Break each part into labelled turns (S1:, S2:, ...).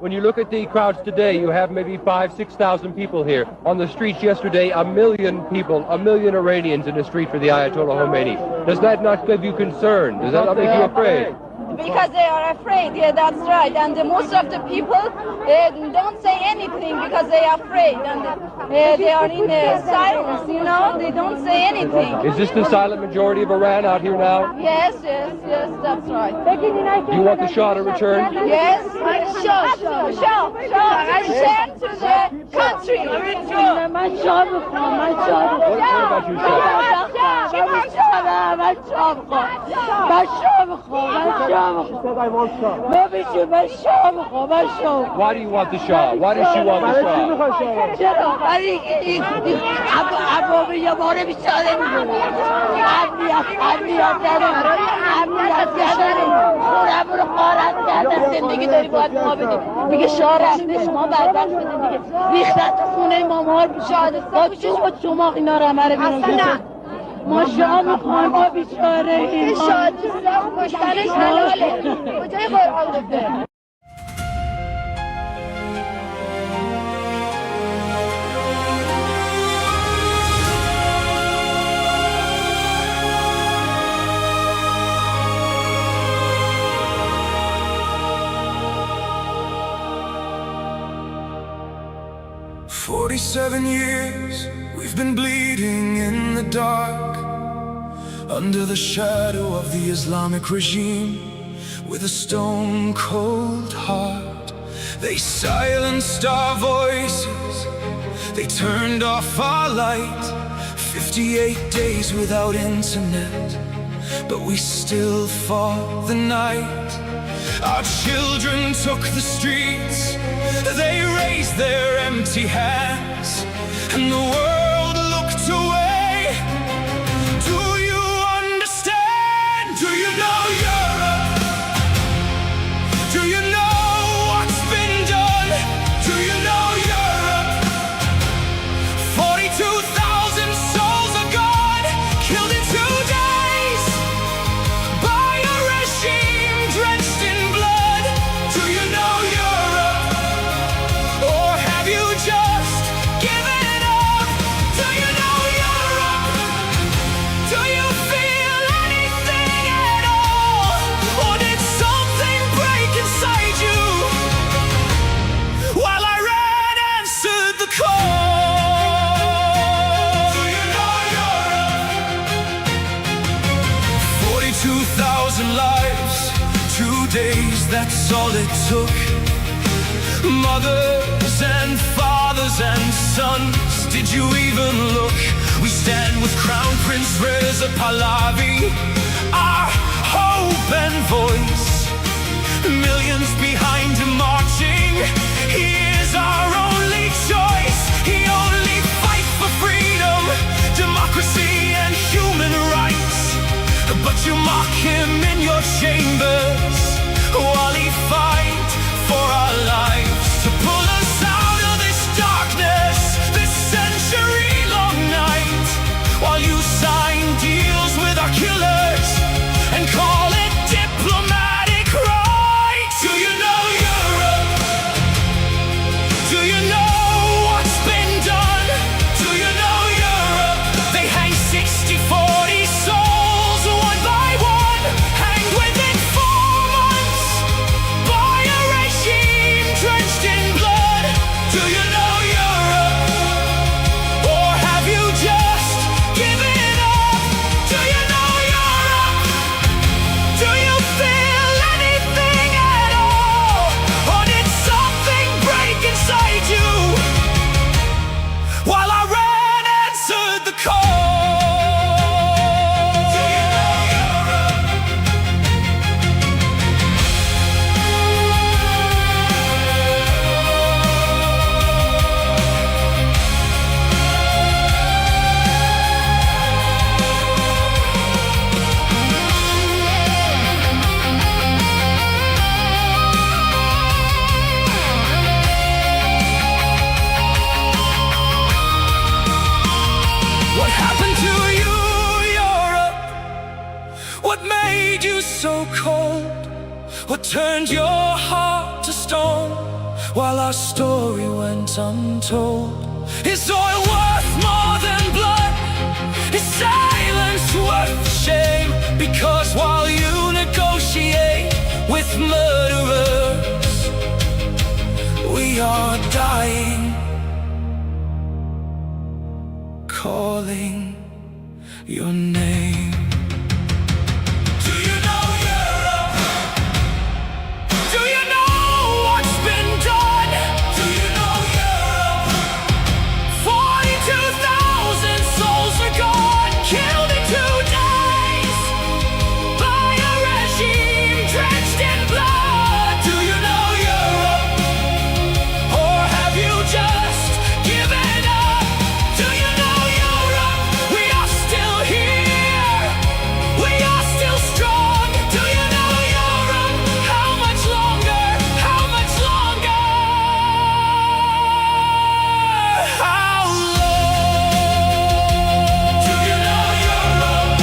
S1: When you look at the crowds today, you have maybe 5,000–6,000 people here. On the streets yesterday, 1 million people, 1 million Iranians in the street for the Ayatollah Khomeini. Does that not give you concern? Does that not make you afraid?
S2: Because they are afraid, yeah, that's right. And most of the people don't say anything because they are afraid. And they are in silence, you know, they don't say anything.
S1: Is this the silent majority of Iran out here now?
S2: Yes, that's right.
S1: Do you want the Shah to return?
S2: Yes, Shah, return to the country.
S1: What about you, Shah? Why do you want the Shah? Why does she want the Shah?
S3: ما شاه میخوام ما بیچاره این
S2: شادی کشتنش حلاله کجای قرآن گفته.
S4: "47 years we've been bleeding in the dark, under the shadow of the Islamic regime, with a stone-cold heart. They silenced our voices, they turned off our light. 58 days without internet, but we still fought the night. Our children took the streets, they raised their empty hands, and the world looked away. Do you understand? Do you know Europe? Do you know what's been done? Do you know Europe? 42,000 souls are gone, killed in 2 days by a regime drenched in blood. Do you know Europe? days, that's all it took. Mothers and fathers and sons, did you even look? We stand with Crown Prince Reza Pahlavi, our hope and voice. Millions behind him marching, he is our only choice. He only fights for freedom, democracy and human rights. But you mock him in your chambers while he fights for our lives, to pull us out of this darkness, this century-long night, while you sign deals with our killers and call it diplomatic right. Do you know Europe? Do you know what's been done? Do you know Europe? They hang 60-40 souls one by one, hanged within 4 months by a regime drenched in blood. Do you know Europe? Or have you just given up? Do you know Europe? Do you feel anything at all? Or did something break inside you while Iran answered the call? Do you know Europe? What happened to you, Europe? What made you so cold? What turned your heart to stone while our story went untold? Is oil worth more than blood? Is silence worth the shame? Because while you negotiate with murderers, we are dying, calling your name. Do you know Europe? Do you know what's been done? Do you know Europe? 42,000 souls are gone, killed in 2 days by a regime drenched in blood. Do you know Europe? Or have you just given up? Do you know Europe? We are still here, we are still strong. Do you know Europe? How much longer? How much longer? How long? Do you know Europe?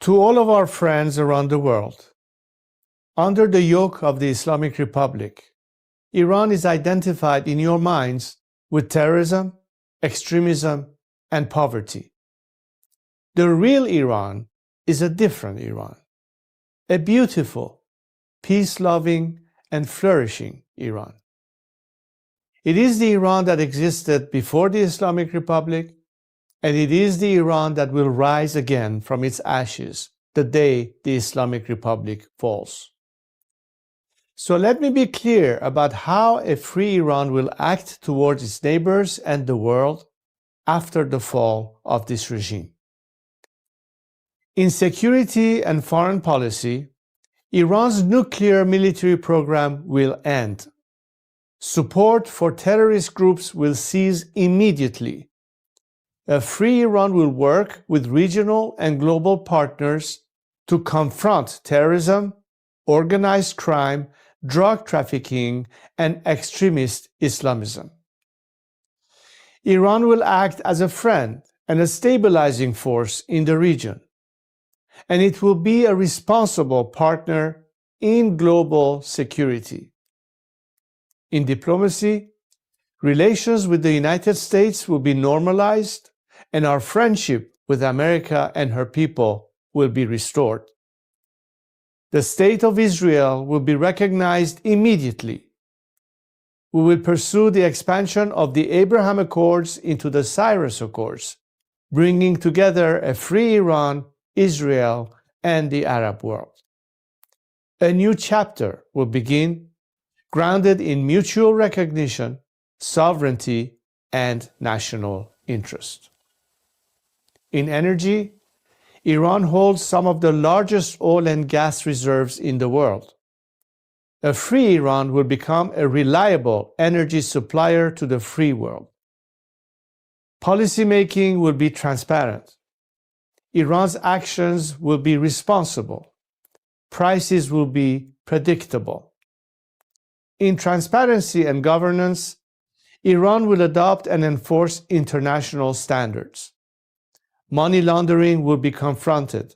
S5: To all of our friends around the world, under the yoke of the Islamic Republic, Iran is identified in your minds with terrorism, extremism, and poverty. The real Iran is a different Iran, a beautiful, peace-loving, and flourishing Iran. It is the Iran that existed before the Islamic Republic, and it is the Iran that will rise again from its ashes the day the Islamic Republic falls. So let me be clear about how a free Iran will act towards its neighbors and the world after the fall of this regime. In security and foreign policy, Iran's nuclear military program will end. Support for terrorist groups will cease immediately. A free Iran will work with regional and global partners to confront terrorism, organized crime, drug trafficking, and extremist Islamism. Iran will act as a friend and a stabilizing force in the region, and it will be a responsible partner in global security. In diplomacy, relations with the United States will be normalized, and our friendship with America and her people will be restored. The State of Israel will be recognized immediately. We will pursue the expansion of the Abraham Accords into the Cyrus Accords, bringing together a free Iran, Israel, and the Arab world. A new chapter will begin, grounded in mutual recognition, sovereignty, and national interest. In energy, Iran holds some of the largest oil and gas reserves in the world. A free Iran will become a reliable energy supplier to the free world. Policymaking will be transparent. Iran's actions will be responsible. Prices will be predictable. In transparency and governance, Iran will adopt and enforce international standards. Money laundering will be confronted.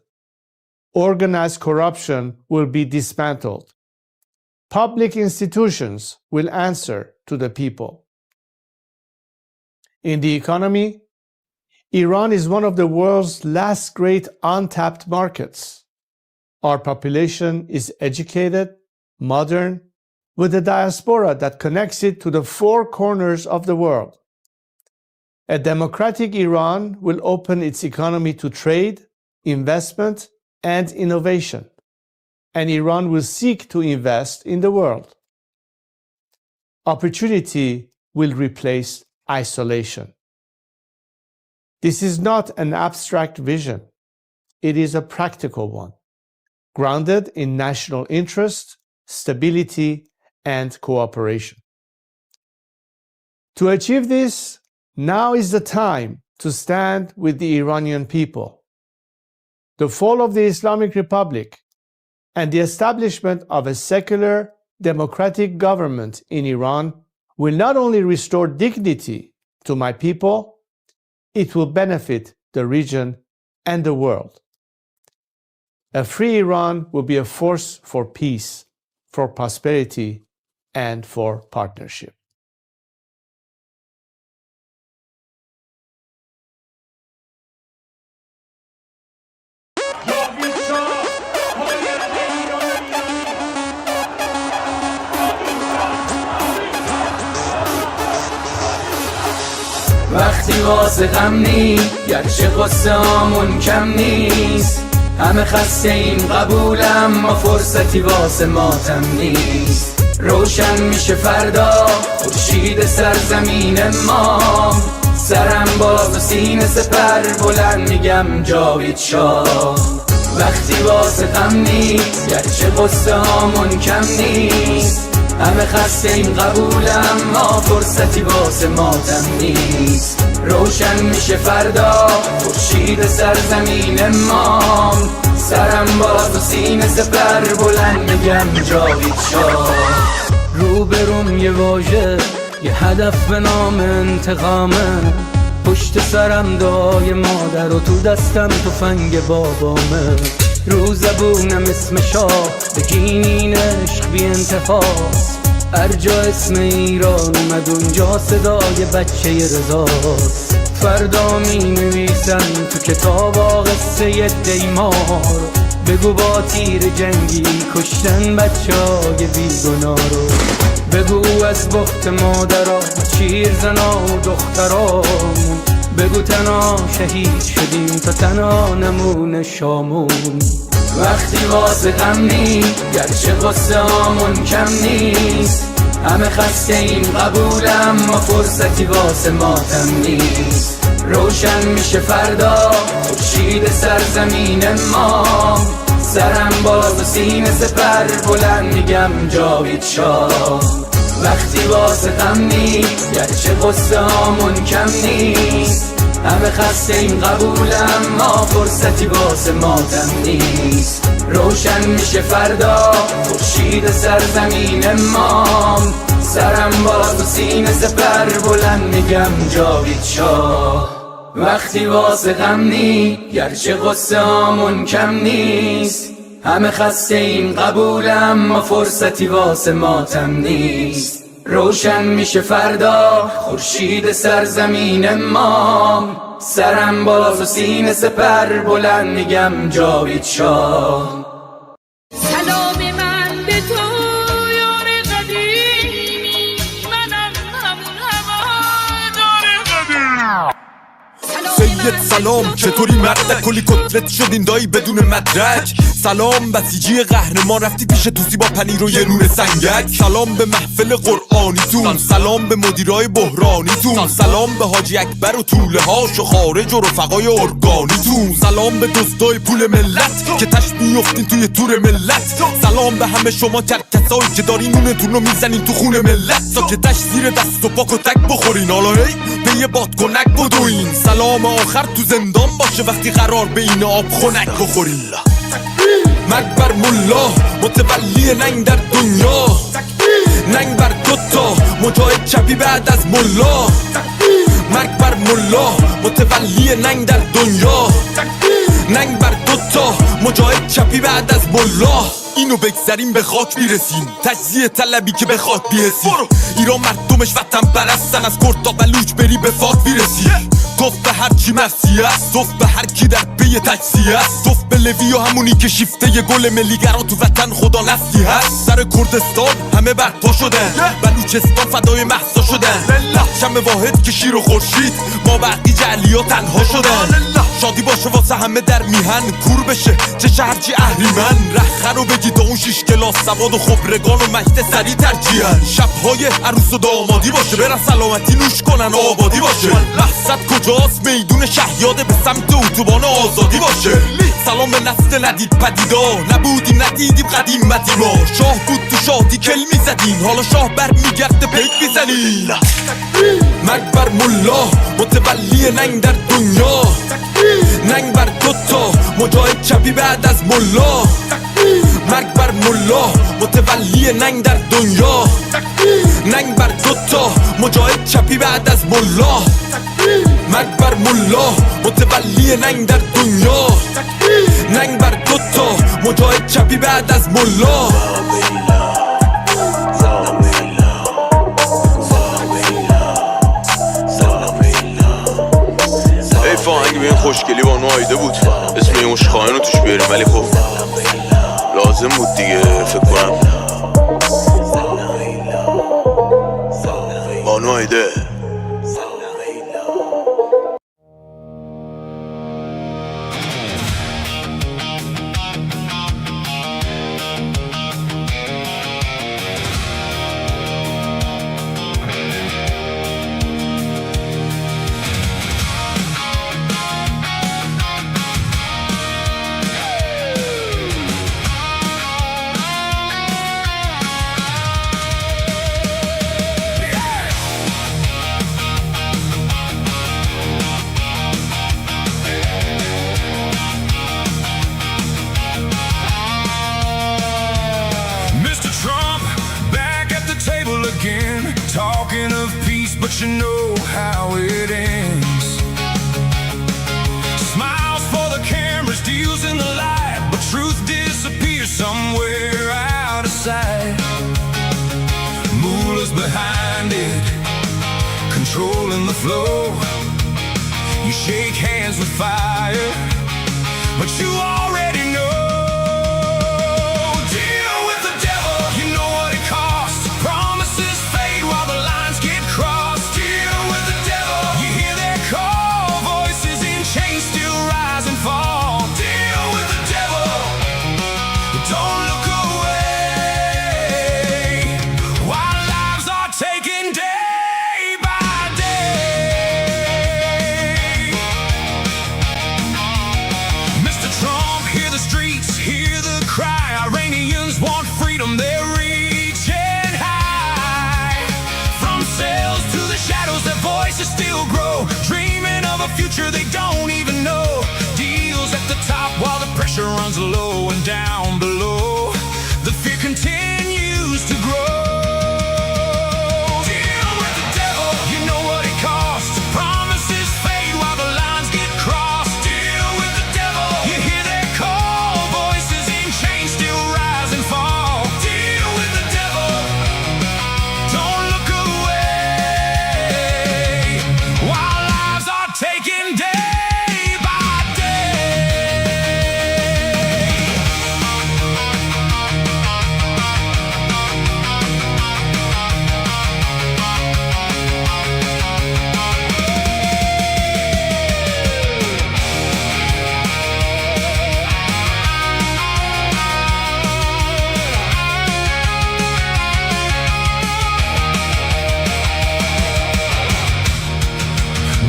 S5: Organized corruption will be dismantled. Public institutions will answer to the people. In the economy, Iran is one of the world's last great untapped markets. Our population is educated, modern, with a diaspora that connects it to the four corners of the world. A democratic Iran will open its economy to trade, investment, and innovation, and Iran will seek to invest in the world. Opportunity will replace isolation. This is not an abstract vision. It is a practical one, grounded in national interest, stability, and cooperation. To achieve this, now is the time to stand with the Iranian people. The fall of the Islamic Republic and the establishment of a secular, democratic government in Iran will not only restore dignity to my people, it will benefit the region and the world. A free Iran will be a force for peace, for prosperity, and for partnership.
S6: وقتی واسه غم نی گرچه قصه هامون کم نیست همه خسته ایم قبولم ما فرصتی واسه ماتم نیست روشن میشه فردا خورشید سرزمین ما سرم باز و سینه سپر بلند میگم جاوید شاه وقتی واسه غم نی گرچه قصه هامون کم نیست همه خسته ایم قبولم ما فرصتی واسه ماتم نیست روشن میشه فردا خورشید سرزمین ما سرم باز و سینه سپر بلند میگم جاوید شاه روبروم یه واژه یه هدف به نام انتقامه پشت سرم دعای مادر و تو دستم تفنگ بابامه. رو زبونم اسم شاه بگین عشق بی انتهاست. هر جا اسم ایران اومد اونجا صدای بچه رضاست. فردا می نویسن تو کتاب قصه دیمار. بگو با تیر جنگی کشتن بچه های بیگناه رو. بگو از بخت مادرها شیر زنا و دخترامون. بگو تنها شهید شدیم تا تنها نمونه شامون. وقتی واسه غمی گرچه قصه هامون کم نیست. همه خسته این قبولم ما فرصتی واسه ماتم نیست. روشن میشه فردا خورشید سرزمین ما. سرم باز و سینه سپر بلند میگم جاوید شاه. وقتی واسه غمی گرچه قصه هامون کم نیست. همه خسته این قبولم ما فرصتی واسه ماتم نیست. روشن میشه فردا خورشید سرزمین ما. سرم باز و سینه سپر بلند میگم جاوید شاه. وقتی واسه غمی گرچه قصه هامون کم نیست. همه خسته این قبولم ما فرصتی واسه ماتم نیست. روشن میشه فردا خورشید سرزمین ما. سرم باز و سینه سپر بلند میگم جاوید شاه.
S3: سلام من به تو یار قدیمی. منم همون هوادار قدیم.
S7: سید سلام چطوری مردک کلی کتلت شدین دایی بدون مدرک. سلام بسیجی قهرمان رفتی پیش توسی با پنیر و یه نون سنگک. سلام به محفل قرآنیتون. سلام به مدیرای بحرانیتون. سلام به حاجی اکبر و طوله هاش و خارج و رفقای ارگانیتون. سلام به دزدای پول ملت که تش میفتین توی تور ملت. سلام به همه شما کرکسایی که دارین نونتون رو میزنین تو خون ملت تا که تش زیر دست و پاک و تک بخورین. حالا هی به یه بادکنک بدوین. سلام آخر تو زندان باشه وقتی قرار به این آب خنک بخورین. مرگ بر ملا متولی ننگ در دنیا. ننگ بر دوتا مجاهد چپی بعد از ملا. مرگ بر ملا متولی ننگ در دنیا. ننگ بر دوتا مجاهد چپی بعد از ملا. اینو بگذاریم به خاک میرسیم. تجزیه طلبی که به خاک بیرسیم. ایران مردمش وطن پرستن از کرد تا بلوچ بری به فاک بیرسی. توف به هر کی مفسی است. توف به هر کی در پی تجزیه است. توف به لوی و همونی که شیفته ی گل ملیگرا تو وطن خدا نفسی هست. سر کردستان همه برپا شدن. بلوچستان فدای مهسا شدن. شم واحد که شیر و خورشید ما بقی جعلیا تنها شدن. شادی باشه واسه همه در میهن کور بشه چه شهر چی اهریمن. رخ رو بگی تا اون 6 کلاس سواد و خبرگان و مجد سری ترجیحن. شبهای عروس و دامادی باشه برن سلامتی نوش کنن و آبادی باشه. مقصد کجاست میدون شهیاده به سمت اتوبان آزادی باشه. سلام به نسل ندید پدیدا نبودیم ندیدیم قدیمتی ما. شاه بود تو شادی کل میزدین حالا شاه بر میگرده پیک میزنین. مرگ بر ملا متولی ننگ در دنیا. ننگ بر دوتا مجاهد چپی بعد از ملا. مرگ بر ملا متولی ننگ در دنیا. ننگ بر دوتا مجاهد چپی بعد از ملا. مرگ بر ملا متولی ننگ در دنیا. ننگ بر دوتا مجاهد چپی بعد از ملا.
S8: آهنگ به این خوشگلی با نوایده بود. اسم این عشقانه رو توش بیاریم ولی خب لازم بود دیگه فکر کنم. با نوایده
S4: Talking of peace, but you know how it ends. somewhere out of sight. Mullahs behind it, controlling the flow. You shake hands with fire, but you already know. Deal with the devil, you know what it costs. Promises fade while the lines get crossed. Deal with the devil, you hear their call. Voices in chains still rise and fall. Deal with the devil, don't look away while lives are taken day by day. Mr. Trump, hear the streets, hear the cry. Iranians want freedom, they're reaching high. From cells to the shadows, their voices still grow, dreaming of a future they don't even know. Deals at the top while the pressure runs low, and down below the fear continues to grow. Deal with the devil, you know what it costs. Promises fade while the lines get crossed. Deal with the devil, you hear their call. Voices in chains still rise and fall. Deal with the devil, don't look away while lives are taken day by day.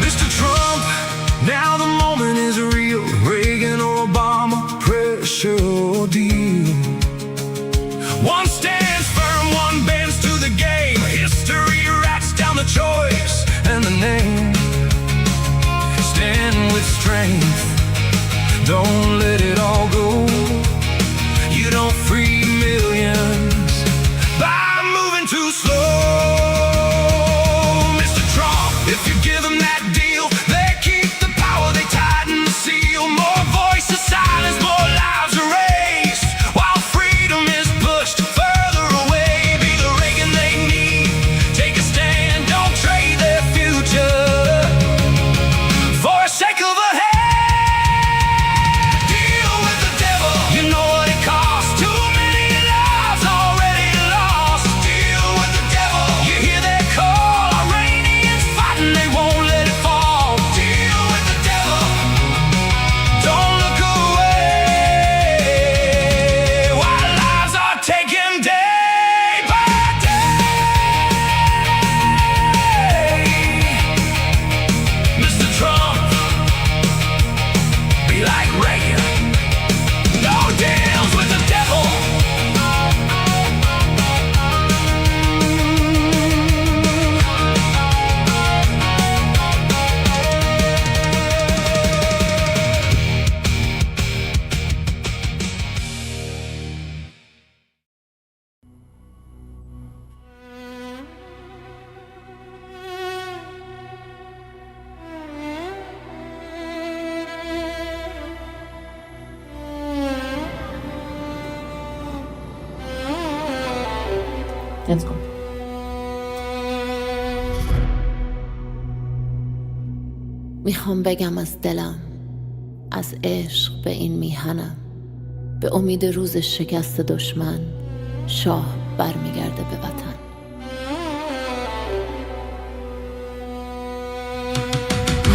S4: Mr. Trump, now the moment is real. Reagan or Obama, pressure or deal. One stands firm, one bends to the game. History writes down the choice and the name. Stand with strength, don't let it all go. You don't free millions by moving too slow. Mr. Trump, if you give them that deal, they keep the power, they tighten the seal. More voices silenced, more lives erased, while freedom is pushed further away. Be the Reagan they need, take a stand, don't trade their future for a sake of a hand. Deal with the devil, you know what it costs. Too many lives already lost. Deal with the devil, you hear their call. Iranians fighting, they won't let it fall. Deal with the devil, don't look away while lives are taken day by day. Mr. Trump, be like Reagan, no deals with the devil.
S9: Let's go. میخوام بگم از دلم، از عشق به این میهنم، به امید روز شکست دشمن شاه برمیگرده به وطن.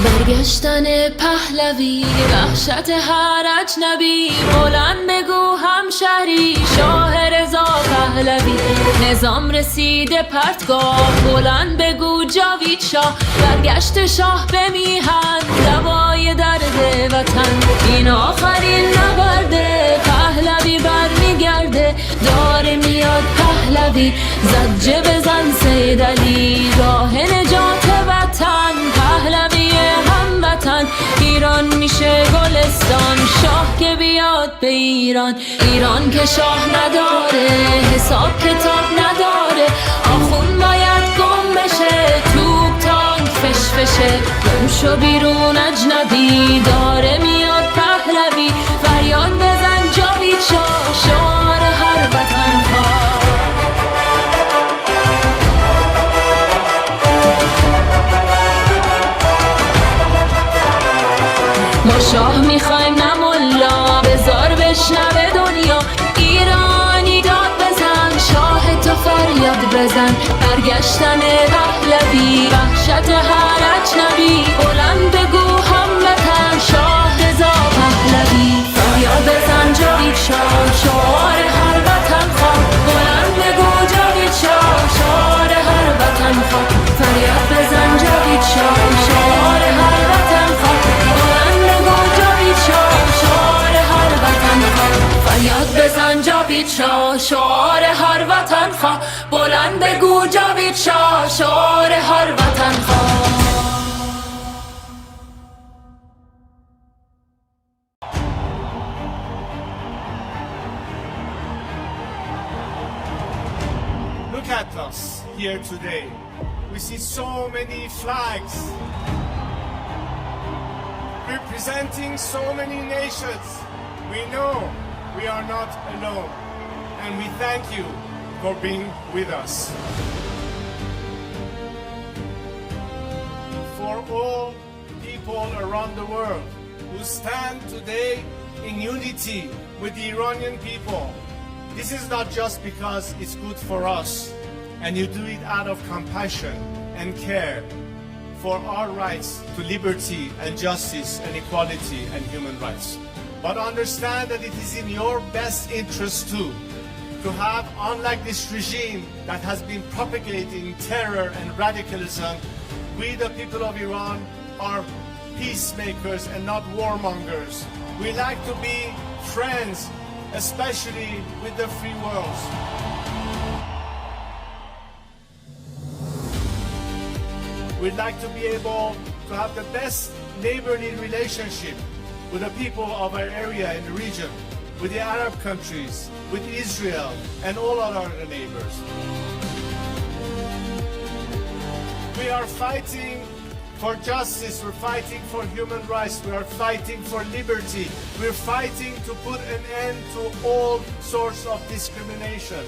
S9: برگشتن پهلوی، وحشت هر اجنبی، بلند بگو همشهری، شاه رضا پهلوی، نظام رسیده پرتگاه، بلند بگو جاوید شاه، برگشت شاه به میهن، دوای درد وطن، این آخرین نبرده، پهلوی برمیگرده، داره میاد پهلوی، زجه بزن سید علی، راه نجات وطن، پهلوی هموطن، ایران میشه گلستان، شاه که بیاد به ایران، ایران که شاه نداره، حساب کتاب نداره، آخون باید گم بشه، توپ تانک فشفشه، گم شو بیرون اجنبی، داره میاد پهلوی، فریاد بزن جاوید شاه، شاه شاه میخوایم نه ملا بزار بشنوه دنیا ایرانی داد بزن شاه تو فریاد بزن برگشتن پهلوی وحشت هر اجنبی بلند بگو هموطن شاه رضا پهلوی فریاد بزن جاوید شاه شعار هر وطن خواه بلند بگو جاوید شاه شعار هر وطن خواه فریاد بزن جاوید شاه شعار هر وطن خواه بلند بگو جاوید شاه شعار هر وطن خواه فریاد بزن جاوید شاه شعار هر وطن خواه بلند بگو جاوید شاه شعار هر وطن خواه.
S5: Look at us here today. We see so many flags representing so many nations. We know we are not alone, and we thank you for being with us. For all people around the world who stand today in unity with the Iranian people, this is not just because it's good for us, and you do it out of compassion and care for our rights to liberty and justice and equality and human rights. But understand that it is in your best interest too, to have, unlike this regime that has been propagating terror and radicalism, we the people of Iran are peacemakers and not warmongers. We like to be friends, especially with the free world. We'd like to be able to have the best neighborly relationship with the people of our area and the region, with the Arab countries, with Israel, and all our other neighbors. We are fighting for justice, we're fighting for human rights, we are fighting for liberty, we're fighting to put an end to all sorts of discrimination.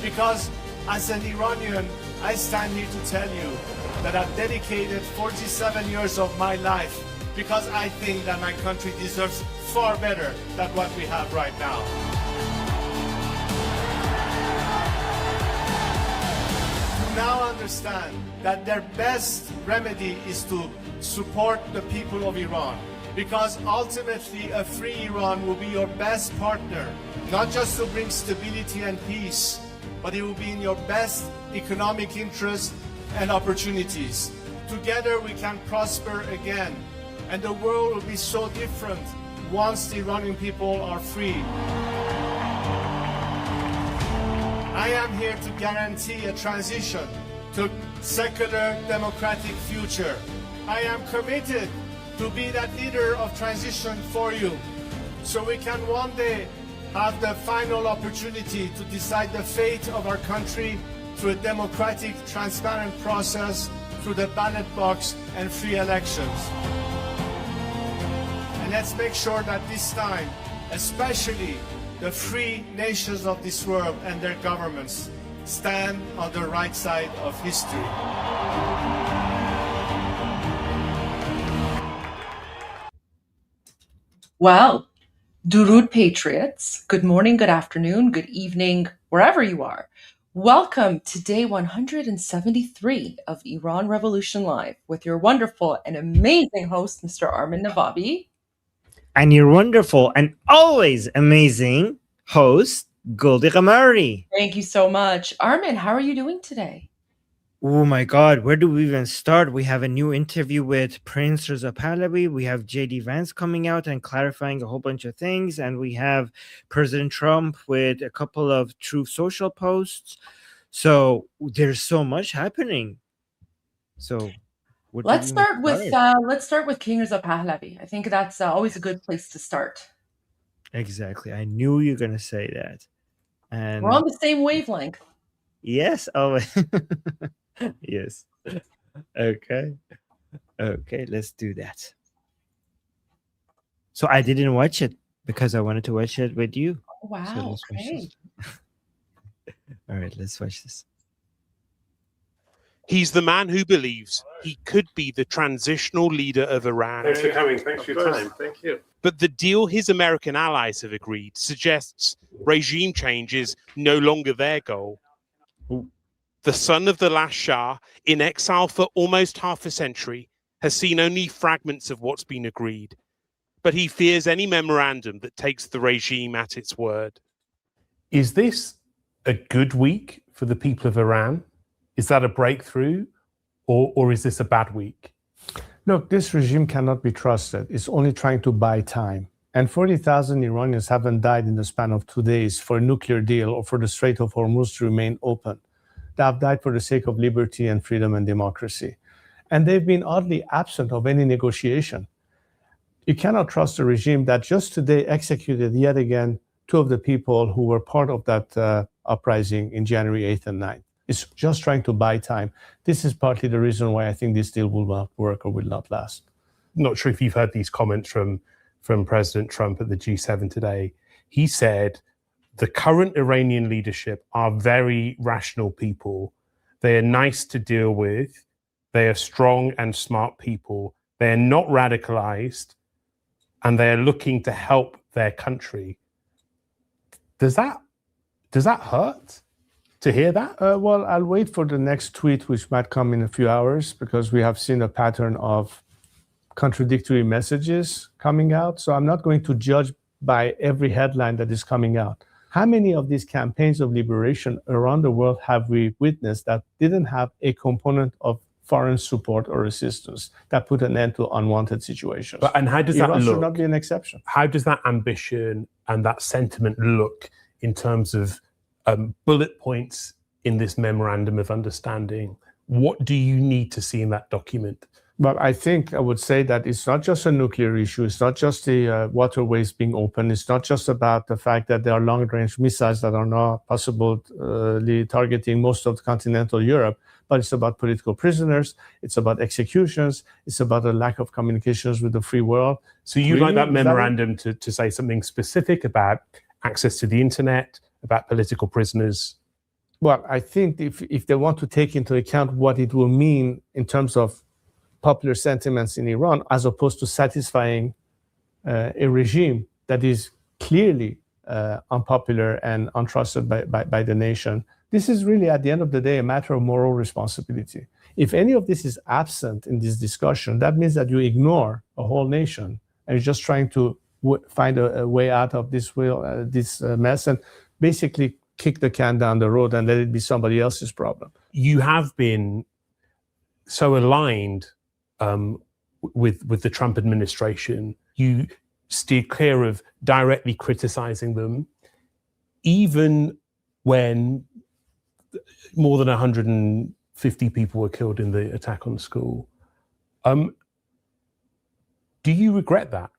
S5: Because as an Iranian, I stand here to tell you that I've dedicated 47 years of my life because I think that my country deserves far better than what we have right now. To now understand that their best remedy is to support the people of Iran, because ultimately a free Iran will be your best partner, not just to bring stability and peace, but it will be in your best economic interest and opportunities. Together we can prosper again, and the world will be so different once the Iranian people are free. I am here to guarantee a transition to secular democratic future. I am committed to be that leader of transition for you, so we can one day have the final opportunity to decide the fate of our country through a democratic, transparent process, through the ballot box and free elections. And let's make sure that this time, especially the free nations of this world and their governments, stand on the right side of history.
S10: Well, Durud Patriots, good morning, good afternoon, good evening, wherever you are. Welcome to day 173 of Iran Revolution Live with your wonderful and amazing host, Mr. Armin Navabi.
S11: And your wonderful and always amazing host, Goldie Ghamari.
S10: Thank you so much. Armin, how are you doing today?
S11: Oh my God, where do we even start? We have a new interview with Prince Reza Pahlavi. We have JD Vance coming out and clarifying a whole bunch of things. And we have President Trump with a couple of Truth Social posts. So there's so much happening. So
S10: let's start with King Reza Pahlavi. I think that's always a good place to start.
S11: Exactly. I knew you were going to say that. And
S10: we're on the same wavelength.
S11: Yes. Oh, yes. Okay. Let's do that. So I didn't watch it because I wanted to watch it with you.
S10: Oh, wow.
S11: So let's watch this. All right, let's watch this.
S12: He's the man who believes he could be the transitional leader of Iran.
S13: Thanks for coming. Thanks for your time. Thank you.
S12: But the deal his American allies have agreed suggests regime change is no longer their goal. The son of the last Shah, in exile for almost half a century, has seen only fragments of what's been agreed. But he fears any memorandum that takes the regime at its word.
S13: Is this a good week for the people of Iran? Is that a breakthrough, or is this a bad week?
S5: Look, this regime cannot be trusted. It's only trying to buy time. And 40,000 Iranians haven't died in the span of 2 days for a nuclear deal or for the Strait of Hormuz to remain open. They have died for the sake of liberty and freedom and democracy. And they've been oddly absent of any negotiation. You cannot trust a regime that just today executed yet again 2 of the people who were part of that uprising in January 8th and 9th. It's just trying to buy time. This is partly the reason why I think this deal will not work or will not last.
S13: Not sure if you've heard these comments from President Trump at the G7 today. He said, the current Iranian leadership are very rational people. They are nice to deal with. They are strong and smart people. They are not radicalized, and they are looking to help their country. Does that hurt to hear that?
S5: Well, I'll wait for the next tweet, which might come in a few hours, because we have seen a pattern of contradictory messages coming out. So I'm not going to judge by every headline that is coming out. How many of these campaigns of liberation around the world have we witnessed that didn't have a component of foreign support or assistance that put an end to unwanted situations?
S13: And how does that
S5: Iran
S13: look?
S5: should not be an exception.
S13: How does that ambition and that sentiment look in terms of bullet points in this memorandum of understanding? What do you need to see in that document?
S5: But I think I would say that it's not just a nuclear issue. It's not just the waterways being open. It's not just about the fact that there are long-range missiles that are not possibly targeting most of continental Europe, but it's about political prisoners. It's about executions. It's about a lack of communications with the free world.
S13: So you'd like that memorandum to say something specific about access to the internet, about political prisoners?
S5: Well, I think if they want to take into account what it will mean in terms of popular sentiments in Iran, as opposed to satisfying a regime that is clearly unpopular and untrusted by the nation, this is really, at the end of the day, a matter of moral responsibility. If any of this is absent in this discussion, that means that you ignore a whole nation and you're just trying to find a way out of this mess and basically kick the can down the road and let it be somebody else's problem.
S13: You have been so aligned with the Trump administration. You steer clear of directly criticizing them, even when more than 150 people were killed in the attack on the school. Do you regret that?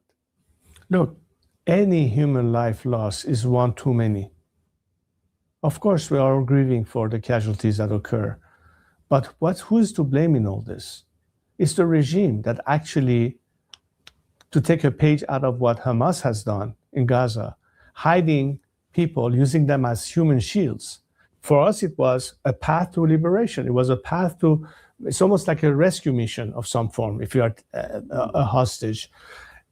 S5: Look, any human life loss is one too many. Of course, we are grieving for the casualties that occur. But who is to blame in all this? It's the regime that actually, to take a page out of what Hamas has done in Gaza, hiding people, using them as human shields. For us, it was a path to liberation. It was a path to, it's almost like a rescue mission of some form, if you are a hostage.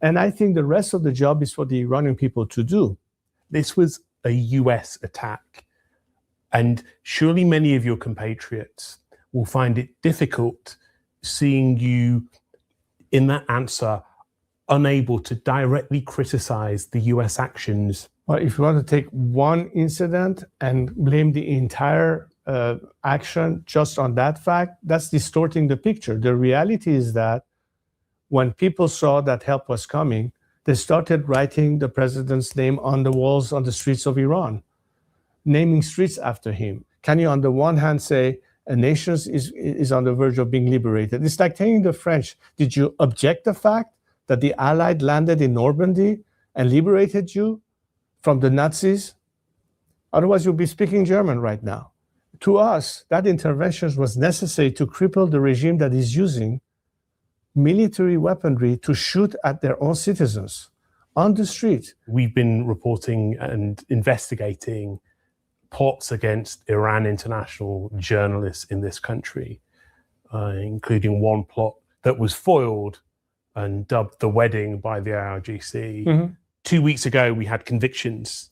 S5: And I think the rest of the job is for the Iranian people to do.
S13: This was a US attack. And surely many of your compatriots will find it difficult seeing you in that answer unable to directly criticize the US actions.
S5: Well, if you want to take one incident and blame the entire action just on that fact, that's distorting the picture. The reality is that when people saw that help was coming, they started writing the president's name on the walls on the streets of Iran, naming streets after him. Can you, on the one hand, say a nation is on the verge of being liberated? It's like telling the French, did you object the fact that the Allied landed in Normandy and liberated you from the Nazis? Otherwise, you'll be speaking German right now. To us, that intervention was necessary to cripple the regime that is using military weaponry to shoot at their own citizens on the street.
S13: We've been reporting and investigating plots against Iran international journalists in this country. including one plot that was foiled and dubbed the wedding by the IRGC.
S5: Mm-hmm.
S13: 2 weeks ago, we had convictions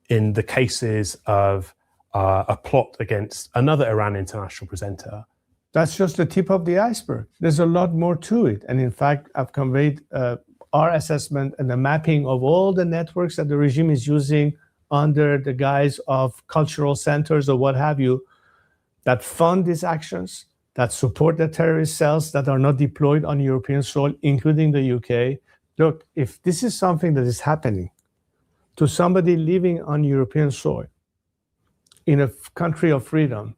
S13: in the cases of a plot against another Iran international presenter.
S5: That's just the tip of the iceberg. There's a lot more to it. And in fact, I've conveyed our assessment and the mapping of all the networks that the regime is using under the guise of cultural centers or what have you, that fund these actions, that support the terrorist cells that are not deployed on European soil, including the UK. Look, if this is something that is happening to somebody living on European soil in a country of freedom,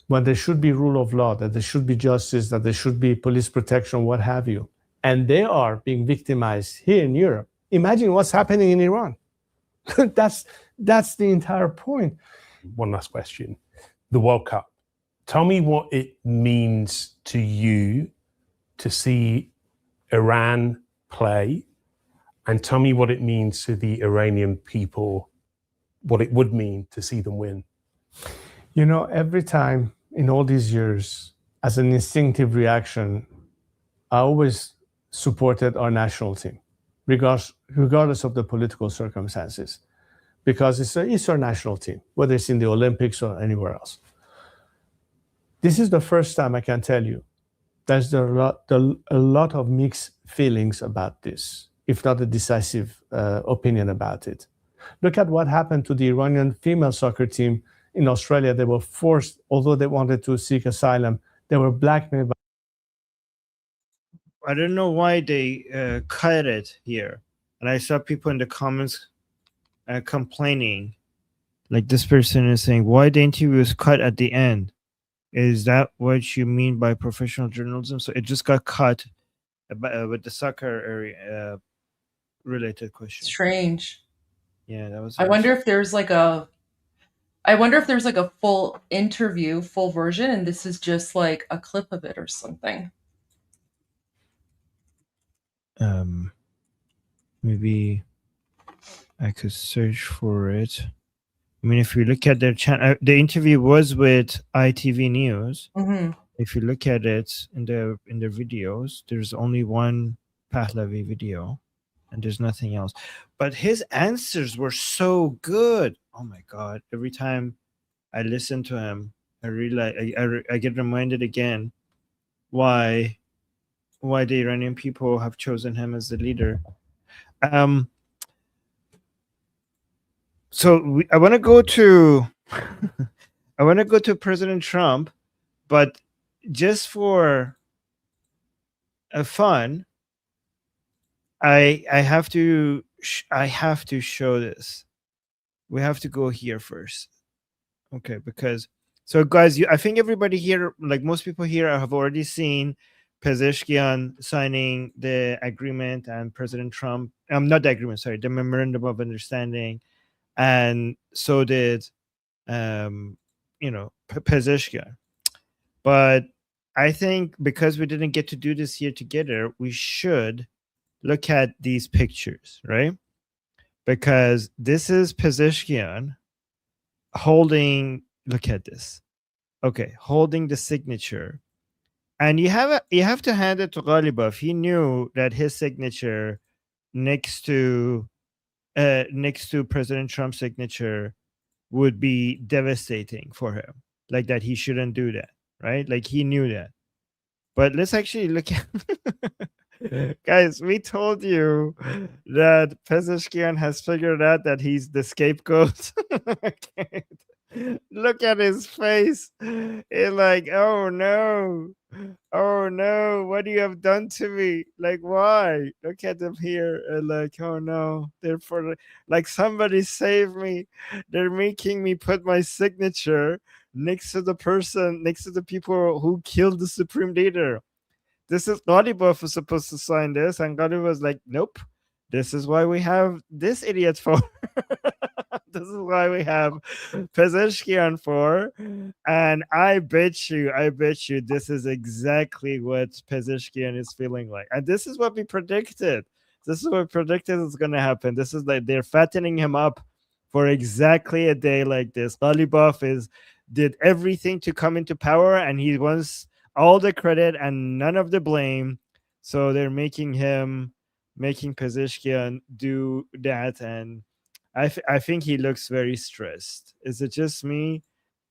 S5: when there should be rule of law, that there should be justice, that there should be police protection, what have you, and they are being victimized here in Europe, imagine what's happening in Iran. That's the entire point.
S13: One last question. The World Cup. Tell me what it means to you to see Iran play, and tell me what it means to the Iranian people, what it would mean to see them win.
S5: You know, every time in all these years, as an instinctive reaction, I always supported our national team, regardless of the political circumstances, because it's our national team, whether it's in the Olympics or anywhere else. This is the first time I can tell you there's a lot of mixed feelings about this, if not a decisive opinion about it. Look at what happened to the Iranian female soccer team in Australia. They were forced, although they wanted to seek asylum, they were blackmailed.
S11: I don't know why they cut it here. And I saw people in the comments complaining. Like this person is saying, why the interview was cut at the end? Is that what you mean by professional journalism? So it just got cut with the soccer area related question.
S10: Strange.
S11: Yeah, that was.
S10: I wonder if there's like a full interview, full version, and this is just like a clip of it or something.
S11: Maybe I could search for it. I mean, if you look at their channel, the interview was with ITV News.
S10: Mm-hmm.
S11: If you look at it in their videos, there's only one Pahlavi video, and there's nothing else. But his answers were so good. Oh my God! Every time I listen to him, I realize I get reminded again why the Iranian people have chosen him as the leader. So I want to go to President Trump, but just for fun, I have to show this. We have to go here first, okay? Because so guys, I think everybody here, like most people here, have already seen Pezeshkian signing the agreement and President Trump. Not the agreement, sorry, the memorandum of understanding. And so did, Pezeshkian. But I think because we didn't get to do this here together, we should look at these pictures, right? Because this is Pezeshkian holding, look at this. Okay, holding the signature. And you have to hand it to Ghalibaf. He knew that his signature next to President Trump's signature would be devastating for him. Like that he shouldn't do that, right? Like he knew that. But let's actually look at guys, we told you that Pezeshkian has figured out that he's the scapegoat. Okay. Look at his face. It's like, oh no, what do you have done to me? Like, why? Look at them here. And like, oh no, therefore, like somebody save me. They're making me put my signature next to the people who killed the supreme leader. This is Ghalibaf was supposed to sign this, and Ghalibaf was like, nope. This is why we have this idiot for. This is why we have Pezeshkian for. And I bet you this is exactly what Pezeshkian is feeling like. And this is what we predicted. This is what we predicted is going to happen. This is like they're fattening him up for exactly a day like this. Ghalibaf did everything to come into power, and he wants all the credit and none of the blame. So they're making Pezeshkian do that, and I think he looks very stressed. Is it just me?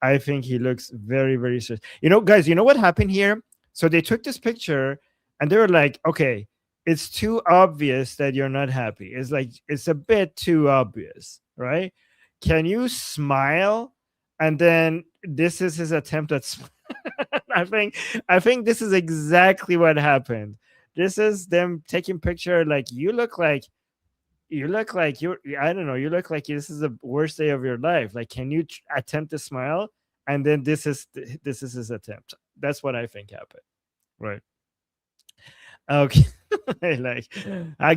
S11: I think he looks very, very stressed. Guys, you know what happened here? So they took this picture and they were like, okay, it's too obvious that you're not happy. It's like, it's a bit too obvious, right? Can you smile? And then this is his attempt at I think this is exactly what happened. This is them taking picture like you look like you're, I don't know, you look like this is the worst day of your life. Like, can you attempt to smile? And then this is his attempt. That's what I think happened. Right. Okay.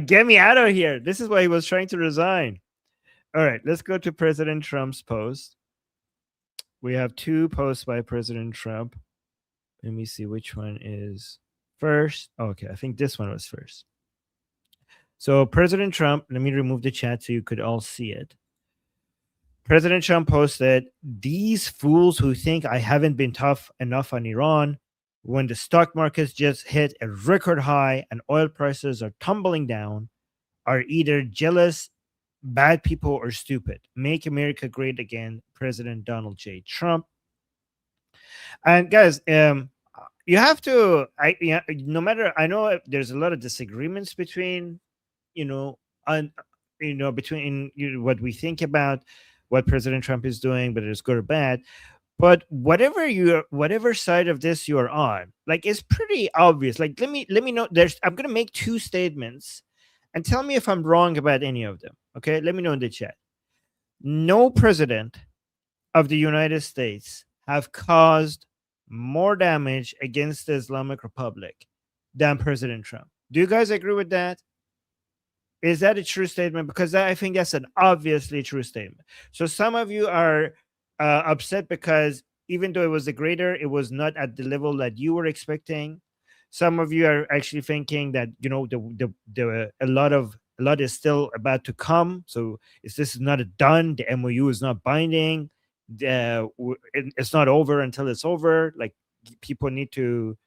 S11: Get me out of here. This is why he was trying to resign. All right, let's go to President Trump's post. We have 2 posts by President Trump. Let me see which one is first. Okay, I think this one was first. So President Trump, let me remove the chat so you could all see it. President Trump posted, "These fools who think I haven't been tough enough on Iran when the stock markets just hit a record high and oil prices are tumbling down are either jealous, bad people, or stupid. Make America great again, President Donald J. Trump." And guys, you have to, no matter, I know there's a lot of disagreements between, between what we think about what President Trump is doing, whether it's good or bad. But whatever side of this you're on, like, it's pretty obvious. Like, let me know. I'm gonna make 2 statements, and tell me if I'm wrong about any of them. Okay, let me know in the chat. No president of the United States have caused more damage against the Islamic Republic than President Trump. Do you guys agree with that? Is that a true statement? Because I think that's an obviously true statement. So some of you are upset because even though it was the greater, it was not at the level that you were expecting. Some of you are actually thinking that a lot is still about to come. So if this is not done, the MOU is not binding. It's not over until it's over. Like, people need to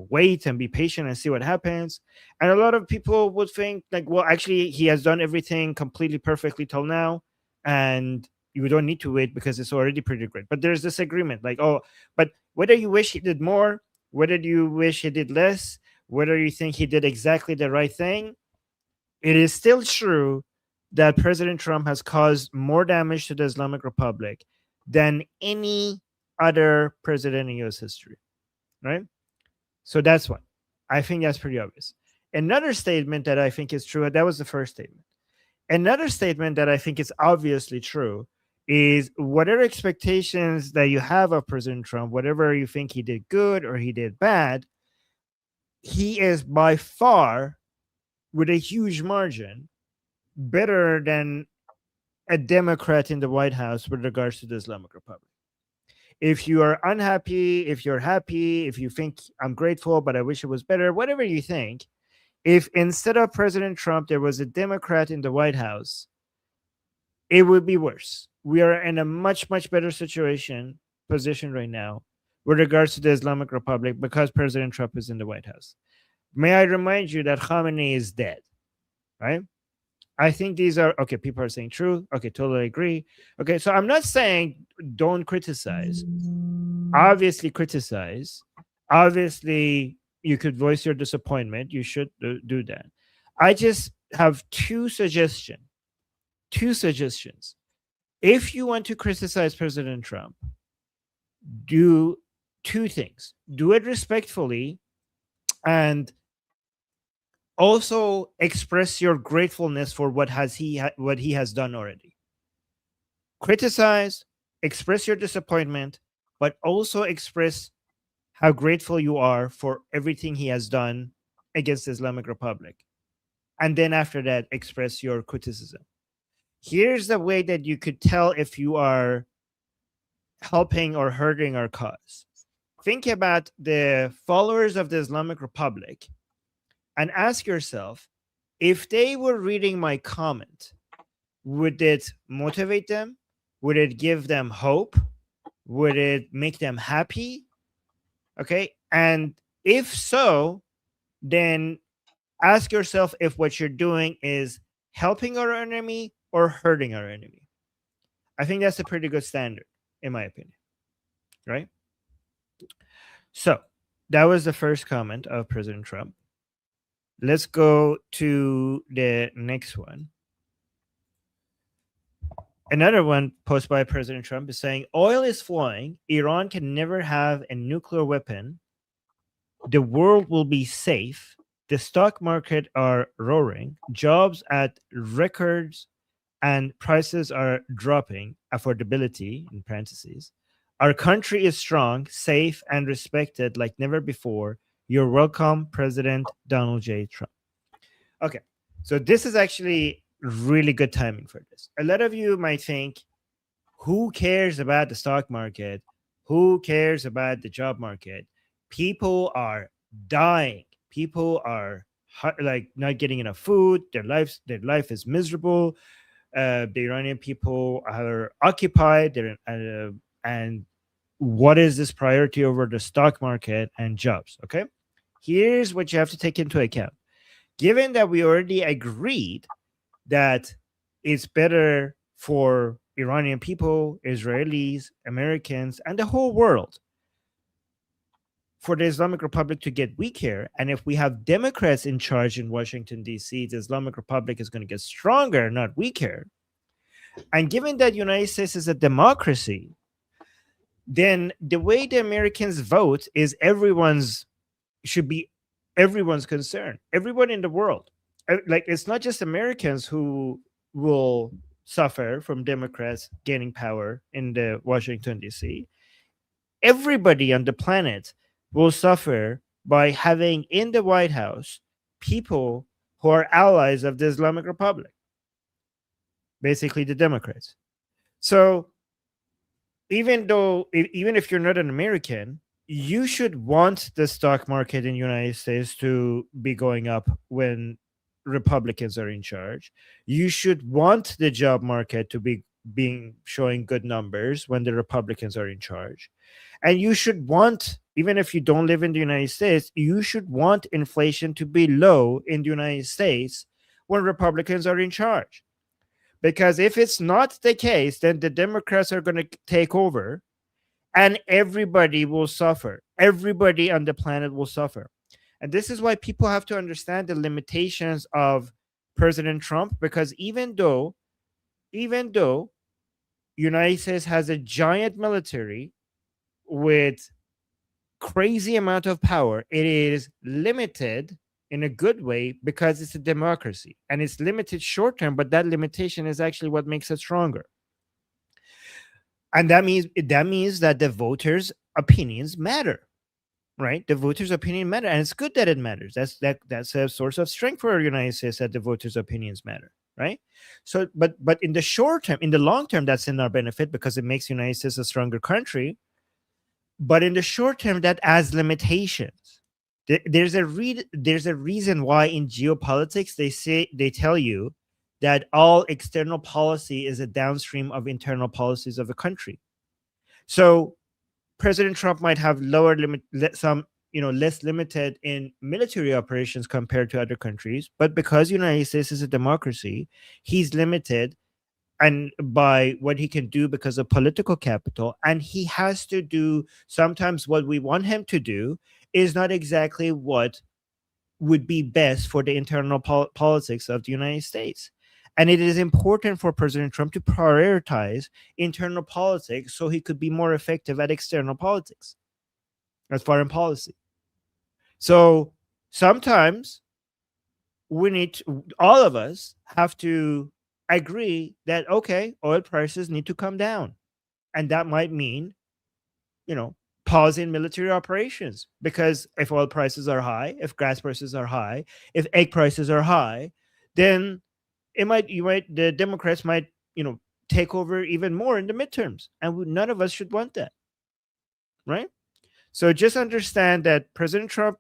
S11: wait and be patient and see what happens. And a lot of people would think, like, well, actually he has done everything completely perfectly till now, and you don't need to wait because it's already pretty great. But there's this agreement, like, oh, but whether you wish he did more, whether you wish he did less, whether you think he did exactly the right thing, it is still true that President Trump has caused more damage to the Islamic Republic than any other president in U.S. history, right? So that's one. I think that's pretty obvious. Another statement that I think is true, that was the first statement. Another statement that I think is obviously true is whatever expectations that you have of President Trump, whatever you think he did good or he did bad, he is by far, with a huge margin, better than a Democrat in the White House with regards to the Islamic Republic. If you are unhappy, if you're happy, if you think I'm grateful, but I wish it was better, whatever you think, if instead of President Trump, there was a Democrat in the White House, it would be worse. We are in a much, much better position right now with regards to the Islamic Republic because President Trump is in the White House. May I remind you that Ghamari is dead, right? I think these are, okay, people are saying true. Okay, totally agree. Okay, so I'm not saying don't criticize. Obviously criticize. Obviously, you could voice your disappointment. You should do that. I just have 2 suggestions. 2 suggestions. If you want to criticize President Trump, do 2 things. Do it respectfully, and also express your gratefulness for what he has done already. Criticize, express your disappointment, but also express how grateful you are for everything he has done against the Islamic Republic. And then after that, express your criticism. Here's the way that you could tell if you are helping or hurting our cause. Think about the followers of the Islamic Republic and ask yourself, if they were reading my comment, would it motivate them? Would it give them hope? Would it make them happy? Okay. And if so, then ask yourself if what you're doing is helping our enemy or hurting our enemy. I think that's a pretty good standard, in my opinion. Right? So that was the first comment of President Trump. Let's go to the next one. Another one posted by President Trump is saying, oil is flowing. Iran can never have a nuclear weapon. The world will be safe. The stock market are roaring. Jobs at records and prices are dropping. Affordability, in parentheses. Our country is strong, safe, and respected like never before. You're welcome, President Donald J. Trump. Okay, so this is actually really good timing for this. A lot of you might think, who cares about the stock market? Who cares about the job market? People are dying. People are like not getting enough food. Their life is miserable. The Iranian people are occupied. And what is this priority over the stock market and jobs? Okay, here's what you have to take into account. Given that we already agreed that it's better for Iranian people, Israelis, Americans, and the whole world for the Islamic Republic to get weaker, and if we have Democrats in charge in Washington, D.C., the Islamic Republic is going to get stronger, not weaker. And given that United States is a democracy, then the way the Americans vote is should be everyone's concern. Everyone in the world. Like, it's not just Americans who will suffer from Democrats gaining power in the Washington, D.C. Everybody on the planet will suffer by having in the White House people who are allies of the Islamic Republic, basically the Democrats. So even if you're not an American, you should want the stock market in the United States to be going up when Republicans are in charge. You should want the job market to be showing good numbers when the Republicans are in charge. And you should want, even if you don't live in the United States, you should want inflation to be low in the United States when Republicans are in charge. Because if it's not the case, then the Democrats are going to take over and everybody will suffer. Everybody on the planet will suffer. And this is why people have to understand the limitations of President Trump, because even though United States has a giant military with crazy amount of power, it is limited in a good way because it's a democracy, and it's limited short term, but that limitation is actually what makes it stronger. And that means that the voters' opinions matter, right? The voters' opinion matter, and it's good that it matters. That's a source of strength for the United States, that the voters' opinions matter, right? So, but in the short term, in the long term, that's in our benefit because it makes the United States a stronger country. But in the short term, that adds limitations. There's a reason why in geopolitics they tell you that all external policy is a downstream of internal policies of a country. So President Trump might have less limited in military operations compared to other countries, but because the United States is a democracy, he's limited and by what he can do because of political capital, and he has to do sometimes what we want him to do is not exactly what would be best for the internal politics of the United States. And it is important for President Trump to prioritize internal politics so he could be more effective at external politics, as foreign policy. So sometimes all of us have to agree that, okay, oil prices need to come down. And that might mean, pausing military operations, because if oil prices are high, if gas prices are high, if egg prices are high, then the Democrats might, take over even more in the midterms. And none of us should want that. Right? So just understand that President Trump,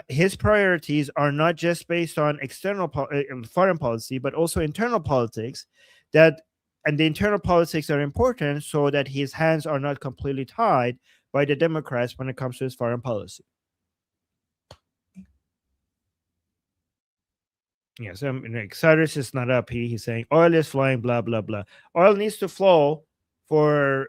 S11: his priorities are not just based on external foreign policy, but also internal politics. And the internal politics are important so that his hands are not completely tied by the Democrats when it comes to his foreign policy. Yes, Cyrus is not up. He's saying oil is flowing, blah, blah, blah. Oil needs to flow for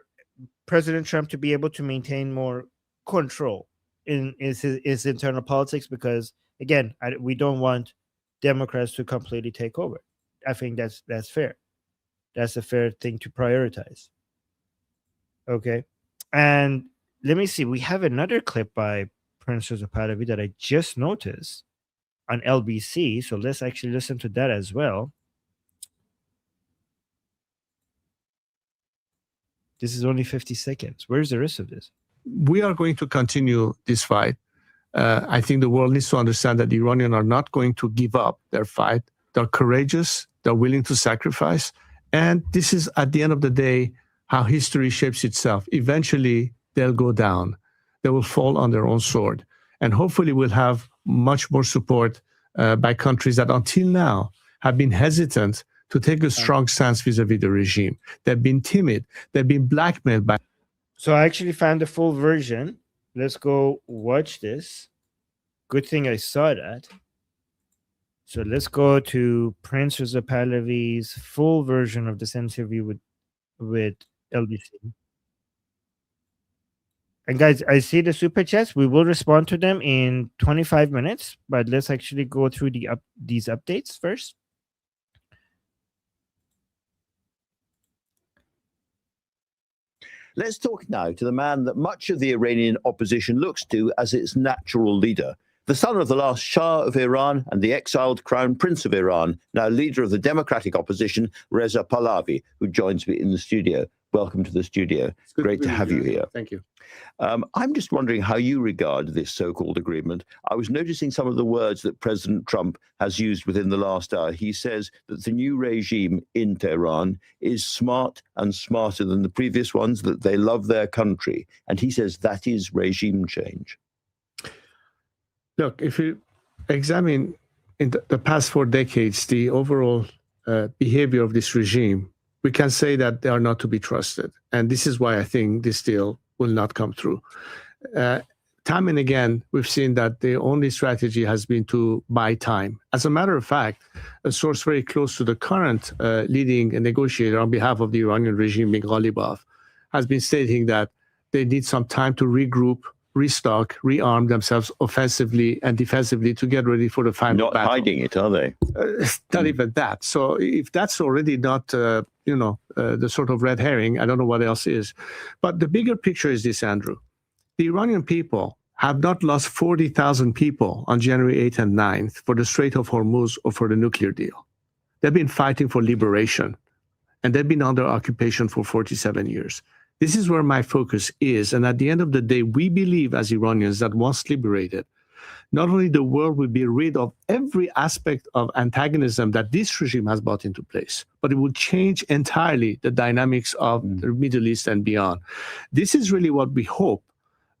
S11: President Trump to be able to maintain more control in his internal politics, because, again, we don't want Democrats to completely take over. I think that's fair. That's a fair thing to prioritize. Okay. And let me see. We have another clip by Prince Reza Pahlavi that I just noticed on LBC. So let's actually listen to that as well. This is only 50 seconds. Where's the rest of this?
S5: We are going to continue this fight. I think the world needs to understand that the Iranians are not going to give up their fight. They're courageous. They're willing to sacrifice. And this is, at the end of the day, how history shapes itself. Eventually, they'll go down. They will fall on their own sword. And hopefully we'll have much more support by countries that until now have been hesitant to take a strong stance vis-a-vis the regime. They've been timid. They've been blackmailed by...
S11: So I actually found the full version. Let's go watch this. Good thing I saw that. So let's go to Prince Reza Pahlavi's full version of this interview with LBC. And guys, I see the super chats. We will respond to them in 25 minutes, but let's actually go through these updates first.
S14: Let's talk now to the man that much of the Iranian opposition looks to as its natural leader, the son of the last Shah of Iran and the exiled Crown Prince of Iran, now leader of the democratic opposition, Reza Pahlavi, who joins me in the studio. Welcome to the studio. Great to have you here.
S5: Thank you.
S14: I'm just wondering how you regard this so-called agreement. I was noticing some of the words that President Trump has used within the last hour. He says that the new regime in Tehran is smart and smarter than the previous ones, that they love their country. And he says that is regime change.
S5: Look, if you examine in the past 4 decades, the overall behavior of this regime, we can say that they are not to be trusted. And this is why I think this deal will not come through. Time and again, we've seen that the only strategy has been to buy time. As a matter of fact, a source very close to the current leading negotiator on behalf of the Iranian regime, Ghalibaf, has been stating that they need some time to regroup, restock, rearm themselves offensively and defensively to get ready for the final battle.
S14: Not hiding it, are they?
S5: Not even that. So if that's already not, the sort of red herring, I don't know what else is. But the bigger picture is this, Andrew. The Iranian people have not lost 40,000 people on January 8th and 9th for the Strait of Hormuz or for the nuclear deal. They've been fighting for liberation, and they've been under occupation for 47 years. This is where my focus is. And at the end of the day, we believe as Iranians that once liberated, not only the world will be rid of every aspect of antagonism that this regime has brought into place, but it will change entirely the dynamics of the Middle East and beyond. This is really what we hope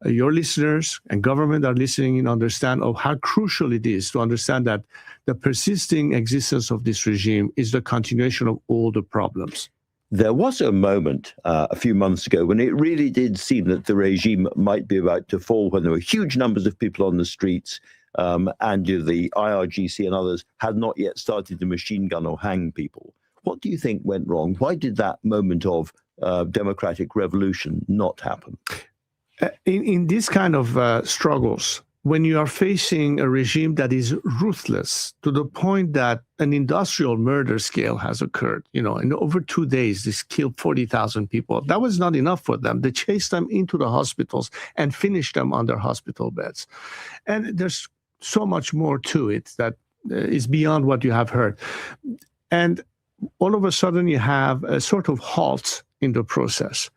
S5: your listeners and government are listening and understand of how crucial it is to understand that the persisting existence of this regime is the continuation of all the problems.
S14: There was a moment a few months ago when it really did seem that the regime might be about to fall, when there were huge numbers of people on the streets, and the IRGC and others had not yet started to machine gun or hang people. What do you think went wrong? Why did that moment of democratic revolution not happen?
S5: In this kind of struggles, when you are facing a regime that is ruthless to the point that an industrial murder scale has occurred, in over 2 days, this killed 40,000 people. That was not enough for them. They chased them into the hospitals and finished them on their hospital beds. And there's so much more to it that is beyond what you have heard. And all of a sudden you have a sort of halt in the process.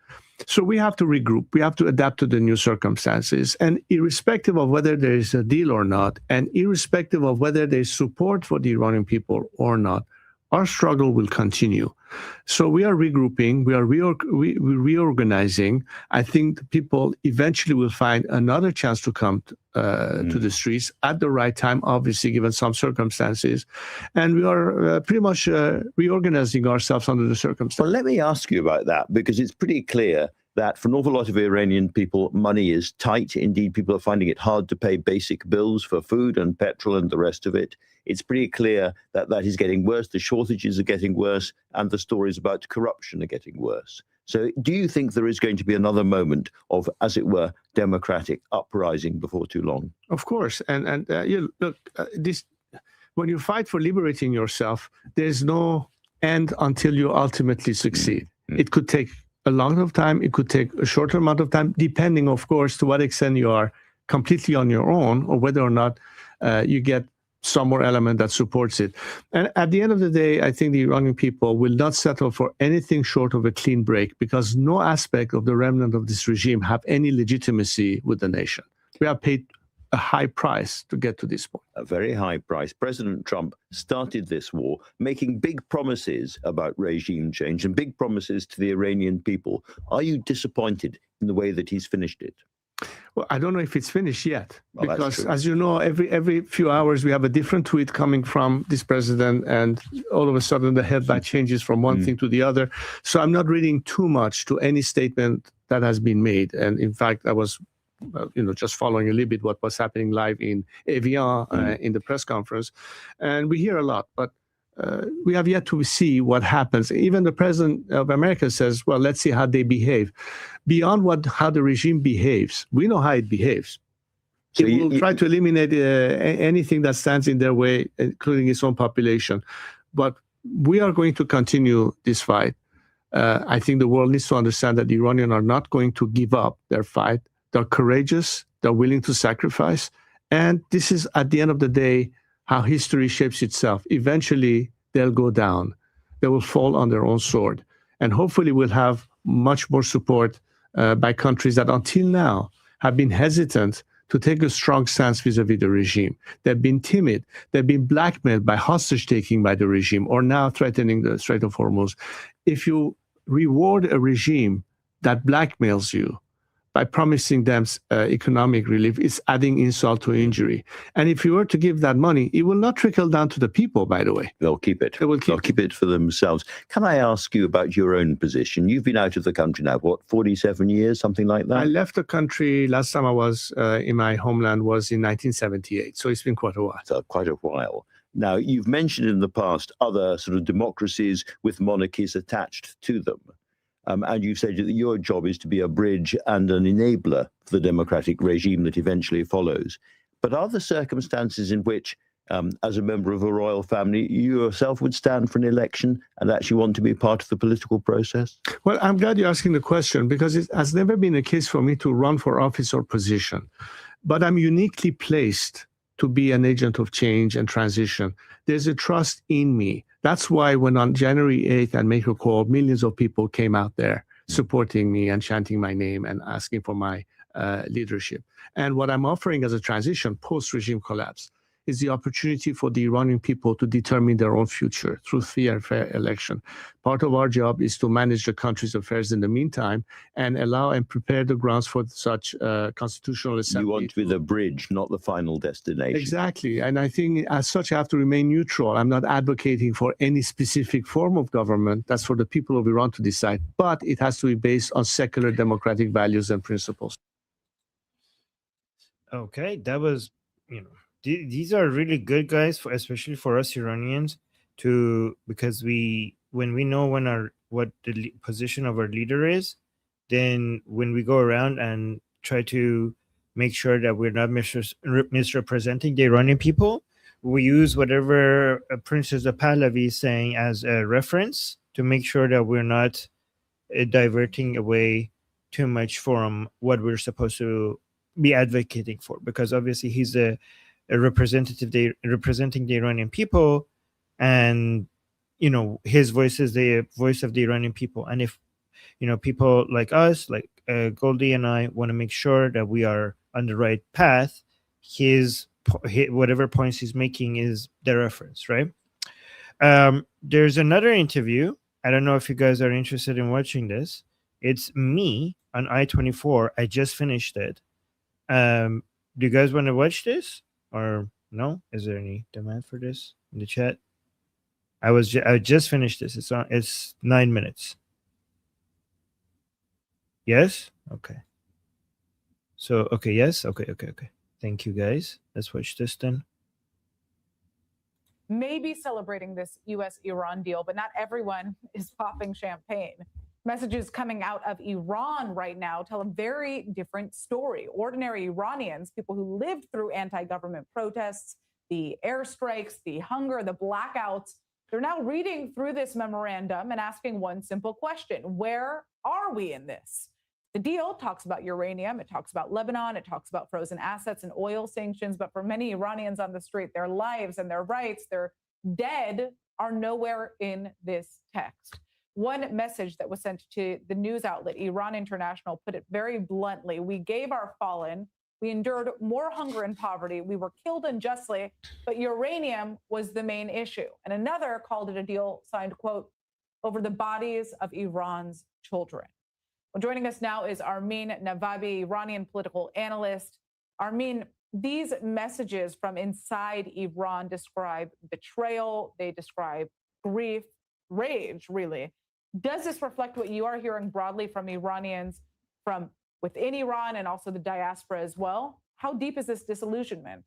S5: So we have to regroup. We have to adapt to the new circumstances. And irrespective of whether there is a deal or not, and irrespective of whether there is support for the Iranian people or not, our struggle will continue. So we are regrouping. We are reorganizing. I think people eventually will find another chance to come to the streets at the right time, obviously, given some circumstances. And we are pretty much reorganizing ourselves under the circumstances.
S14: Well, let me ask you about that, because it's pretty clear that for an awful lot of Iranian people, money is tight. Indeed, people are finding it hard to pay basic bills for food and petrol and the rest of it. It's pretty clear that that is getting worse. The shortages are getting worse, and the stories about corruption are getting worse. So do you think there is going to be another moment of, as it were, democratic uprising before too long?
S5: Of course. And look, this, when you fight for liberating yourself, there's no end until you ultimately succeed. It could take a long of time. It could take a shorter amount of time, depending, of course, to what extent you are completely on your own or whether or not you get some more element that supports it. And at the end of the day, I think the Iranian people will not settle for anything short of a clean break, because no aspect of the remnant of this regime have any legitimacy with the nation. We have paid a high price to get to this point.
S14: A very high price. President Trump started this war making big promises about regime change and big promises to the Iranian people. Are you disappointed in the way that he's finished it?
S5: Well, I don't know if it's finished yet,
S14: well,
S5: because as you know, every few hours we have a different tweet coming from this president, and all of a sudden the headline changes from one thing to the other. So I'm not reading too much to any statement that has been made. And in fact, I was just following a little bit what was happening live in Evian in the press conference. And we hear a lot, but we have yet to see what happens. Even the president of America says, well, let's see how they behave. Beyond how the regime behaves, we know how it behaves. So it will try to eliminate anything that stands in their way, including its own population. But we are going to continue this fight. I think the world needs to understand that the Iranians are not going to give up their fight. They're courageous. They're willing to sacrifice. And this is, at the end of the day, how history shapes itself. Eventually, they'll go down. They will fall on their own sword. And hopefully we'll have much more support by countries that until now have been hesitant to take a strong stance vis-a-vis the regime. They've been timid. They've been blackmailed by hostage-taking by the regime, or now threatening the Strait of Hormuz. If you reward a regime that blackmails you by promising them economic relief, it's adding insult to injury. And if you were to give that money, it will not trickle down to the people, by the way.
S14: They'll keep it. They'll keep it for themselves. Can I ask you about your own position? You've been out of the country now, what, 47 years, something like that?
S5: I left the country, last time I was in my homeland was in 1978. So it's been quite a while.
S14: So quite a while. Now, you've mentioned in the past other sort of democracies with monarchies attached to them. And you've said that your job is to be a bridge and an enabler for the democratic regime that eventually follows. But are there circumstances in which, as a member of a royal family, you yourself would stand for an election and actually want to be part of the political process?
S5: Well, I'm glad you're asking the question, because it has never been a case for me to run for office or position. But I'm uniquely placed to be an agent of change and transition. There's a trust in me. That's why when on January 8th at Make a Call, millions of people came out there supporting me and chanting my name and asking for my leadership. And what I'm offering as a transition post-regime collapse is the opportunity for the Iranian people to determine their own future through free and fair election. Part of our job is to manage the country's affairs in the meantime and allow and prepare the grounds for such constitutional assembly.
S14: You want to be the bridge, not the final destination.
S5: Exactly. And I think as such, I have to remain neutral. I'm not advocating for any specific form of government. That's for the people of Iran to decide. But it has to be based on secular democratic values and principles.
S11: Okay, that was, these are really good guys, especially for us Iranians, because when we know what the position of our leader is, then when we go around and try to make sure that we're not misrepresenting the Iranian people, we use whatever Princess of Pahlavi is saying as a reference to make sure that we're not diverting away too much from what we're supposed to be advocating for, because obviously he's a representative representing the Iranian people, and his voice is the voice of the Iranian people. And if people like us, like Goldie and I, want to make sure that we are on the right path, whatever points he's making is the reference, right? There's another interview. I don't know if you guys are interested in watching this. It's me on I-24. I just finished it. Do you guys want to watch this or no? Is there any demand for this in the chat? I just finished this. It's 9 minutes. Yes? Okay. So, okay, yes? Okay. Thank you, guys. Let's watch this then.
S15: Maybe celebrating this U.S.-Iran deal, but not everyone is popping champagne. Messages coming out of Iran right now tell a very different story. Ordinary Iranians, people who lived through anti-government protests, the airstrikes, the hunger, the blackouts, they're now reading through this memorandum and asking one simple question: where are we in this? The deal talks about uranium, it talks about Lebanon, it talks about frozen assets and oil sanctions, but for many Iranians on the street, their lives and their rights, their dead, are nowhere in this text. One message that was sent to the news outlet Iran International put it very bluntly: we gave our fallen, we endured more hunger and poverty, we were killed unjustly, but uranium was the main issue. And another called it a deal signed, quote, over the bodies of Iran's children. Well, joining us now is ARMIN NAVABI, Iranian political analyst. ARMIN, these messages from inside Iran describe betrayal, they describe grief, rage, really. Does this reflect what you are hearing broadly from Iranians from within Iran and also the diaspora as well? How deep is this disillusionment?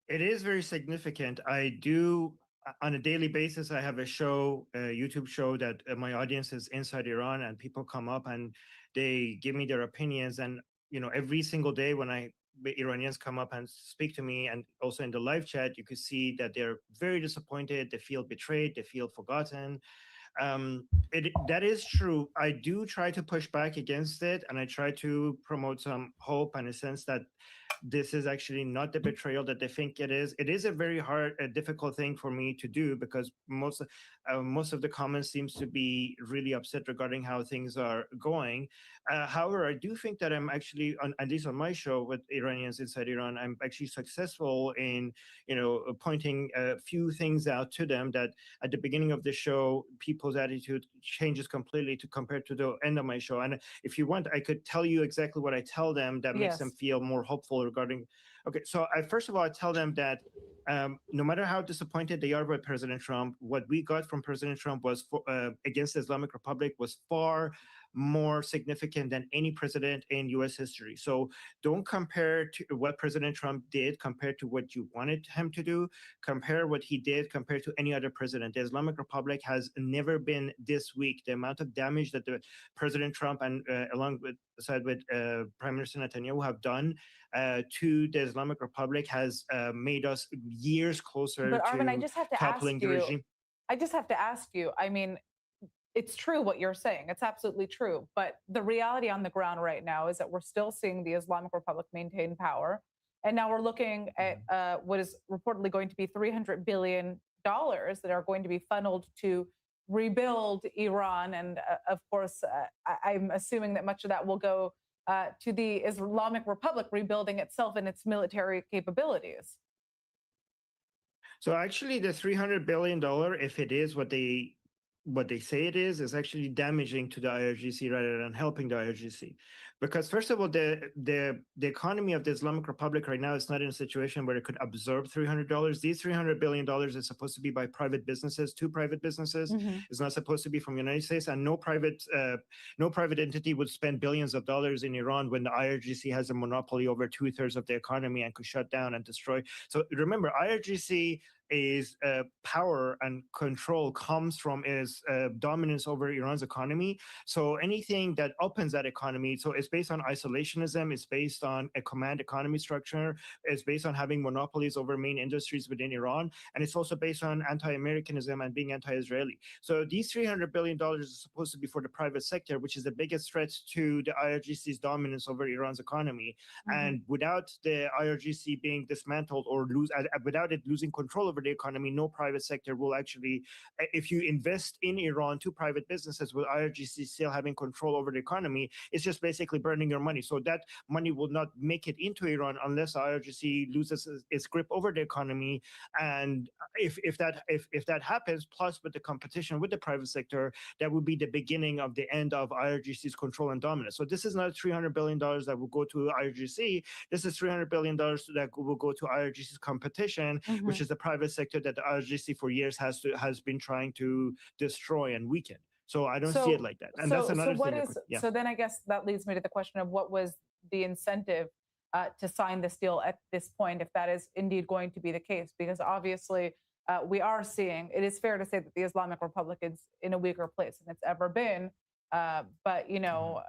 S11: It is very significant. I do, on a daily basis, I have a show, a YouTube show that my audience is inside Iran, and people come up and they give me their opinions. And, you know, every single day when Iranians come up and speak to me, and also in the live chat, you could see that they're very disappointed. They feel betrayed. They feel forgotten. That is true. I do try to push back against it, and I try to promote some hope and a sense that this is actually not the betrayal that they think it is. It is a very difficult thing for me to do, because most of the comments seems to be really upset regarding how things are going. However, I do think that I'm actually, at least on my show with Iranians inside Iran, I'm actually successful in, you know, pointing a few things out to them that at the beginning of the show, people's attitude changes completely compared to the end of my show. And if you want, I could tell you exactly what I tell them that makes them feel more hopeful regarding. Okay, so first of all, I tell them that no matter how disappointed they are with President Trump, what we got from President Trump was against the Islamic Republic was far more significant than any president in U.S. history. So don't compare to what President Trump did compared to what you wanted him to do. Compare what he did compared to any other president. The Islamic Republic has never been this weak. The amount of damage that the President Trump and alongside with Prime Minister Netanyahu have done to the Islamic Republic has made us years closer
S15: but Armin,
S11: to
S15: I just have to
S11: toppling the regime.
S15: I just have to ask you, I mean, it's true what you're saying. It's absolutely true. But the reality on the ground right now is that we're still seeing the Islamic Republic maintain power. And now we're looking at what is reportedly going to be $300 billion that are going to be funneled to rebuild Iran. And of course, I'm assuming that much of that will go to the Islamic Republic rebuilding itself and its military capabilities.
S11: So actually, the $300 billion, if it is what they say it is actually damaging to the IRGC rather than helping the IRGC. Because first of all, the economy of the Islamic Republic right now is not in a situation where it could absorb $300. These $300 billion is supposed to be by private businesses, two private businesses. It's not supposed to be from the United States, and no private entity would spend billions of dollars in Iran when the IRGC has a monopoly over 2/3 of the economy and could shut down and destroy. So remember, IRGC is power and control comes from its dominance over Iran's economy. So anything that opens that economy, so it's based on isolationism, it's based on a command economy structure, it's based on having monopolies over main industries within Iran, and it's also based on anti-Americanism and being anti-Israeli. So these $300 billion is supposed to be for the private sector, which is the biggest threat to the IRGC's dominance over Iran's economy. And without the IRGC being dismantled or without it losing control over the economy, no private sector will actually, if you invest in Iran to private businesses with IRGC still having control over the economy, it's just basically burning your money. So that money will not make it into Iran unless IRGC loses its grip over the economy. And if that happens, plus with the competition with the private sector, that would be the beginning of the end of IRGC's control and dominance. So this is not $300 billion that will go to IRGC. This is $300 billion that will go to IRGC's competition, which is the private sector that the IRGC for years has been trying to destroy and weaken. So I don't see it like that. And that's another
S15: what
S11: thing.
S15: is, so then I guess that leads me to the question of what was the incentive to sign this deal at this point, if that is indeed going to be the case, because obviously we are seeing, it is fair to say that the Islamic Republic is in a weaker place than it's ever been. But, you know,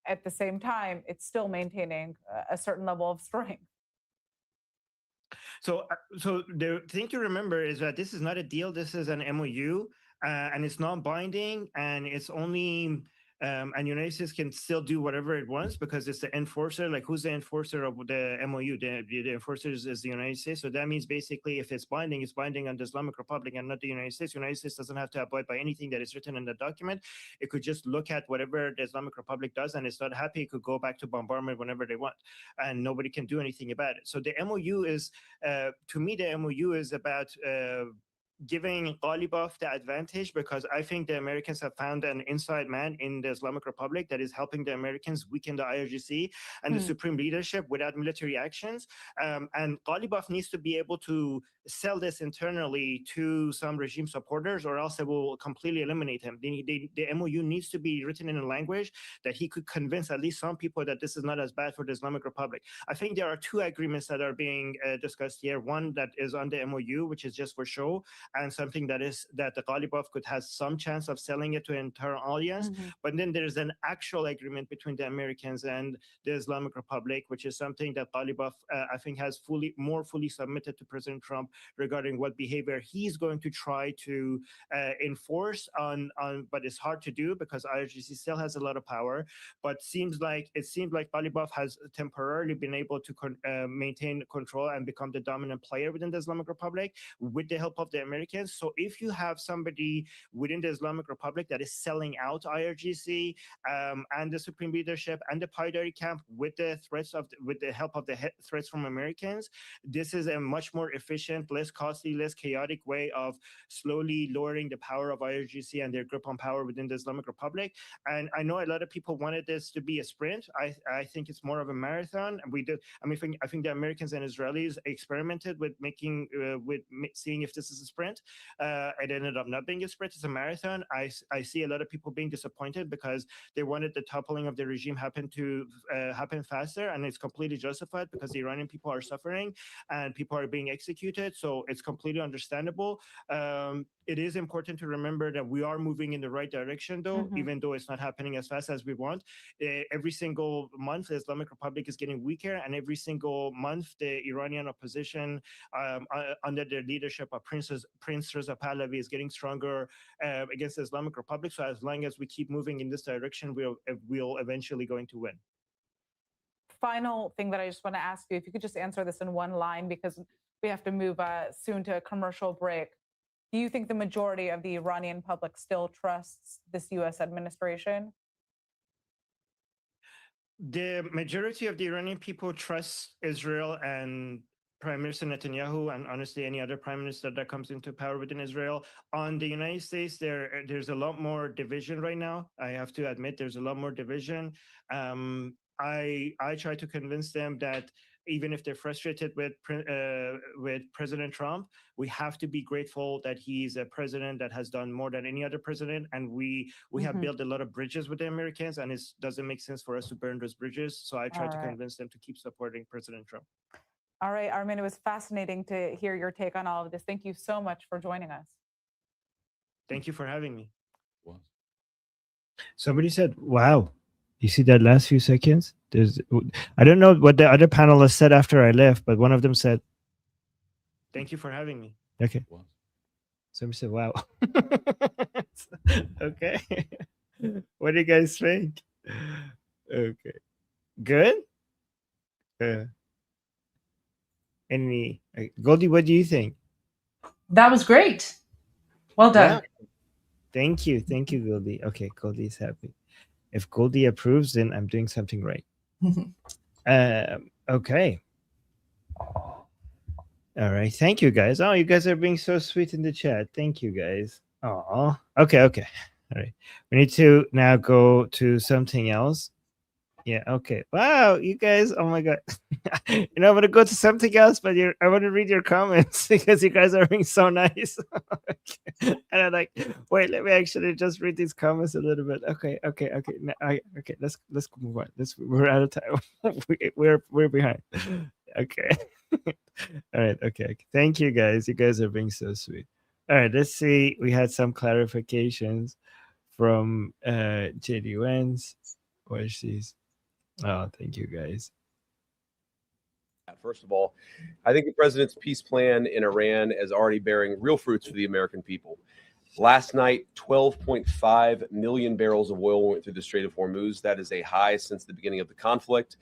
S15: at the same time, it's still maintaining a certain level of strength.
S11: So the thing to remember is that this is not a deal. This is an MOU, and it's non-binding, and it's only and United States can still do whatever it wants because it's the enforcer. Like, who's the enforcer of the MOU? The enforcer is the United States. So that means basically, if it's binding on the Islamic Republic and not the United States. United States doesn't have to abide by anything that is written in the document. It could just look at whatever the Islamic Republic does, and it's not happy. It could go back to bombardment whenever they want, and nobody can do anything about it. So the MOU is, to me, the MOU is about giving Ghalibaf the advantage, because I think the Americans have found an inside man in the Islamic Republic that is helping the Americans weaken the IRGC and the supreme leadership without military actions. And Ghalibaf needs to be able to sell this internally to some regime supporters, or else it will completely eliminate him. The MOU needs to be written in a language that he could convince at least some people that this is not as bad for the Islamic Republic. I think there are two agreements that are being discussed here. One that is on the MOU, which is just for show, and something that the Ghalibaf could have some chance of selling it to an entire audience. But then there's an actual agreement between the Americans and the Islamic Republic, which is something that Ghalibaf, I think, has more fully submitted to President Trump regarding what behavior he's going to try to enforce on. But it's hard to do because IRGC still has a lot of power. But it seems like Ghalibaf has temporarily been able to maintain control and become the dominant player within the Islamic Republic with the help of the Americans. So if you have somebody within the Islamic Republic that is selling out IRGC and the supreme leadership and the Paidari camp with the help of the threats from Americans, this is a much more efficient, less costly, less chaotic way of slowly lowering the power of IRGC and their grip on power within the Islamic Republic. And I know a lot of people wanted this to be a sprint. I think it's more of a marathon. I think the Americans and Israelis experimented with seeing if this is a sprint. It ended up not being a sprint. It's a marathon. I see a lot of people being disappointed because they wanted the toppling of the regime happen faster, and it's completely justified because the Iranian people are suffering and people are being executed. So it's completely understandable. It is important to remember that we are moving in the right direction, though, even though it's not happening as fast as we want. Every single month, the Islamic Republic is getting weaker, and every single month, the Iranian opposition under the leadership of Prince Reza Pahlavi is getting stronger against the Islamic Republic. So as long as we keep moving in this direction, we'll eventually going to win.
S15: Final thing that I just want to ask you, if you could just answer this in one line, because we have to move soon to a commercial break. Do you think the majority of the Iranian public still trusts this U.S. administration?
S11: The majority of the Iranian people trust Israel and Prime Minister Netanyahu, and honestly any other prime minister that comes into power within Israel. On the United States, there's a lot more division right now. I have to admit, there's a lot more division. I try to convince them that even if they're frustrated with President Trump, we have to be grateful that he's a president that has done more than any other president, and we have built a lot of bridges with the Americans, and it doesn't make sense for us to burn those bridges. So I try to convince them to keep supporting President Trump.
S15: All right, Armin, it was fascinating to hear your take on all of this. Thank you so much for joining us.
S11: Thank you for having me. Somebody said, wow. You see that last few seconds? I don't know what the other panelists said after I left, but one of them said, thank you for having me. Okay. Somebody said, wow. Okay. What do you guys think? Okay. Good? Goldie, what do you think?
S10: That was great. Well done.
S11: Yeah. Thank you. Thank you, Goldie. Okay, Goldie's happy. If Goldie approves, then I'm doing something right. Okay. All right. Thank you, guys. Oh, you guys are being so sweet in the chat. Thank you, guys. Oh, okay. All right. We need to now go to something else. Yeah. Okay. Wow, you guys. Oh my god. I'm gonna go to something else, but I want to read your comments because you guys are being so nice. And I'm like, wait, let me actually just read these comments a little bit. Okay. No, okay. Let's move on. We're out of time. we're behind. Okay. All right. Okay. Thank you guys. You guys are being so sweet. All right. Let's see. We had some clarifications from JD Wens. Where's these? Oh, thank you guys.
S16: First of all, I think the president's peace plan in Iran is already bearing real fruits for the American people. Last night, 12.5 million barrels of oil went through the Strait of Hormuz. That is a high since the beginning of the conflict.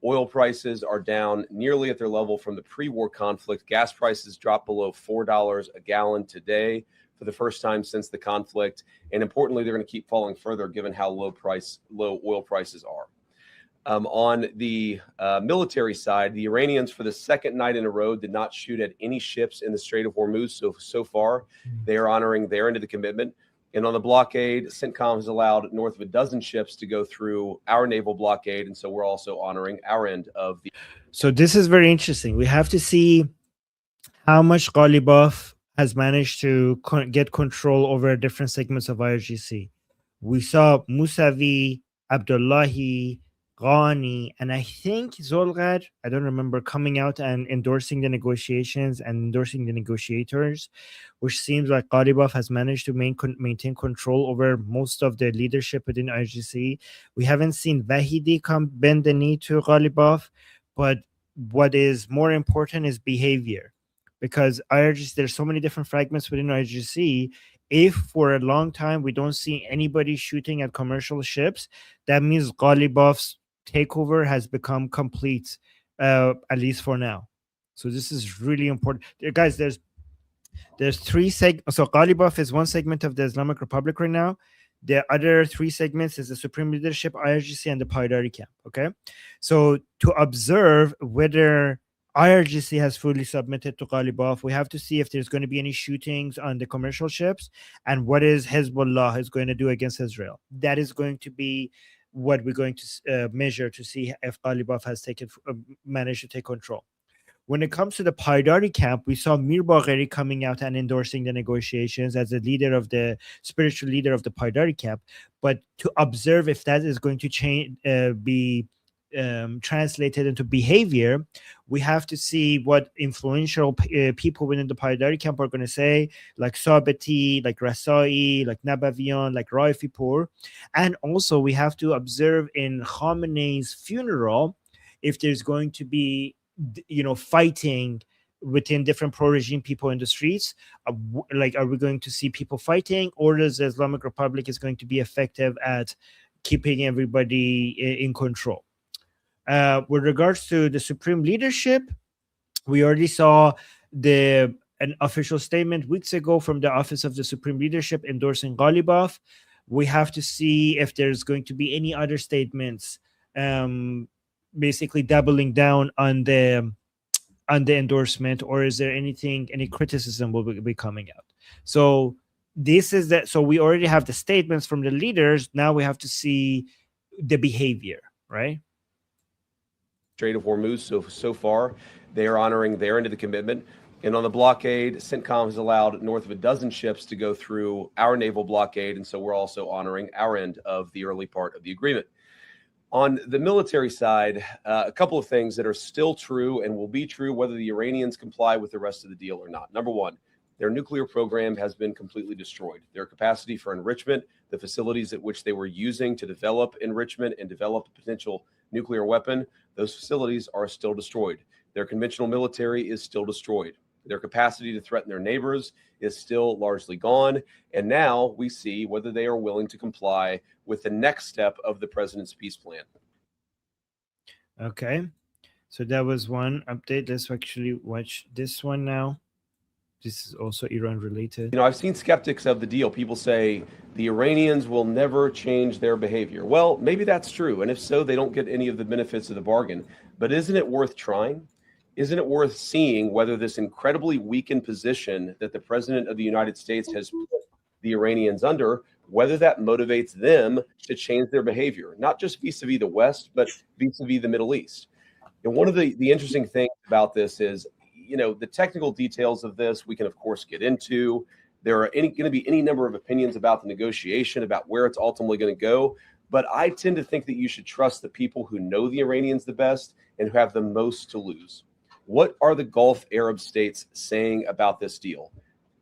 S16: Oil prices are down nearly at their level from the pre-war conflict. Gas prices dropped below $4 a gallon today for the first time since the conflict. And importantly, they're going to keep falling further given how low oil prices are. On the military side, the Iranians, for the second night in a row, did not shoot at any ships in the Strait of Hormuz. So far, they are honoring their end of the commitment. And on the blockade, CENTCOM has allowed north of a dozen ships to go through our naval blockade. And so we're also honoring our end of the.
S11: So this is very interesting. We have to see how much Ghalibaf has managed to get control over different segments of IRGC. We saw Musavi, Abdullahi, Ghani, and I think Zolgar, I don't remember, coming out and endorsing the negotiations and endorsing the negotiators, which seems like Ghalibaf has managed to maintain control over most of the leadership within IRGC. We haven't seen Vahidi bend the knee to Ghalibaf, but what is more important is behavior. Because IRGC, there's so many different fragments within IRGC. If for a long time we don't see anybody shooting at commercial ships, that means Ghalibaf's takeover has become complete, at least for now. So this is really important, guys. There's three segments. So Ghalibaf is one segment of the Islamic Republic right now. The other three segments is the Supreme Leadership, IRGC, and the Paidari Camp. Okay, so to observe whether IRGC has fully submitted to Ghalibaf, we have to see if there's going to be any shootings on the commercial ships and what is Hezbollah is going to do against Israel. That is going to be what we're going to measure to see if Ghalibaf has managed to take control. When it comes to the Paidari camp, we saw Mir Bagheri coming out and endorsing the negotiations as the spiritual leader of the Paidari camp. But to observe if that is going to change, be translated into behavior, we have to see what influential people within the Paidari camp are going to say, like Sabeti, like Rasai, like Nabavian, like Raifipur. And also we have to observe in Khamenei's funeral if there's going to be fighting within different pro-regime people in the streets. Like, are we going to see people fighting, or does the Islamic Republic is going to be effective at keeping everybody in control? With regards to the Supreme Leadership, we already saw an official statement weeks ago from the Office of the Supreme Leadership endorsing Ghalibaf. We have to see if there's going to be any other statements basically doubling down on the endorsement, or is there any criticism will be coming out. So this is that. So we already have the statements from the leaders. Now we have to see the behavior, right?
S16: Strait of Hormuz. So far, they are honoring their end of the commitment. And on the blockade, CENTCOM has allowed north of a dozen ships to go through our naval blockade. And so we're also honoring our end of the early part of the agreement. On the military side, a couple of things that are still true and will be true whether the Iranians comply with the rest of the deal or not. Number one, their nuclear program has been completely destroyed. Their capacity for enrichment, the facilities at which they were using to develop enrichment and develop a potential nuclear weapon, those facilities are still destroyed. Their conventional military is still destroyed. Their capacity to threaten their neighbors is still largely gone. And now we see whether they are willing to comply with the next step of the president's peace plan.
S11: Okay. So that was one update. Let's actually watch this one now. This is also Iran related.
S16: I've seen skeptics of the deal. People say the Iranians will never change their behavior. Well, maybe that's true. And if so, they don't get any of the benefits of the bargain. But isn't it worth trying? Isn't it worth seeing whether this incredibly weakened position that the president of the United States has put the Iranians under whether that motivates them to change their behavior, not just vis-a-vis the West, but vis-a-vis the Middle East. And one of the interesting things about this is, the technical details of this, we can, of course, get into. There are going to be any number of opinions about the negotiation, about where it's ultimately going to go. But I tend to think that you should trust the people who know the Iranians the best and who have the most to lose. What are the Gulf Arab states saying about this deal?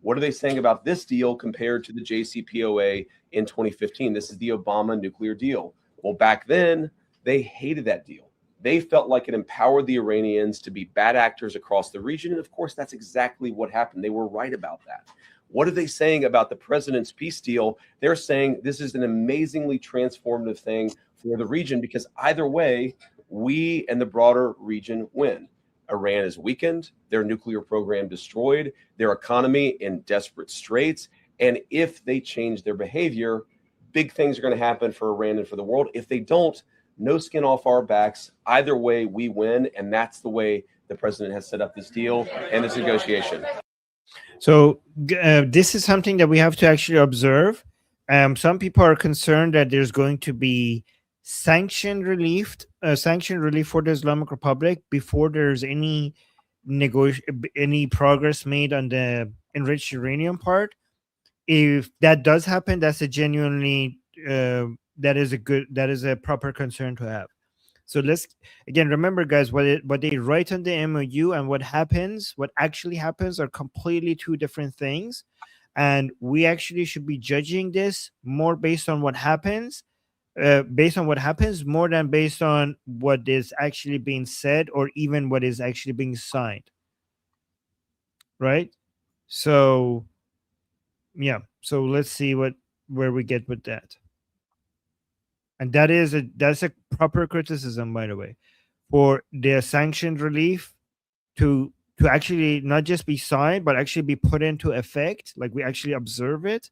S16: What are they saying about this deal compared to the JCPOA in 2015? This is the Obama nuclear deal. Well, back then, they hated that deal. They felt like it empowered the Iranians to be bad actors across the region. And of course, that's exactly what happened. They were right about that. What are they saying about the president's peace deal? They're saying this is an amazingly transformative thing for the region because either way, we and the broader region win. Iran is weakened, their nuclear program destroyed, their economy in desperate straits. And if they change their behavior, big things are going to happen for Iran and for the world. If they don't, no skin off our backs. Either way, we win. And that's the way the president has set up this deal and this negotiation.
S11: So this is something that we have to actually observe. Some people are concerned that there's going to be sanction relief for the Islamic Republic before there's any progress made on the enriched uranium part. If that does happen, that's a genuinely that is a proper concern to have. So let's again remember, guys, what they write on the MOU and what actually happens are completely two different things, and we actually should be judging this more based on what happens, more than based on what is actually being said or even what is actually being signed. Right? So yeah. So let's see where we get with that. And that's a proper criticism, by the way, for the sanctioned relief to actually not just be signed, but actually be put into effect, like we actually observe it.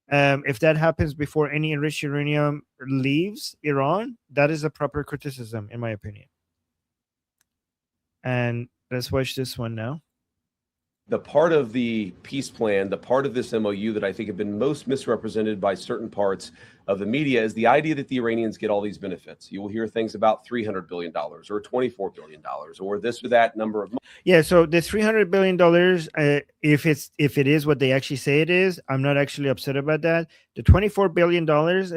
S11: If that happens before any enriched uranium leaves Iran, that is a proper criticism, in my opinion. And let's watch this one now.
S16: The part of the peace plan, the part of this MOU that I think have been most misrepresented by certain parts of the media is the idea that the Iranians get all these benefits. You will hear things about $300 billion or $24 billion or this or that number of money.
S11: Yeah, so the $300 billion, if it is what they actually say it is, I'm not actually upset about that. The $24 billion,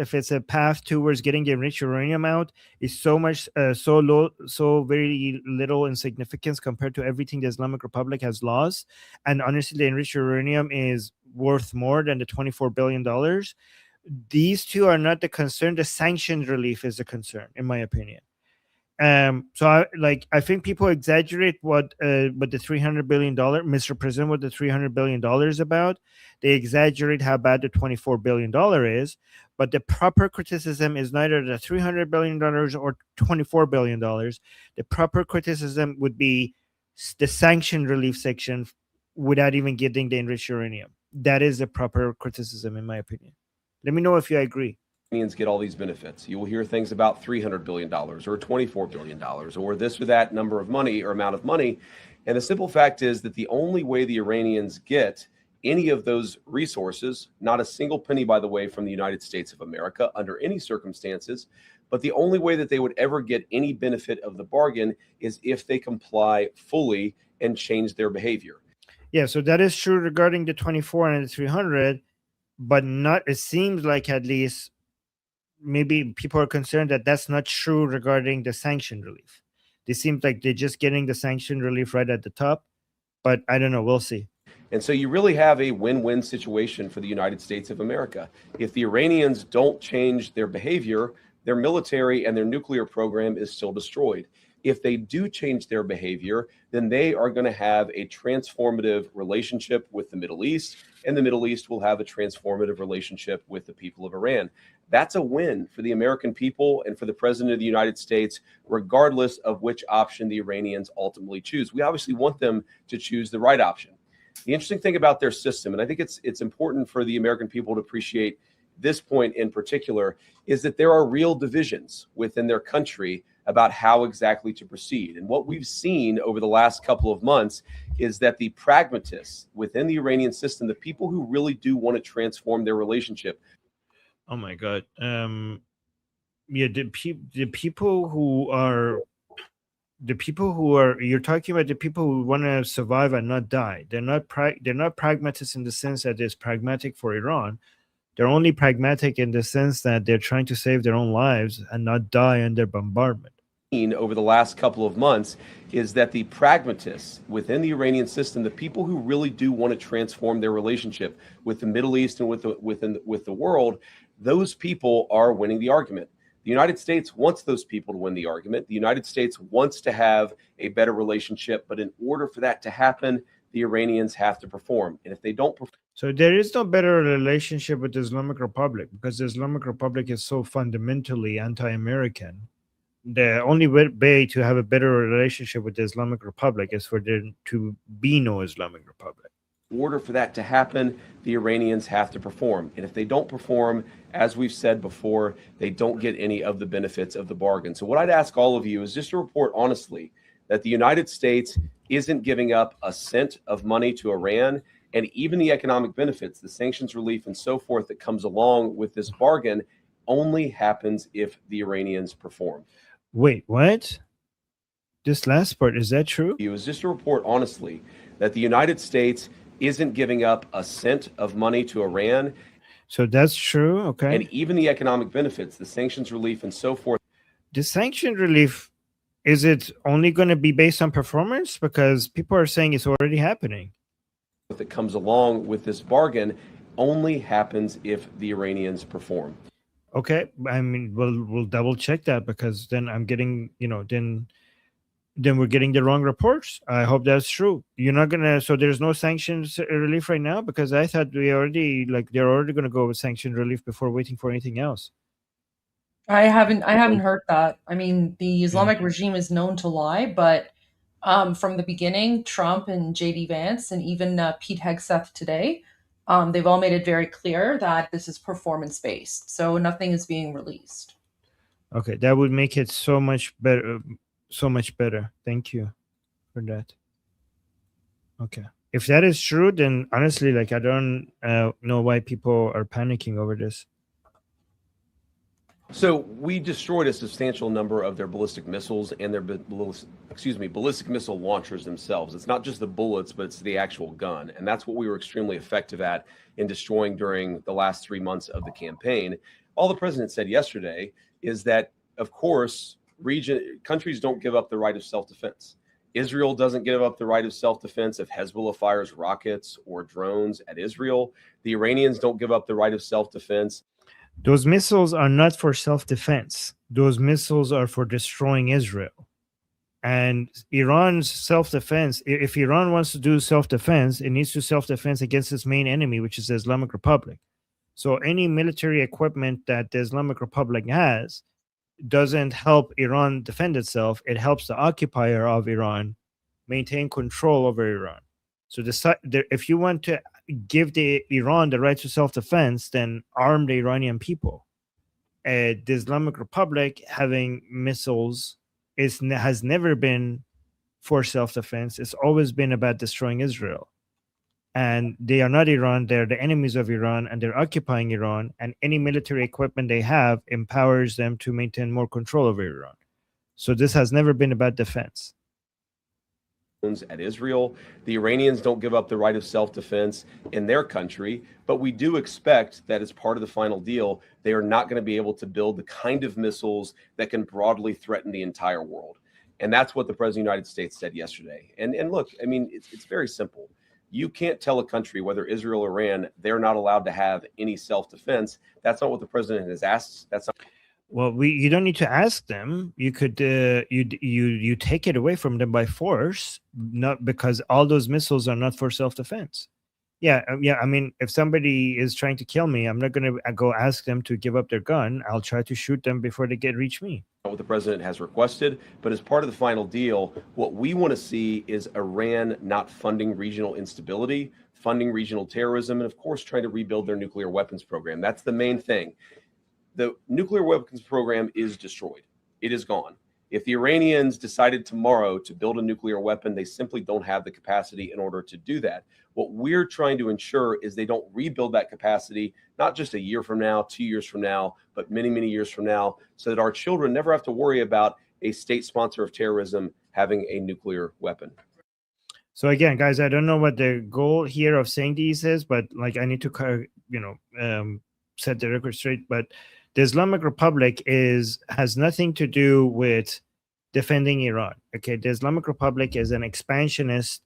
S11: if it's a path towards getting the enriched uranium out, is so much, so low, so very little in significance compared to everything the Islamic Republic has lost. And honestly, the enriched uranium is worth more than the $24 billion. These two are not the concern. The sanctions relief is the concern, in my opinion. So I think people exaggerate what the $300 billion, misrepresent what the $300 billion is about. They exaggerate how bad the $24 billion is, but the proper criticism is neither the $300 billion or $24 billion. The proper criticism would be the sanction relief section without even getting the enriched uranium. That is the proper criticism, in my opinion. Let me know if you agree.
S16: Get all these benefits. You will hear things about $300 billion or $24 billion or this or that number of money or amount of money. And the simple fact is that the only way the Iranians get any of those resources, not a single penny, by the way, from the United States of America under any circumstances, but the only way that they would ever get any benefit of the bargain is if they comply fully and change their behavior.
S11: Yeah, so that is true regarding the 24 and the 300, but not, it seems like at least maybe people are concerned that that's not true regarding the sanction relief. It seems like they're just getting the sanction relief right at the top, but I don't know. We'll see.
S16: And so you really have a win-win situation for the United States of America. If the Iranians don't change their behavior, their military and their nuclear program is still destroyed. If they do change their behavior, then they are going to have a transformative relationship with the Middle East, and the Middle East will have a transformative relationship with the people of Iran. That's a win for the American people and for the President of the United States, regardless of which option the Iranians ultimately choose. We obviously want them to choose the right option. The interesting thing about their system, and I think it's important for the American people to appreciate this point in particular, is that there are real divisions within their country about how exactly to proceed. And what we've seen over the last couple of months is that the pragmatists within the Iranian system, the people who really do want to transform their relationship.
S11: Oh my God. Yeah, the people who are you're talking about the people who want to survive and not die. They're not pragmatists in the sense that it's pragmatic for Iran. They're only pragmatic in the sense that they're trying to save their own lives and not die under bombardment.
S16: Over the last couple of months is that the pragmatists within the Iranian system, the people who really do want to transform their relationship with the Middle East and with the world, those people are winning the argument. The United States wants those people to win the argument. The United States wants to have a better relationship, but in order for that to happen, the Iranians have to perform. And if they don't perform,
S11: so there is no better relationship with the Islamic Republic because the Islamic Republic is so fundamentally anti-American. The only way to have a better relationship with the Islamic Republic is for there to be no Islamic Republic.
S16: In order for that to happen, the Iranians have to perform. And if they don't perform, as we've said before, they don't get any of the benefits of the bargain. So what I'd ask all of you is just to report honestly that the United States isn't giving up a cent of money to Iran, and even the economic benefits, the sanctions relief and so forth that comes along with this bargain only happens if the Iranians perform.
S11: Wait, what? This last part, is that true?
S16: It was just to report honestly that the United States isn't giving up a cent of money to Iran.
S11: So that's true, okay.
S16: And even the economic benefits, the sanctions relief and so forth.
S11: The sanction relief, is it only going to be based on performance? Because people are saying it's already happening.
S16: That comes along with this bargain only happens if the Iranians perform.
S11: Okay, I mean, we'll double check that because then I'm getting, then we're getting the wrong reports. I hope that's true. You're not gonna, so there's no sanctions relief right now because I thought they're already gonna go with sanction relief before waiting for anything else.
S10: I haven't heard that. I mean, the Islamic regime is known to lie, but from the beginning, Trump and JD Vance and even Pete Hegseth today, they've all made it very clear that this is performance-based, so nothing is being released.
S11: Okay, that would make it so much better. So much better. Thank you for that. Okay, if that is true, then honestly, like, I don't know why people are panicking over this.
S16: So we destroyed a substantial number of their ballistic missiles and their ballistic missile launchers themselves. It's not just the bullets, but it's the actual gun. And that's what we were extremely effective at in destroying during the last 3 months of the campaign. All the president said yesterday is that, of course, countries don't give up the right of self-defense. Israel doesn't give up the right of self-defense if Hezbollah fires rockets or drones at Israel. The Iranians don't give up the right of self-defense.
S11: Those missiles are not for self-defense. Those missiles are for destroying Israel. And Iran's self-defense, if Iran wants to do self-defense, it needs to self-defense against its main enemy, which is the Islamic Republic. So any military equipment that the Islamic Republic has doesn't help Iran defend itself. It helps the occupier of Iran maintain control over Iran. So if you want to give Iran the right to self-defense, then arm the Iranian people. The Islamic Republic having missiles has never been for self-defense. It's always been about destroying Israel. And they are not Iran. They're the enemies of Iran, and they're occupying Iran. And any military equipment they have empowers them to maintain more control over Iran. So this has never been about defense.
S16: At Israel, the Iranians don't give up the right of self-defense in their country, but we do expect that as part of the final deal, they are not going to be able to build the kind of missiles that can broadly threaten the entire world. And that's what the President of the United States said yesterday. And look, I mean, it's very simple. You can't tell a country, whether Israel or Iran, they're not allowed to have any self-defense. That's not what the president has asked. That's not.
S11: Well, you don't need to ask them. You could you take it away from them by force, not because all those missiles are not for self-defense. Yeah. I mean, if somebody is trying to kill me, I'm not going to go ask them to give up their gun. I'll try to shoot them before they reach me.
S16: What the president has requested, but as part of the final deal, what we want to see is Iran not funding regional instability, funding regional terrorism, and of course, trying to rebuild their nuclear weapons program. That's the main thing. The nuclear weapons program is destroyed. It is gone. If the Iranians decided tomorrow to build a nuclear weapon, they simply don't have the capacity in order to do that. What we're trying to ensure is they don't rebuild that capacity, not just a year from now, 2 years from now, but many, many years from now, so that our children never have to worry about a state sponsor of terrorism having a nuclear weapon.
S11: So again, guys, I don't know what the goal here of saying these is, but like I need to, set the record straight. But the Islamic Republic has nothing to do with defending Iran. Okay, the Islamic Republic is an expansionist,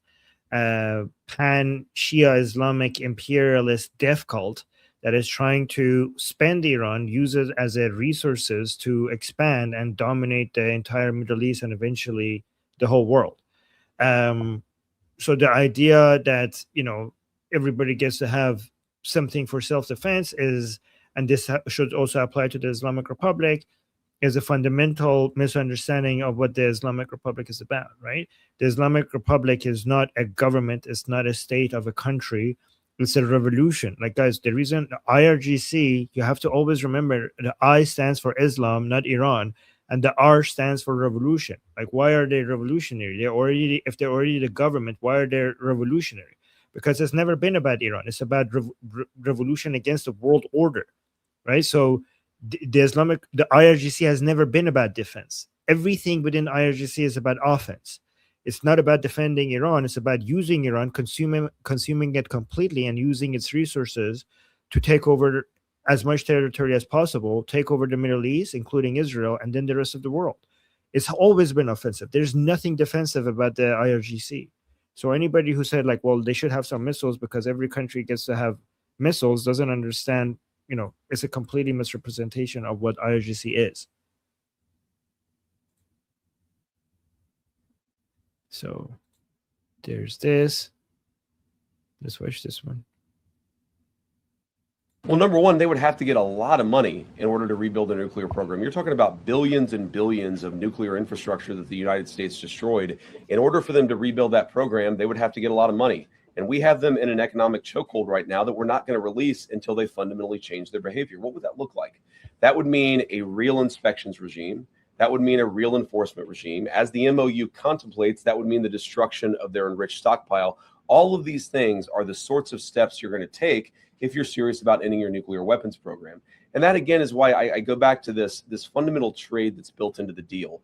S11: pan-Shia Islamic imperialist death cult that is trying to spend Iran, use it as a resources to expand and dominate the entire Middle East and eventually the whole world. So the idea that, everybody gets to have something for self-defense and this should also apply to the Islamic Republic, is a fundamental misunderstanding of what the Islamic Republic is about, right? The Islamic Republic is not a government. It's not a state of a country. It's a revolution. Like, guys, the reason the IRGC, you have to always remember the I stands for Islam, not Iran. And the R stands for revolution. Like, why are they revolutionary? If they're already the government, why are they revolutionary? Because it's never been about Iran. It's about revolution against the world order, right? So the IRGC has never been about defense. Everything within IRGC is about offense. It's not about defending Iran. It's about using Iran, consuming it completely, and using its resources to take over as much territory as possible, take over the Middle East, including Israel, and then the rest of the world. It's always been offensive. There's nothing defensive about the IRGC. So anybody who said, like, well, they should have some missiles because every country gets to have missiles doesn't understand, it's a completely misrepresentation of what IRGC is. So there's this. Let's watch this one.
S16: Well, number one, they would have to get a lot of money in order to rebuild a nuclear program. You're talking about billions and billions of nuclear infrastructure that the United States destroyed. In order for them to rebuild that program, they would have to get a lot of money. And we have them in an economic chokehold right now that we're not going to release until they fundamentally change their behavior. What would that look like? That would mean a real inspections regime. That would mean a real enforcement regime. As the MOU contemplates, that would mean the destruction of their enriched stockpile. All of these things are the sorts of steps you're going to take if you're serious about ending your nuclear weapons program. And that, again, is why I go back to this fundamental trade that's built into the deal.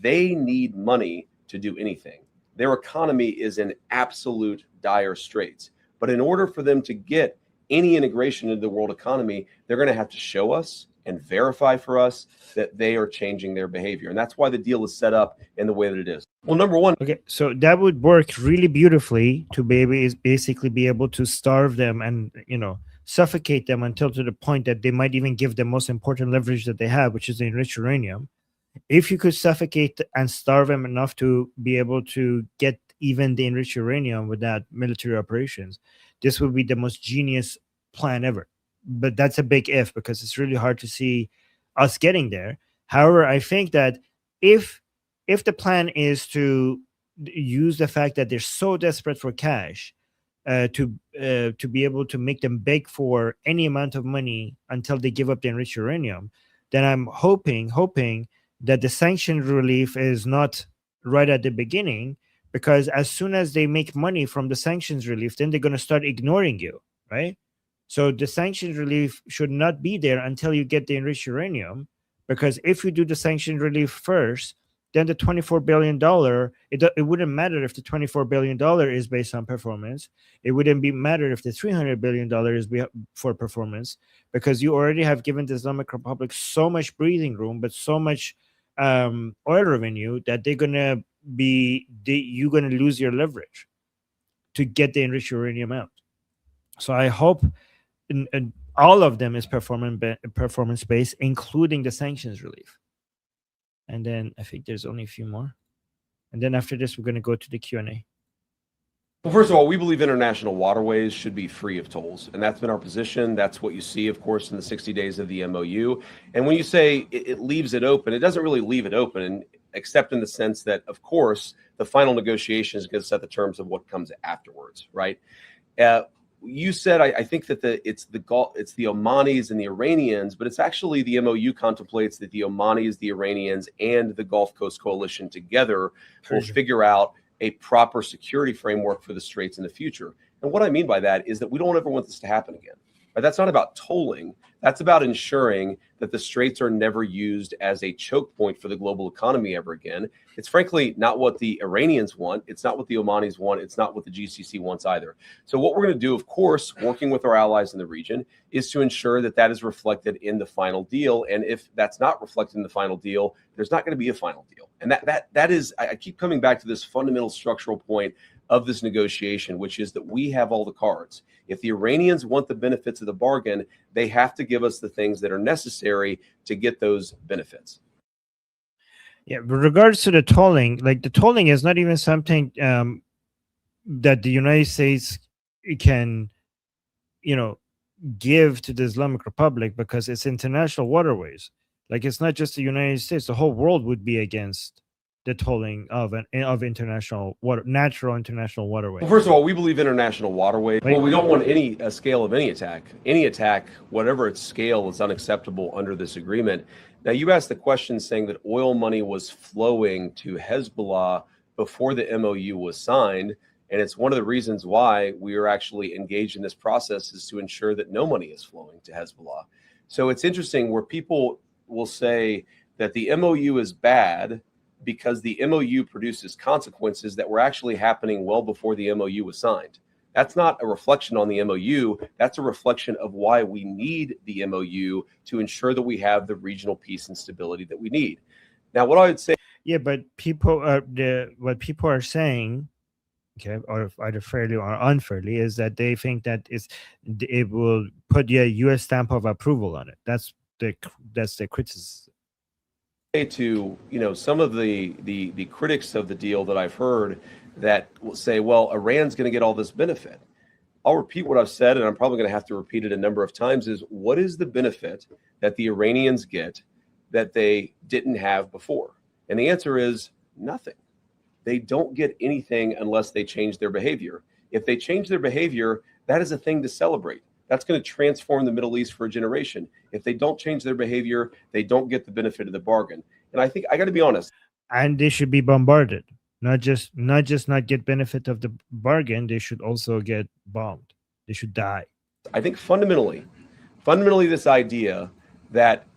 S16: They need money to do anything. Their economy is in absolute dire straits. But in order for them to get any integration into the world economy, they're going to have to show us and verify for us that they are changing their behavior. And that's why the deal is set up in the way that it is. Well, number one.
S11: Okay, so that would work really beautifully to basically be able to starve them and, suffocate them until to the point that they might even give the most important leverage that they have, which is the enriched uranium. If you could suffocate and starve them enough to be able to get even the enriched uranium without military operations, this would be the most genius plan ever. But that's a big if, because it's really hard to see us getting there. However, I think that if the plan is to use the fact that they're so desperate for cash to be able to make them beg for any amount of money until they give up the enriched uranium, then I'm hoping that the sanction relief is not right at the beginning, because as soon as they make money from the sanctions relief, then they're going to start ignoring you, right? So the sanctions relief should not be there until you get the enriched uranium, because if you do the sanctions relief first, then the $24 billion, it wouldn't matter if the $24 billion is based on performance. It wouldn't matter if the $300 billion is for performance, because you already have given the Islamic Republic so much breathing room, but so much oil revenue that you're going to lose your leverage to get the enriched uranium out. So I hope and all of them is performance-based, including the sanctions relief. And then I think there's only a few more. And then after this, we're going to go to the Q&A.
S16: Well, first of all, we believe international waterways should be free of tolls. And that's been our position. That's what you see, of course, in the 60 days of the MOU. And when you say it leaves it open, it doesn't really leave it open, except in the sense that, of course, the final negotiation is going to set the terms of what comes afterwards, right? you said, I think that it's the Omanis and the Iranians, but it's actually the MOU contemplates that the Omanis, the Iranians, and the Gulf Coast Coalition together will figure out a proper security framework for the Straits in the future. And what I mean by that is that we don't ever want this to happen again. Right? That's not about tolling. That's about ensuring that the Straits are never used as a choke point for the global economy ever again. It's frankly not what the Iranians want. It's not what the Omanis want. It's not what the GCC wants either. So what we're going to do, of course, working with our allies in the region, is to ensure that that is reflected in the final deal. And if that's not reflected in the final deal, there's not going to be a final deal. And that is, I keep coming back to this fundamental structural point of this negotiation, which is that we have all the cards. If the Iranians want the benefits of the bargain, they have to give us the things that are necessary to get those benefits.
S11: Yeah, with regards to the tolling, like the tolling is not even something that the United States can, give to the Islamic Republic because it's international waterways. Like it's not just the United States; the whole world would be against the tolling of international natural international waterways.
S16: Well, first of all, we believe international waterways. Well, we don't want any scale of any attack. Any attack, whatever its scale, is unacceptable under this agreement. Now, you asked the question saying that oil money was flowing to Hezbollah before the MOU was signed, and it's one of the reasons why we are actually engaged in this process is to ensure that no money is flowing to Hezbollah. So it's interesting where people will say that the MOU is bad because the MOU produces consequences that were actually happening well before the MOU was signed. That's not a reflection on the MOU. That's a reflection of why we need the MOU to ensure that we have the regional peace and stability that we need. Now, what I would say...
S11: Yeah, but what people are saying, okay, or either fairly or unfairly, is that they think that it will put a U.S. stamp of approval on it. That's the criticism.
S16: To some of the critics of the deal that I've heard that will say, well, Iran's going to get all this benefit. I'll repeat what I've said, and I'm probably going to have to repeat it a number of times, is what is the benefit that the Iranians get that they didn't have before? And the answer is nothing. They don't get anything unless they change their behavior. If they change their behavior, that is a thing to celebrate. That's going to transform the Middle East for a generation. If they don't change their behavior, they don't get the benefit of the bargain. And I think I got to be honest.
S11: And they should be bombarded, not just not get benefit of the bargain. They should also get bombed. They should die.
S16: I think fundamentally, this idea that,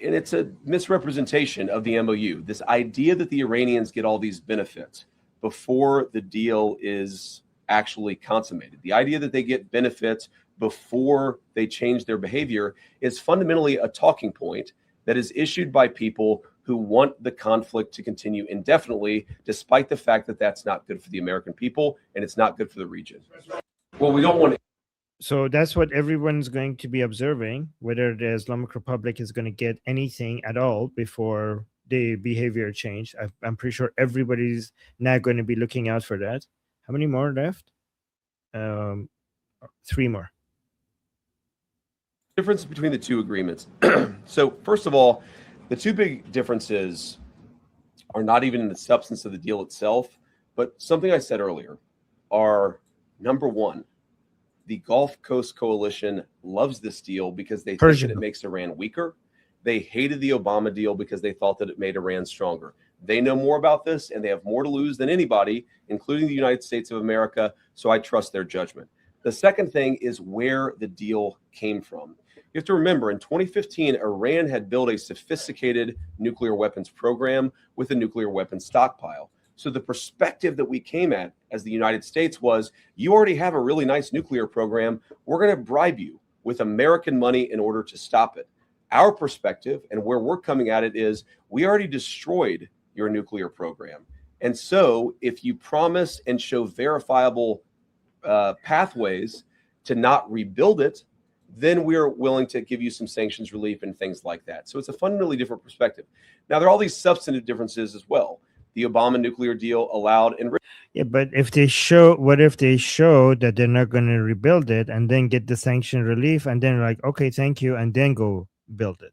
S16: and it's a misrepresentation of the MOU, this idea that the Iranians get all these benefits before the deal is actually consummated. The idea that they get benefits before they change their behavior is fundamentally a talking point that is issued by people who want the conflict to continue indefinitely, despite the fact that that's not good for the American people and it's not good for the region. Well, we don't want to.
S11: So that's what everyone's going to be observing, whether the Islamic Republic is going to get anything at all before the behavior change. I'm pretty sure everybody's now going to be looking out for that. How many more left? 3 more.
S16: Difference between the two agreements. So first of all, the two big differences are not even in the substance of the deal itself, but something I said earlier are, number one, the Gulf Coast Coalition loves this deal because they think that it makes Iran weaker. They hated the Obama deal because they thought that it made Iran stronger. They know more about this and they have more to lose than anybody, including the United States of America. So I trust their judgment. The second thing is where the deal came from. You have to remember, in 2015, Iran had built a sophisticated nuclear weapons program with a nuclear weapons stockpile. So the perspective that we came at as the United States was, you already have a really nice nuclear program. We're going to bribe you with American money in order to stop it. Our perspective and where we're coming at it is, we already destroyed your nuclear program. And so if you promise and show verifiable pathways to not rebuild it, then we're willing to give you some sanctions relief and things like that. So it's a fundamentally different perspective. Now, there are all these substantive differences as well. The Obama nuclear deal allowed...
S11: Yeah, but if they show, what if they show that they're not going to rebuild it and then get the sanction relief and then like, okay, thank you, and then go build it?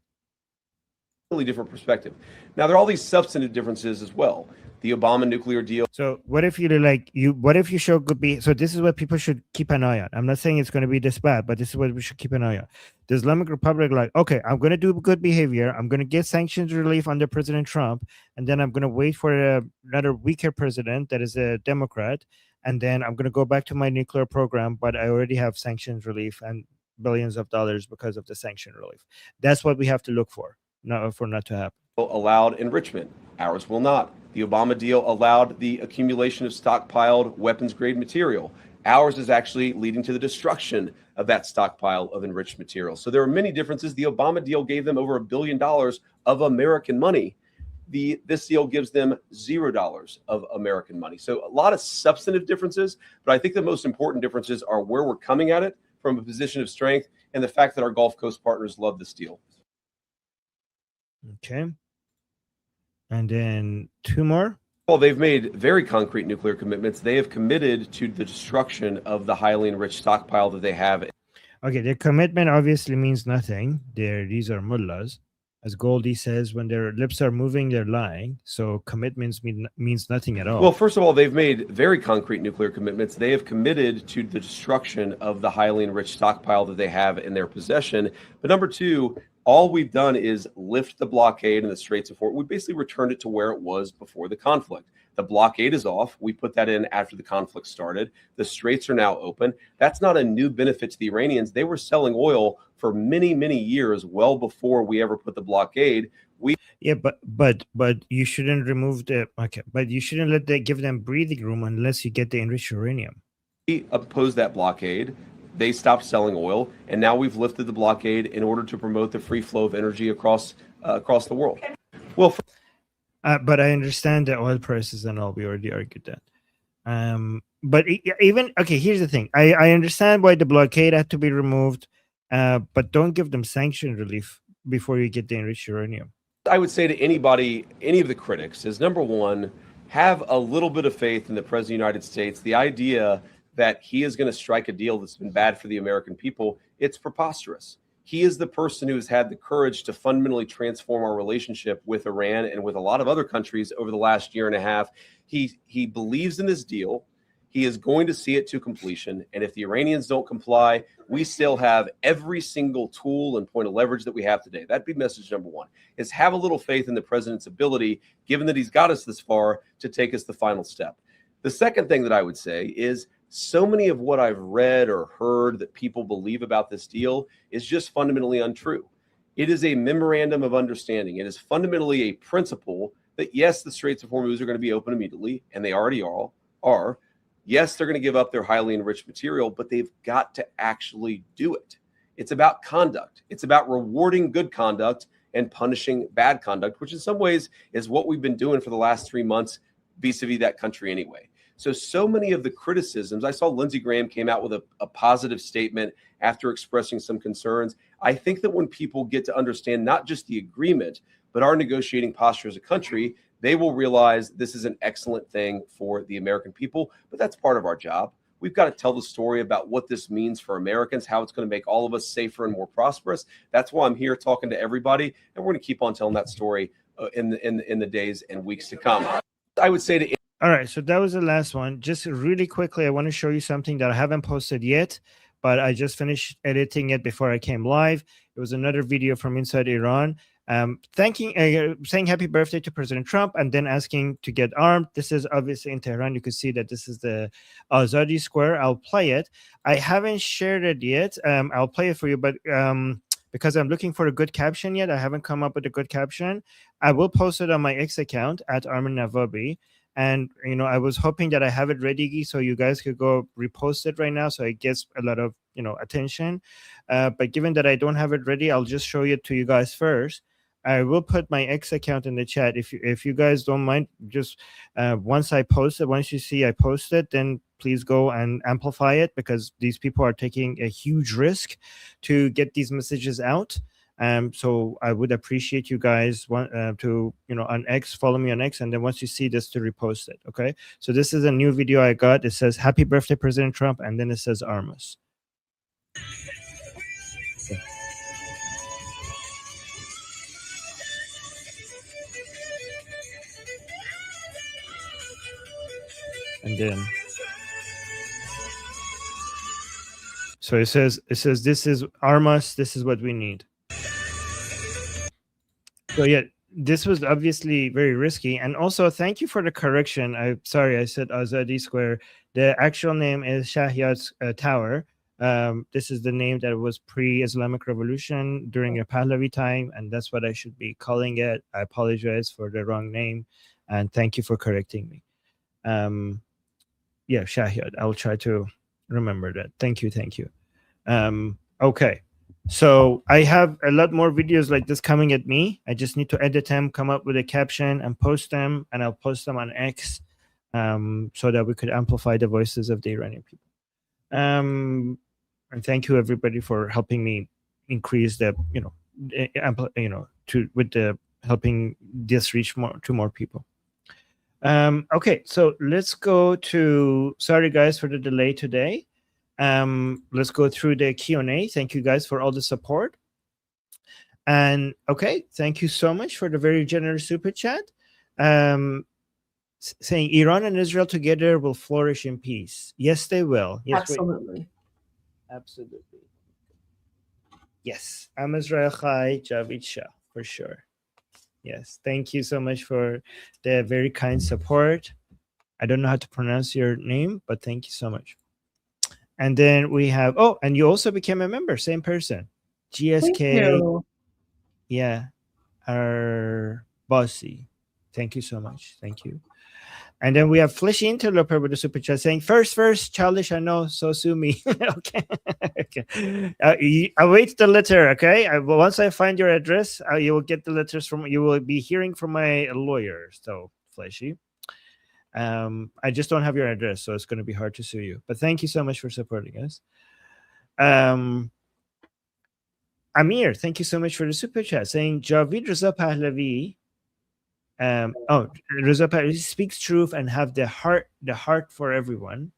S16: different perspective. Now, there are all these substantive differences as well. The Obama nuclear deal.
S11: So what if what if you show good behavior? So this is what people should keep an eye on. I'm not saying it's going to be this bad, but this is what we should keep an eye on. The Islamic Republic, like, okay, I'm going to do good behavior. I'm going to get sanctions relief under President Trump. And then I'm going to wait for another weaker president that is a Democrat. And then I'm going to go back to my nuclear program, but I already have sanctions relief and billions of dollars because of the sanction relief. That's what we have to look for, not to happen.
S16: Allowed enrichment. Ours will not. The Obama deal allowed the accumulation of stockpiled weapons-grade material. Ours is actually leading to the destruction of that stockpile of enriched material. So there are many differences. The Obama deal gave them over $1 billion of American money. This deal gives them $0 of American money. So a lot of substantive differences, but I think the most important differences are where we're coming at it from a position of strength and the fact that our Gulf Coast partners love this deal.
S11: Okay. And then two more.
S16: Well, they've made very concrete nuclear commitments. They have committed to the destruction of the highly enriched stockpile that they have.
S11: Okay, their commitment obviously means nothing. These are mullahs. As Goldie says, when their lips are moving, they're lying. So commitments means nothing at all.
S16: Well, first of all, they've made very concrete nuclear commitments. They have committed to the destruction of the highly enriched stockpile that they have in their possession. But number two, all we've done is lift the blockade in the Straits of Hormuz. We basically returned it to where it was before the conflict. The blockade is off. We put that in after the conflict started. The straits are now open. That's not a new benefit to the Iranians. They were selling oil for many, many years, well before we ever put the blockade.
S11: But you shouldn't remove but you shouldn't give them breathing room unless you get the enriched uranium.
S16: We opposed that blockade. They stopped selling oil, and now we've lifted the blockade in order to promote the free flow of energy across the world. Well,
S11: but I understand the oil prices and all. We already argued that. But even here's the thing. I understand why the blockade had to be removed, but don't give them sanction relief before you get the enriched uranium.
S16: I would say to anybody, any of the critics, is number one, have a little bit of faith in the President of the United States. The idea that he is going to strike a deal that's been bad for the American people, it's preposterous. He is the person who has had the courage to fundamentally transform our relationship with Iran and with a lot of other countries over the last year and a half. He believes in this deal. He is going to see it to completion. And if the Iranians don't comply, we still have every single tool and point of leverage that we have today. That'd be message number one, is have a little faith in the president's ability, given that he's got us this far, to take us the final step. The second thing that I would say is so many of what I've read or heard that people believe about this deal is just fundamentally untrue. It is a memorandum of understanding. It is fundamentally a principle that, yes, the Straits of Hormuz are going to be open immediately, and they already are. Yes, they're going to give up their highly enriched material, but they've got to actually do it. It's about conduct. It's about rewarding good conduct and punishing bad conduct, which in some ways is what we've been doing for the last 3 months vis-a-vis that country anyway. So many of the criticisms, I saw Lindsey Graham came out with a positive statement after expressing some concerns. I think that when people get to understand not just the agreement, but our negotiating posture as a country, they will realize this is an excellent thing for the American people. But that's part of our job. We've got to tell the story about what this means for Americans, how it's going to make all of us safer and more prosperous. That's why I'm here talking to everybody, and we're going to keep on telling that story in the days and weeks to come. I would say to
S11: all right, so that was the last one. Just really quickly, I want to show you something that I haven't posted yet, but I just finished editing it before I came live. It was another video from inside Iran, saying happy birthday to President Trump and then asking to get armed. This is obviously in Tehran. You can see that this is the Azadi Square. I'll play it. I haven't shared it yet. I'll play it for you, but because I'm looking for a good caption yet, I haven't come up with a good caption. I will post it on my X account at ARMIN NAVABI. And, I was hoping that I have it ready so you guys could go repost it right now so it gets a lot of, attention. But given that I don't have it ready, I'll just show it to you guys first. I will put my X account in the chat. If you guys don't mind, just once you see I post it, then please go and amplify it, because these people are taking a huge risk to get these messages out. So I would appreciate you guys to, on X, follow me on X, and then once you see this, to repost it. Okay. So this is a new video I got. It says, "Happy birthday, President Trump." And then it says Armas. And then so it says this is Armas, this is what we need. So yeah, this was obviously very risky. And also thank you for the correction. I'm sorry, I said Azadi Square. The actual name is Shahyad's Tower. This is the name that was pre-Islamic Revolution during the Pahlavi time, and that's what I should be calling it. I apologize for the wrong name, and thank you for correcting me. Yeah, Shahyad. I will try to remember that. Thank you. Okay. So I have a lot more videos like this coming at me. I just need to edit them, come up with a caption, and post them, and I'll post them on X, so that we could amplify the voices of the Iranian people. And thank you everybody for helping me increase the, helping this reach to more people. Okay, so let's go to, sorry guys for the delay today. Let's go through the Q&A. Thank you guys for all the support. And okay, thank you so much for the very generous super chat. Saying Iran and Israel together will flourish in peace. Yes, they will. Yes,
S10: Absolutely.
S11: Absolutely. Yes, I'm Israel Chai Javid Shah, for sure. Yes, thank you so much for the very kind support. I don't know how to pronounce your name, but thank you so much. And then we have, oh, and you also became a member, same person. GSK. Yeah, our bossy. Thank you so much. Thank you. And then we have Fleshy Interloper with a super chat saying, first, childish, I know, so sue me. Okay. Okay. Await the letter, okay? Once I find your address, you will get the letters from, you will be hearing from my lawyer. So, Fleshy. I just don't have your address, so it's going to be hard to sue you. But thank you so much for supporting us. Amir, thank you so much for the super chat saying, Javid Reza Pahlavi, Reza Pahlavi speaks truth and have the heart for everyone.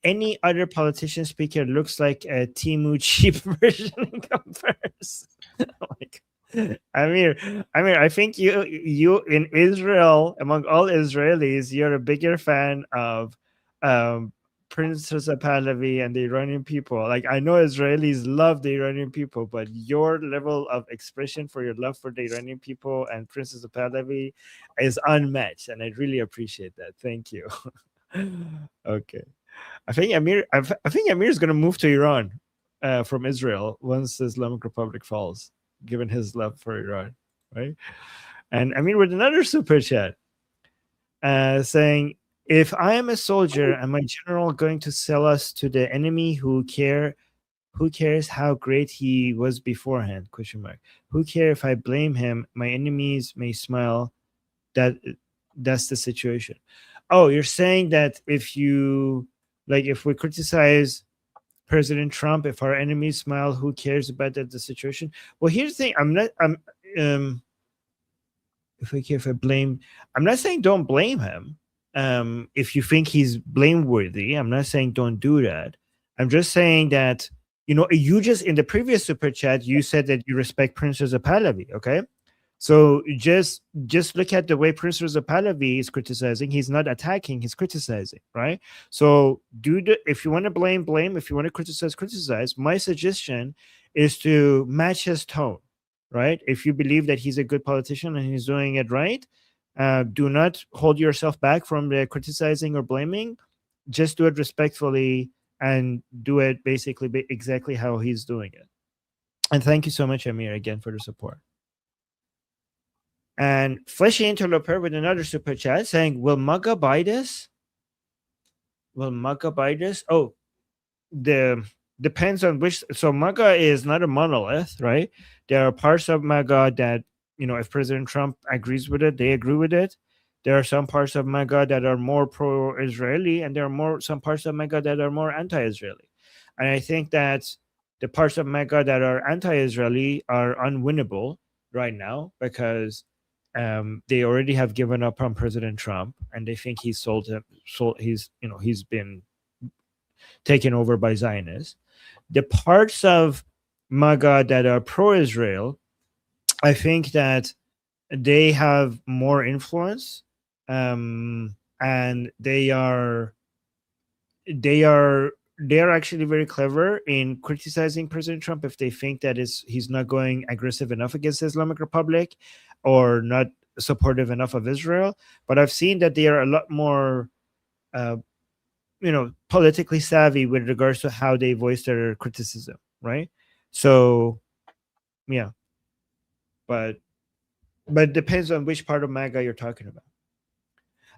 S11: Any other politician speaker looks like a Timu cheap version in comparison. Like, Amir, I think you in Israel, among all Israelis, you're a bigger fan of Prince Reza Pahlavi and the Iranian people. Like, I know Israelis love the Iranian people, but your level of expression for your love for the Iranian people and Prince Reza Pahlavi is unmatched, and I really appreciate that. Thank you. Okay, I think Amir is going to move to Iran from Israel once the Islamic Republic falls, given his love for Iran, right? And Amir with another super chat saying, if I am a soldier and my general going to sell us to the enemy, who cares how great he was beforehand? ? Who cares if I blame him? My enemies may smile. That's the situation. Oh, you're saying that if we criticize President Trump, if our enemies smile, who cares about the situation? Well, here's the thing. If I blame, I'm not saying don't blame him. If you think he's blameworthy, I'm not saying don't do that. I'm just saying that, you just in the previous super chat, you said that you respect Prince Reza Pahlavi, okay? So just look at the way Prince Reza Pahlavi is criticizing. He's not attacking, he's criticizing, right? So if you want to blame. If you want to criticize. My suggestion is to match his tone, right? If you believe that he's a good politician and he's doing it right, do not hold yourself back from the criticizing or blaming. Just do it respectfully and do it basically exactly how he's doing it. And thank you so much, Amir, again for the support. And Fleshy Interloper with another super chat saying, will MAGA buy this? Oh, depends on which. So MAGA is not a monolith, right? There are parts of MAGA that, if President Trump agrees with it, they agree with it. There are some parts of MAGA that are more pro-Israeli, and there are some parts of MAGA that are more anti-Israeli. And I think that the parts of MAGA that are anti-Israeli are unwinnable right now because they already have given up on President Trump, and they think he's he's been taken over by Zionists. The parts of MAGA that are pro-Israel, I think that they have more influence, and and they are actually very clever in criticizing President Trump if they think that he's not going aggressive enough against the Islamic Republic or not supportive enough of Israel. But I've seen that they are a lot more politically savvy with regards to how they voice their criticism, right? So yeah, but it depends on which part of MAGA you're talking about.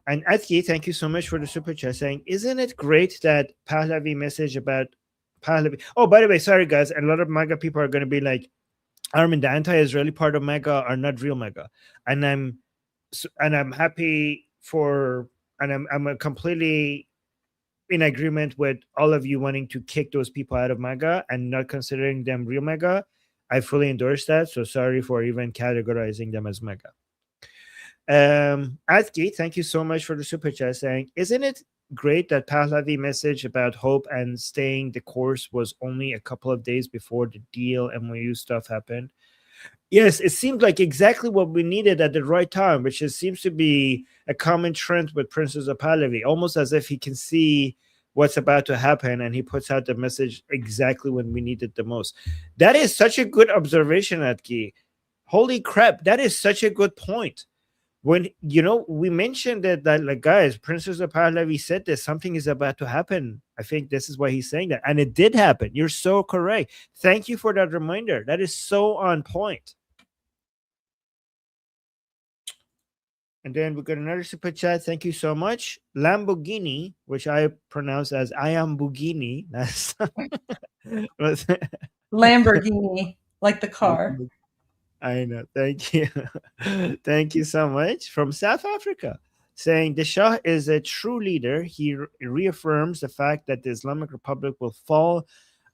S11: And Atki, thank you so much for the super chat saying, isn't it great that Pahlavi message about Pahlavi? Oh, by the way, sorry guys, a lot of MAGA people are going to be like, Armin, the anti-Israeli part of MAGA are not real MAGA, and I'm happy for, and I'm completely in agreement with all of you wanting to kick those people out of MAGA and not considering them real MAGA. I fully endorse that. So sorry for even categorizing them as MAGA. Atki, thank you so much for the super chat saying, isn't it great that Pahlavi message about hope and staying the course was only a couple of days before the deal MOU stuff happened? Yes, it seemed like exactly what we needed at the right time, which seems to be a common trend with Princess of Pahlavi, almost as if he can see what's about to happen and he puts out the message exactly when we need it the most. That is such a good observation, Atki. Holy crap, that is such a good point. When we mentioned that like, guys, Princess of Pahlavi said that something is about to happen. I think this is why he's saying that, and it did happen. You're so correct. Thank you for that reminder. That is so on point. And then we got another super chat. Thank you so much. Lamborghini, which I pronounce as I am Bugini. That's
S10: Lamborghini, like the car.
S11: I know. Thank you. Thank you so much. From South Africa, saying the Shah is a true leader. He reaffirms the fact that the Islamic Republic will fall,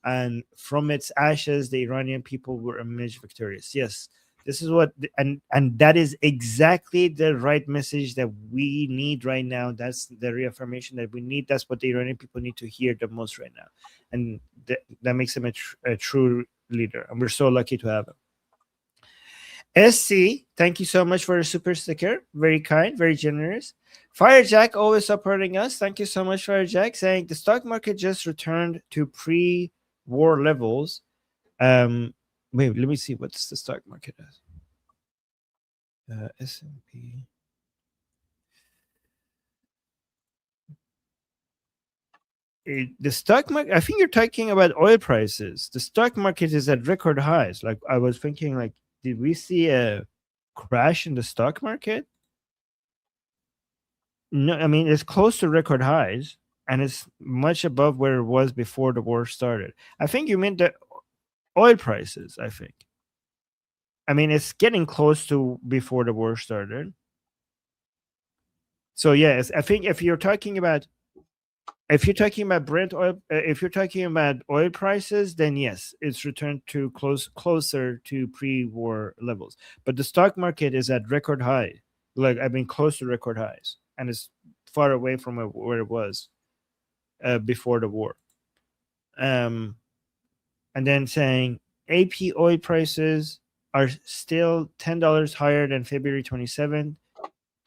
S11: and from its ashes, the Iranian people will emerge victorious. Yes, this is what, and that is exactly the right message that we need right now. That's the reaffirmation that we need. That's what the Iranian people need to hear the most right now, and that makes him a true leader. And we're so lucky to have him. SC, thank you so much for the super sticker. Very kind, very generous. Firejack always supporting us. Thank you so much, Firejack, saying the stock market just returned to pre-war levels. Wait, let me see what's the stock market as. S&P. The stock market, I think you're talking about oil prices. The stock market is at record highs. Like I was thinking, like, did we see a crash in the stock market? No, I mean, it's close to record highs and it's much above where it was before the war started. I think you meant the oil prices, I think. I mean, it's getting close to before the war started. So yes, I think if you're talking about Brent oil, if you're talking about oil prices, then yes, it's returned to closer to pre-war levels. But the stock market is at record high, close to record highs, and it's far away from where it was before the war. And then saying AP oil prices are still $10 higher than February 27th.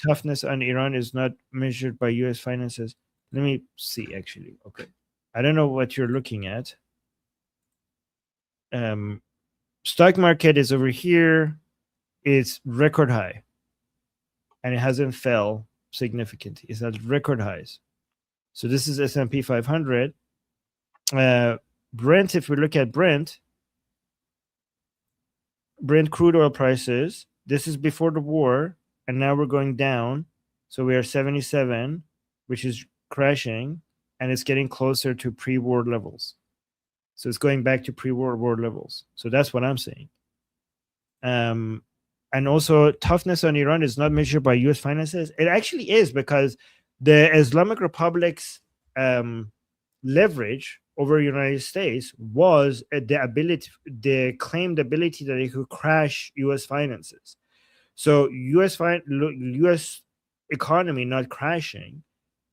S11: Toughness on Iran is not measured by U.S. finances. Let me see, actually. Okay. I don't know what you're looking at. Stock market is over here. It's record high. And it hasn't fell significantly. It's at record highs. So this is S&P 500. Brent, if we look at Brent crude oil prices, this is before the war, and now we're going down. So we are 77, which is crashing, and it's getting closer to pre-war levels. So it's going back to pre-war levels. So that's what I'm saying. And also, toughness on Iran is not measured by U.S. finances. It actually is, because the Islamic Republic's leverage over the United States was the claimed ability that it could crash U.S. finances. So U.S. economy not crashing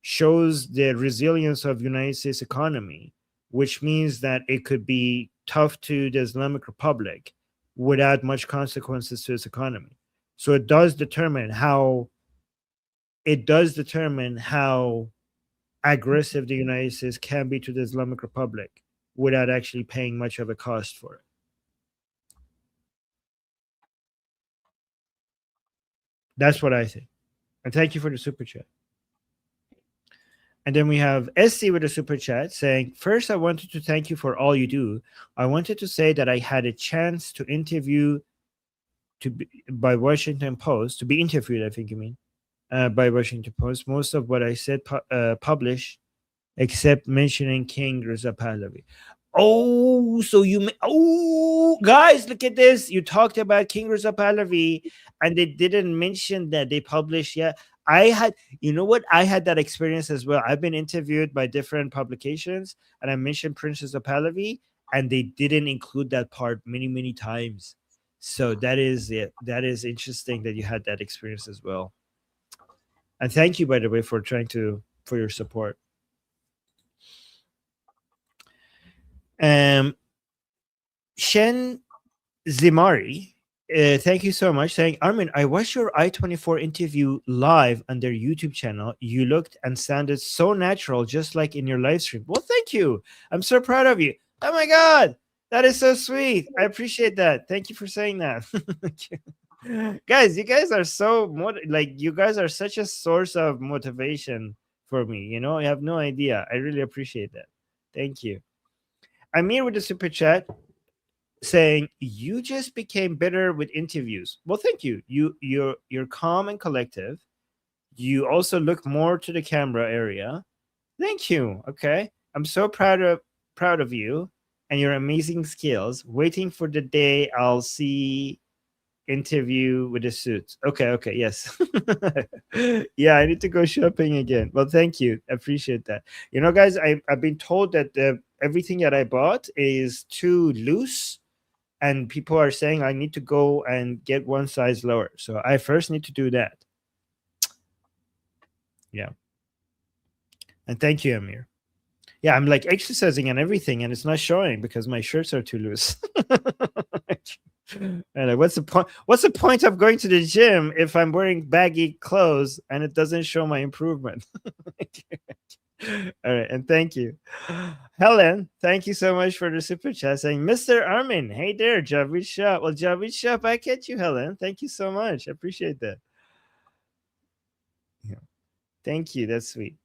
S11: shows the resilience of United States economy, which means that it could be tough to the Islamic Republic without much consequences to its economy. So it does determine how it does determine how aggressive the United States can be to the Islamic Republic without actually paying much of a cost for it. That's what I think. And thank you for the super chat. And then we have SC with a super chat saying, first, I wanted to thank you for all you do. I wanted to say that I had a chance to interview by Washington Post, to be interviewed, I think you mean, by Washington Post. Most of what I said published, except mentioning King Reza Pahlavi. Oh, so guys, look at this. You talked about King Reza Pahlavi, and they didn't mention that they published yet. You know what? I had that experience as well. I've been interviewed by different publications, and I mentioned Princess of Pahlavi, and they didn't include that part many times. So that is it. That is interesting that you had that experience as well. And thank you, by the way, for your support. Shen Zimari, thank you so much. Saying, Armin, I watched your I-24 interview live on their YouTube channel. You looked and sounded so natural, just like in your live stream. Well, thank you. I'm so proud of you. Oh my God, that is so sweet. I appreciate that. Thank you for saying that. Guys, you guys are so you guys are such a source of motivation for me. You know, I have no idea. I really appreciate that. Thank you. Amir with the super chat saying, you just became better with interviews. Well, thank you. You're calm and collective. You also look more to the camera area. Thank you. Okay. I'm so proud of you and your amazing skills. Waiting for the day I'll see interview with the suits. Okay, yes. Yeah, I need to go shopping again. Well, thank you. I appreciate that. You know, guys, I've been told that everything that I bought is too loose, and people are saying I need to go and get one size lower. So I first need to do that. Yeah. And thank you, Amir. Yeah, I'm like exercising and everything, and it's not showing because my shirts are too loose. And like, what's the point? What's the point of going to the gym if I'm wearing baggy clothes and it doesn't show my improvement? All right, and thank you, Helen. Thank you so much for the super chat saying, Mr. Armin, hey there, Javid Shah. Well, Javid Shah, back at you, Helen. Thank you so much. I appreciate that. Yeah, thank you. That's sweet.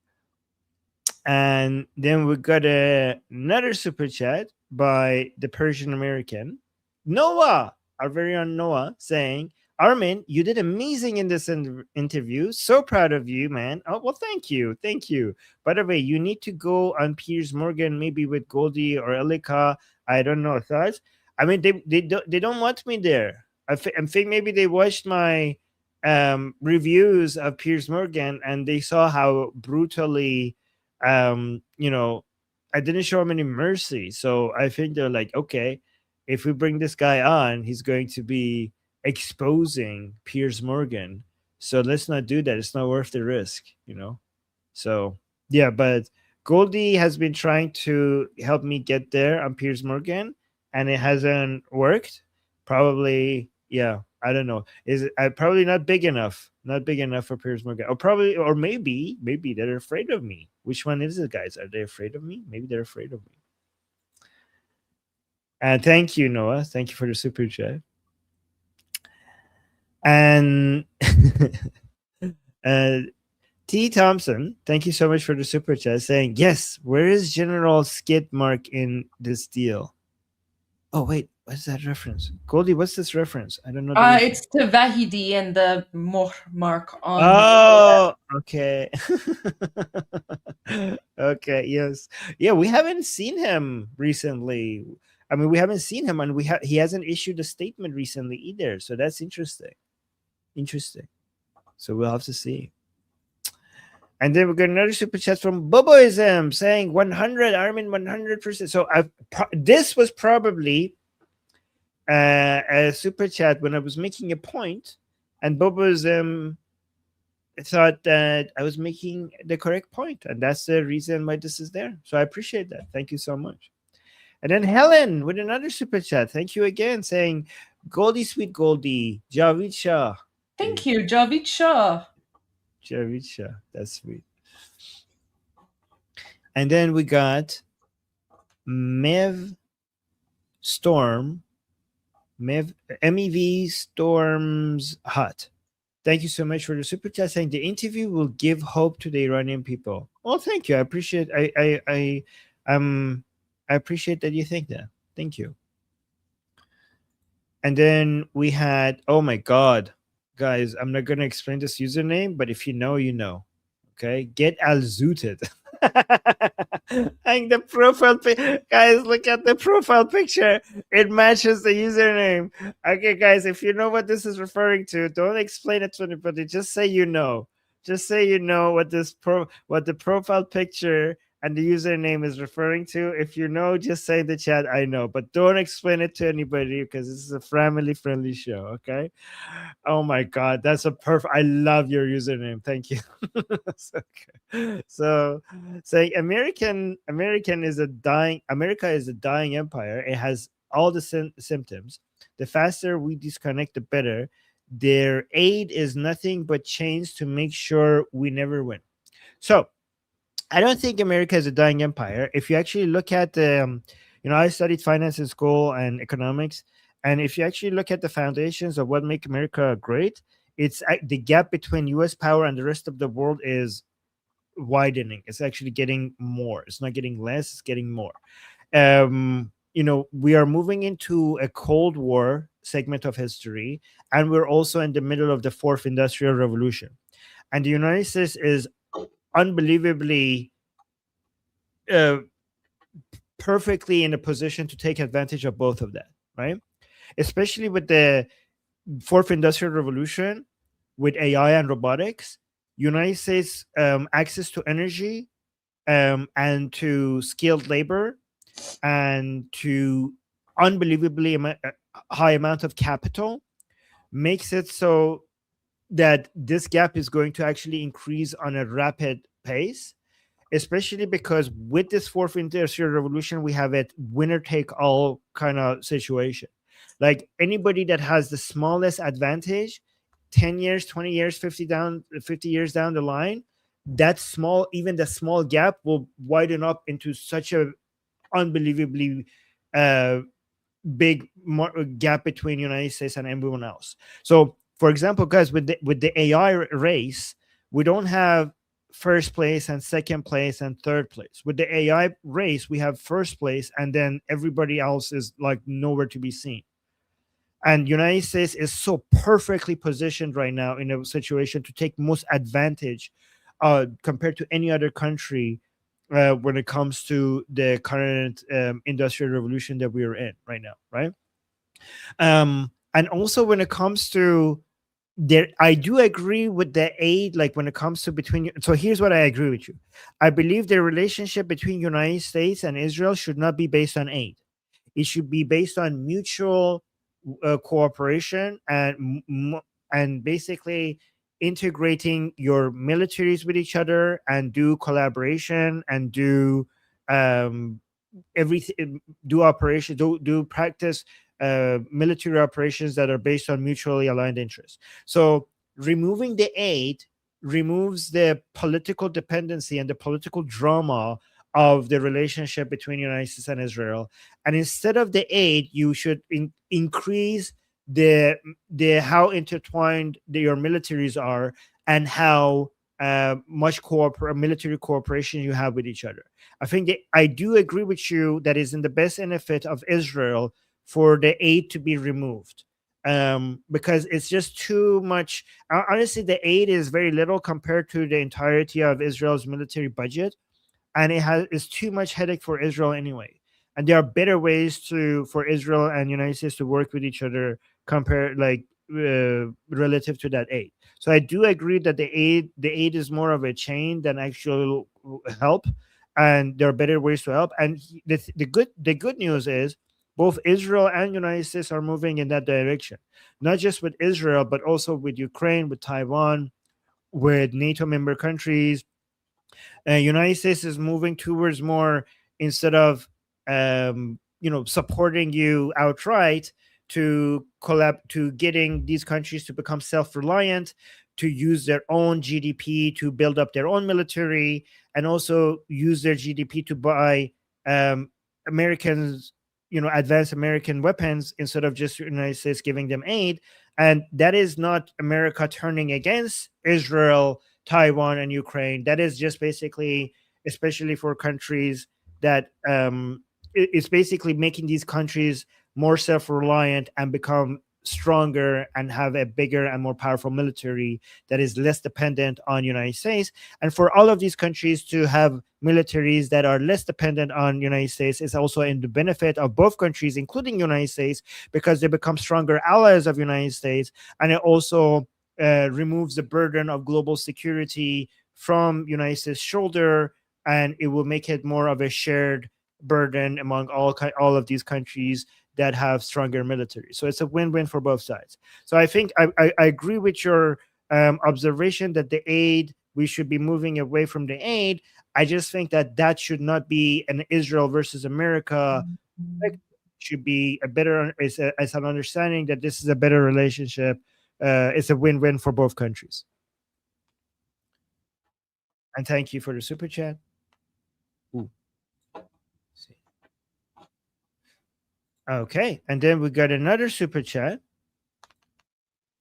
S11: And then we got another super chat by the Persian American Noah, our very own Noah, saying, Armin, you did amazing in this interview. So proud of you, man. Oh, well, thank you. Thank you. By the way, you need to go on Piers Morgan, maybe with Goldie or Elika. I don't know. Thoughts? I mean, they don't want me there. I think maybe they watched my reviews of Piers Morgan and they saw how brutally, you know, I didn't show him any mercy. So I think they're like, okay, if we bring this guy on, he's going to be exposing Piers Morgan. So let's not do that. It's not worth the risk, you know? So yeah, but Goldie has been trying to help me get there on Piers Morgan and it hasn't worked. Probably, yeah, I don't know. Is it probably not big enough? Not big enough for Piers Morgan. Or maybe they're afraid of me. Which one is it, guys? Are they afraid of me? Maybe they're afraid of me. And thank you, Noah. Thank you for the super chat. And T. Thompson, thank you so much for the super chat saying, yes, where is General Skid Mark in this deal? Oh, wait, what's that reference? Goldie, what's this reference? I don't know.
S10: It's to Vahidi and the Mohr mark on.
S11: Oh, okay. Okay, yes. Yeah, we haven't seen him recently. I mean, we haven't seen him, and he hasn't issued a statement recently either. So that's interesting. Interesting. So we'll have to see. And then we got another super chat from Boboism saying 100, Armin, 100%. So this was probably a super chat when I was making a point, and Boboism thought that I was making the correct point, and that's the reason why this is there. So I appreciate that. Thank you so much. And then Helen with another super chat. Thank you again, saying, Goldie, sweet Goldie, Javid Shah.
S10: Thank you, Javid Shah.
S11: Javid Shah. That's sweet. And then we got Mev Storm. MEV Storms Hut. Thank you so much for the super chat saying the interview will give hope to the Iranian people. Well, thank you. I appreciate I appreciate that you think that. Thank you. And then we had, oh my god, guys, I'm not gonna explain this username, but if you know, you know. Okay, get al zooted. And the profile guys, look at the profile picture. It matches the username. Okay, guys, if you know what this is referring to, don't explain it to anybody. Just say you know. Just say you know what what the profile picture and the username is referring to. If you know, just say in the chat, I know. But don't explain it to anybody because this is a family-friendly show, okay? Oh my God, that's a perfect. I love your username. Thank you. So saying America is a dying empire. It has all the symptoms. The faster we disconnect, the better. Their aid is nothing but chains to make sure we never win. So I don't think America is a dying empire. If you actually look at I studied finance in school and economics, and if you actually look at the foundations of what make America great, it's the gap between U.S. power and the rest of the world is widening. It's actually getting more. It's not getting less. It's getting more. We are moving into a Cold War segment of history, and we're also in the middle of the fourth industrial revolution. And the United States is unbelievably perfectly in a position to take advantage of both of that, right? Especially with the fourth industrial revolution, with AI and robotics, United States access to energy and to skilled labor and to unbelievably high amount of capital makes it so that this gap is going to actually increase on a rapid pace, especially because with this fourth industrial revolution, we have a winner take all kind of situation. Like anybody that has the smallest advantage, 10 years, 20 years, 50 years down the line, even the small gap will widen up into such a unbelievably big gap between United States and everyone else. So, for example, guys, with the AI race, we don't have first place and second place and third place. With the AI race, we have first place, and then everybody else is like nowhere to be seen. And United States is so perfectly positioned right now in a situation to take most advantage compared to any other country when it comes to the current industrial revolution that we are in right now, right? And also when it comes to I do agree with the aid, like when it comes to between. So here's what I agree with you. I believe the relationship between United States and Israel should not be based on aid. It should be based on mutual cooperation and basically integrating your militaries with each other and do collaboration and do everything, do operations, do practice military operations that are based on mutually aligned interests. So removing the aid removes the political dependency and the political drama of the relationship between United States and Israel. And instead of the aid, you should increase the how intertwined your militaries are and how much military cooperation you have with each other. I think I do agree with you that is in the best benefit of Israel for the aid to be removed, because it's just too much. Honestly, the aid is very little compared to the entirety of Israel's military budget, and it's too much headache for Israel anyway. And there are better ways for Israel and United States to work with each other relative to that aid. So I do agree that the aid is more of a chain than actual help, and there are better ways to help. And the good news is both Israel and United States are moving in that direction, not just with Israel, but also with Ukraine, with Taiwan, with NATO member countries. United States is moving towards more, instead of supporting you outright, to getting these countries to become self-reliant, to use their own GDP to build up their own military, and also use their GDP to buy Americans, advanced American weapons instead of just the United States giving them aid. And that is not America turning against Israel, Taiwan, and Ukraine. That is just basically, especially for countries that it's basically making these countries more self-reliant and become stronger and have a bigger and more powerful military that is less dependent on United States. And for all of these countries to have militaries that are less dependent on United States is also in the benefit of both countries, including United States, because they become stronger allies of United States. And it also removes the burden of global security from United States' shoulder, and it will make it more of a shared burden among all of these countries that have stronger military. So it's a win-win for both sides. So I think I agree with your observation that the aid, we should be moving away from the aid. I just think that should not be an Israel versus America. It should be a better, as an understanding that this is a better relationship. It's a win-win for both countries. And thank you for the super chat. Ooh. Okay, and then we got another super chat.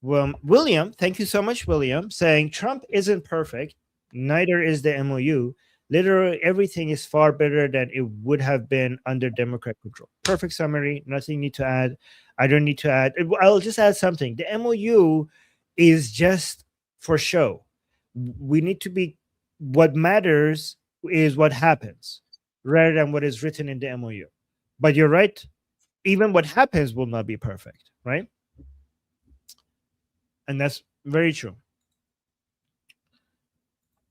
S11: Well, William, thank you so much, William, saying Trump isn't perfect, neither is the MOU. Literally everything is far better than it would have been under Democrat control. Perfect summary, nothing need to add. I don't need to add. I'll just add something. The MOU is just for show. We need to be, what matters is what happens rather than what is written in the MOU. But you're right. Even what happens will not be perfect, right? And that's very true.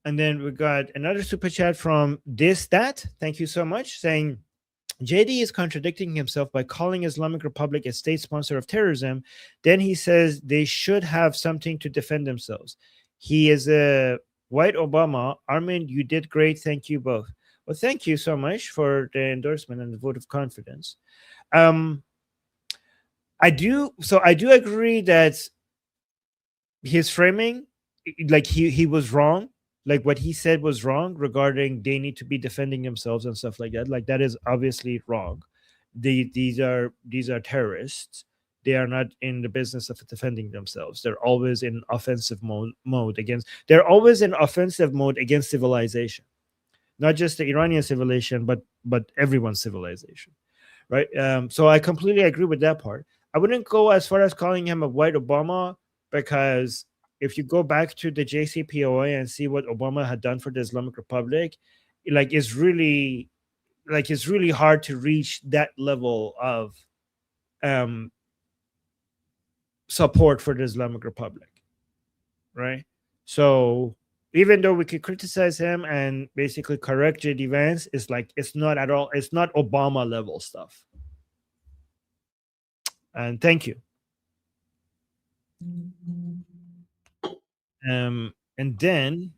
S11: And then we got another super chat from that. Thank you so much, saying JD is contradicting himself by calling Islamic Republic a state sponsor of terrorism. Then he says they should have something to defend themselves. He is a white Obama. Armin, you did great. Thank you both. Well, thank you so much for the endorsement and the vote of confidence. I do agree that his framing, like he was wrong, like what he said was wrong regarding they need to be defending themselves and stuff like that. Like that is obviously wrong. These are terrorists. They are not in the business of defending themselves. They're always in offensive mode against. They're always in offensive mode against civilization, not just the Iranian civilization, but everyone's civilization. Right. So I completely agree with that part. I wouldn't go as far as calling him a white Obama, because if you go back to the JCPOA and see what Obama had done for the Islamic Republic, it's really hard to reach that level of support for the Islamic Republic. Right. So even though we could criticize him and basically correct JD Vance, it's not Obama level stuff. And thank you. And then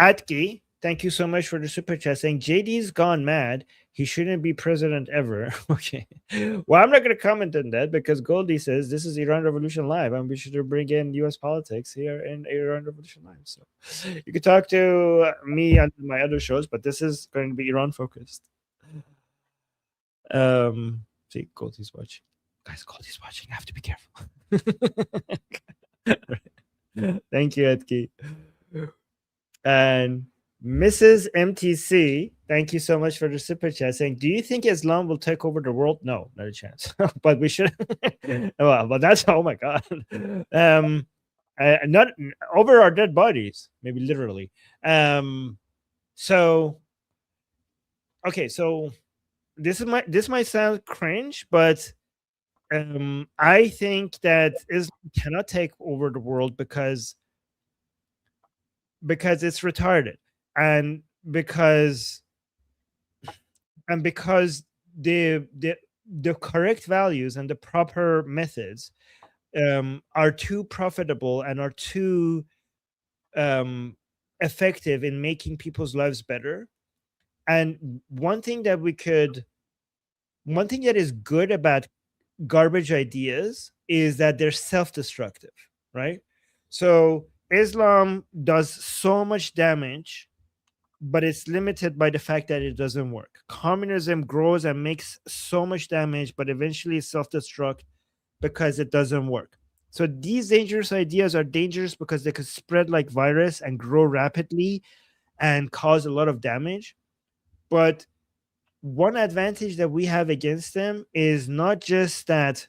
S11: Atki, thank you so much for the super chat, saying JD's gone mad. He shouldn't be president ever. Okay. Well, I'm not going to comment on that because Goldie says this is Iran Revolution Live and we should bring in US politics here in Iran Revolution Live. So you can talk to me on my other shows, but this is going to be Iran focused. See, Goldie's watching. Guys, Goldie's watching. I have to be careful. Thank you, Edki. And Mrs. MTC, thank you so much for the super chat, saying, do you think Islam will take over the world? No, not a chance. But we should. Well, but that's, oh my God. Not over our dead bodies, maybe literally. So, okay, so this might sound cringe, but I think that Islam cannot take over the world because it's retarded, and because the correct values and the proper methods are too profitable and are too effective in making people's lives better. And one thing that is good about garbage ideas is that they're self-destructive, right? So Islam does so much damage, but it's limited by the fact that it doesn't work. Communism grows and makes so much damage, but eventually self-destruct because it doesn't work. So these dangerous ideas are dangerous because they could spread like virus and grow rapidly and cause a lot of damage. But one advantage that we have against them is not just that,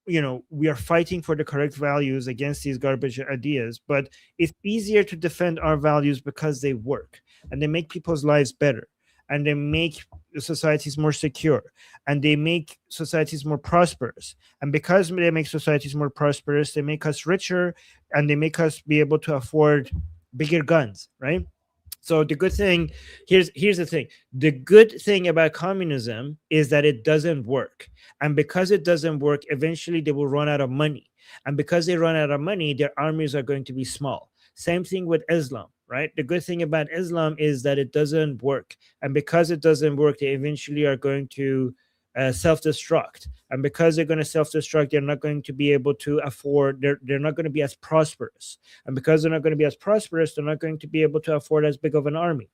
S11: you know, we are fighting for the correct values against these garbage ideas, but it's easier to defend our values because they work and they make people's lives better, and they make societies more secure, and they make societies more prosperous. And because they make societies more prosperous, they make us richer, and they make us be able to afford bigger guns, right? So the good thing, here's the thing. The good thing about communism is that it doesn't work. And because it doesn't work, eventually they will run out of money. And because they run out of money, their armies are going to be small. Same thing with Islam, right? The good thing about Islam is that it doesn't work. And because it doesn't work, they eventually are going to self-destruct. And because they're going to self-destruct, they're not going to be able to afford, they're not going to be as prosperous. And because they're not going to be as prosperous, they're not going to be able to afford as big of an army.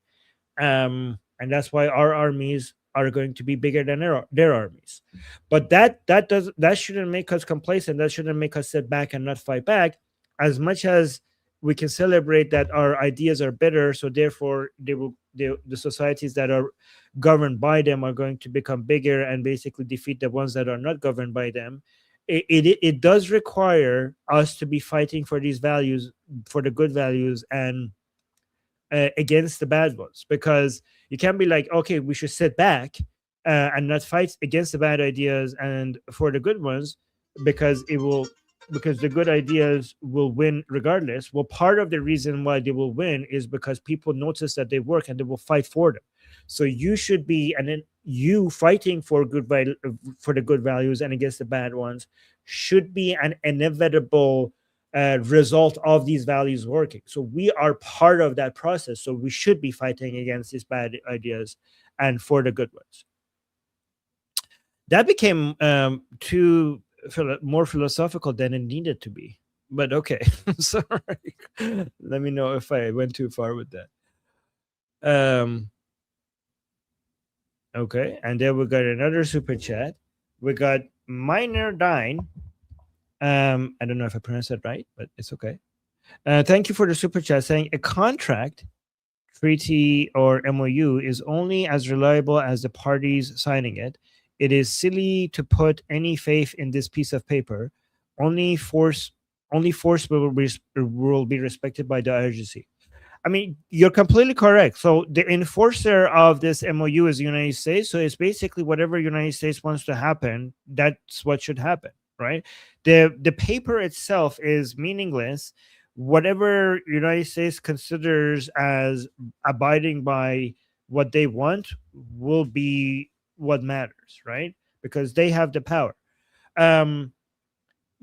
S11: And that's why our armies are going to be bigger than their armies. But that shouldn't make us complacent. That shouldn't make us sit back and not fight back. As much as we can celebrate that our ideas are better, so therefore the societies that are governed by them are going to become bigger and basically defeat the ones that are not governed by them. It does require us to be fighting for these values, for the good values, and against the bad ones, because you can't be like, okay, we should sit back and not fight against the bad ideas and for the good ones, because the good ideas will win regardless. Well, part of the reason why they will win is because people notice that they work and they will fight for them. So you should be, and then you fighting for the good values and against the bad ones should be an inevitable result of these values working. So we are part of that process. So we should be fighting against these bad ideas and for the good ones. That became more philosophical than it needed to be, but okay. Sorry. Let me know if I went too far with that. Okay, and then we got another super chat. We got Minor Dine. I don't know if I pronounced that right, but it's okay. Thank you for the super chat, saying a contract, treaty, or MOU is only as reliable as the parties signing it. It is silly to put any faith in this piece of paper. Only force will be respected by the IRGC. I mean, you're completely correct. So the enforcer of this MOU is the United States. So it's basically whatever United States wants to happen, that's what should happen, right? The paper itself is meaningless. Whatever United States considers as abiding by what they want will be what matters, right? Because they have the power.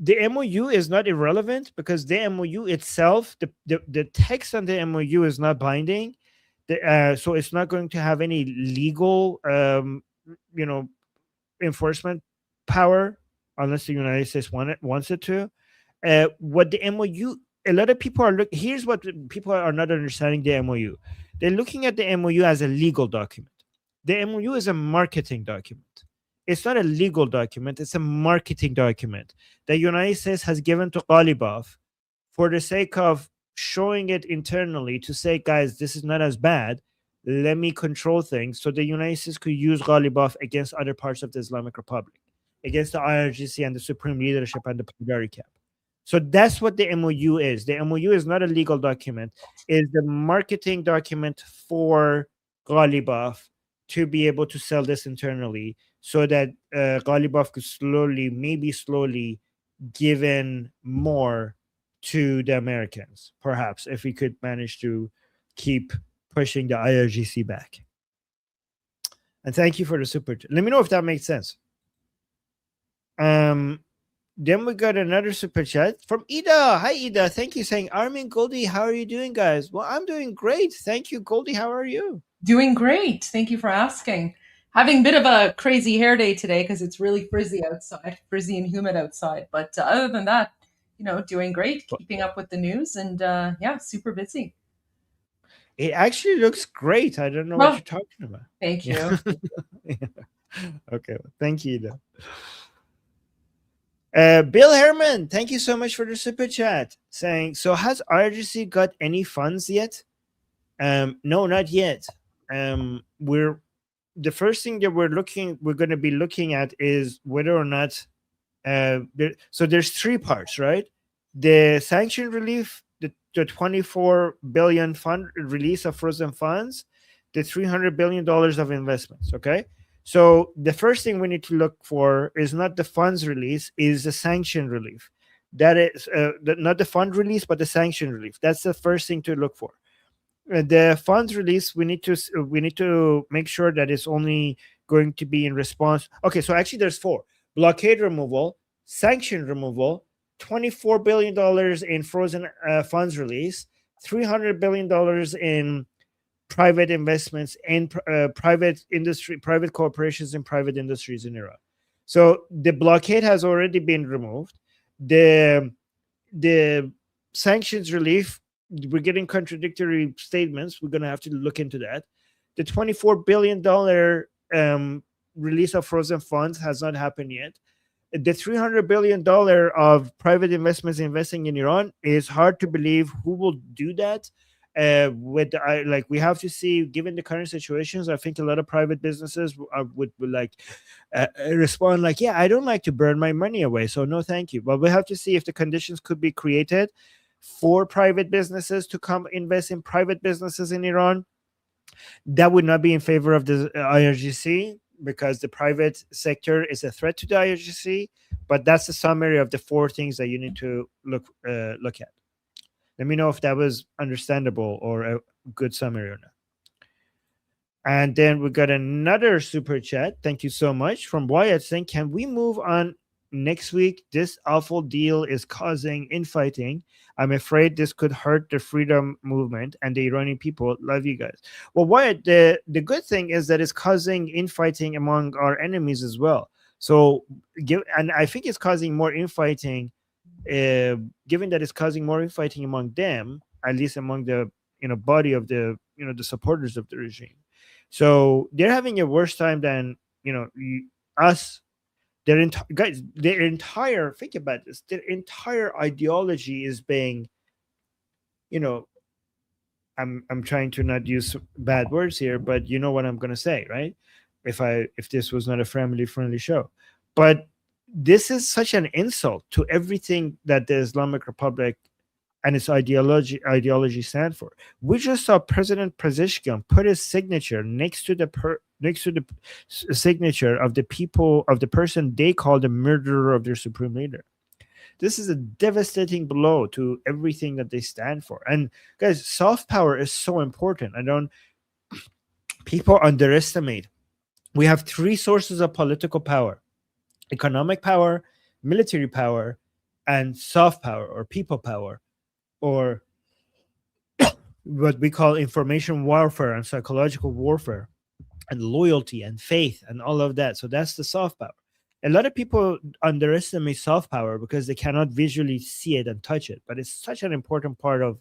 S11: The MOU is not irrelevant because the MOU itself, the text on the MOU is not binding. So it's not going to have any legal, enforcement power unless the United States wants it to. What the MOU, a lot of people are here's what people are not understanding the MOU. They're looking at the MOU as a legal document. The MOU is a marketing document. It's not a legal document. It's a marketing document that the United States has given to Ghalibaf for the sake of showing it internally to say, guys, this is not as bad. Let me control things. So the United States could use Ghalibaf against other parts of the Islamic Republic, against the IRGC and the Supreme Leadership and the Pagari Camp. So that's what the MOU is. The MOU is not a legal document. It's the marketing document for Ghalibaf to be able to sell this internally, so that Ghalibaf could maybe slowly give in more to the Americans, perhaps, if we could manage to keep pushing the IRGC back. And thank you for the super. Let me know if that makes sense. Then we got another super chat from Ida. Hi, Ida. Thank you, saying, Armin, Goldie, how are you doing, guys? Well, I'm doing great. Thank you, Goldie. How are you?
S10: Doing great. Thank you for asking. Having a bit of a crazy hair day today because it's really frizzy outside, frizzy and humid outside. But other than that, doing great, keeping up with the news, and yeah, super busy.
S11: It actually looks great. I don't know
S10: Well,
S11: what you're talking about.
S10: Thank you.
S11: Yeah. Okay, well, thank you, though. Bill Herman, thank you so much for the super chat, saying, so has IRGC got any funds yet? No, not yet. The first thing that we're going to be looking at is whether or not so there's three parts, right? The sanction relief, the 24 billion fund release of frozen funds, the $300 billion of investments. Okay, so the first thing we need to look for is not the funds release, is the sanction relief. That is not the fund release, but the sanction relief. That's the first thing to look for. The funds release, we need to make sure that it's only going to be in response. Okay, so actually there's four: blockade removal, sanction removal, $24 billion in frozen funds release, $300 billion in private investments in private industry, private corporations and private industries in Iran. So the blockade has already been removed. The sanctions relief, we're getting contradictory statements. We're going to have to look into that. The $24 billion release of frozen funds has not happened yet. The $300 billion of private investments investing in Iran is hard to believe who will do that. We have to see, given the current situations, I think a lot of private businesses would respond like, yeah, I don't like to burn my money away, so no thank you. But we have to see if the conditions could be created for private businesses to come invest in private businesses in Iran. That would not be in favor of the IRGC, because the private sector is a threat to the IRGC. But that's the summary of the four things that you need to look at. Let me know if that was understandable or a good summary or not. And then we got another super chat. Thank you so much from Wyatt saying, can we move on next week? This awful deal is causing infighting. I'm afraid this could hurt the freedom movement and the Iranian people. Love you guys. Well, Wyatt, the good thing is that it's causing infighting among our enemies as well. So, and I think it's causing more infighting. Given that it's causing more infighting among them, at least among the body of the the supporters of the regime. So they're having a worse time than us. Their entire think about this. Their entire ideology is being, I'm trying to not use bad words here, but you know what I'm gonna say, right? If this was not a family friendly show, but this is such an insult to everything that the Islamic Republic and its ideology stand for. We just saw President Pezeshkian put his signature next to the signature of the person they call the murderer of their supreme leader. This is a devastating blow to everything that they stand for. And guys, soft power is so important. People underestimate. We have three sources of political power: economic power, military power, and soft power or people power, or what we call information warfare and psychological warfare and loyalty and faith and all of that. So that's the soft power. A lot of people underestimate soft power because they cannot visually see it and touch it, but it's such an important part of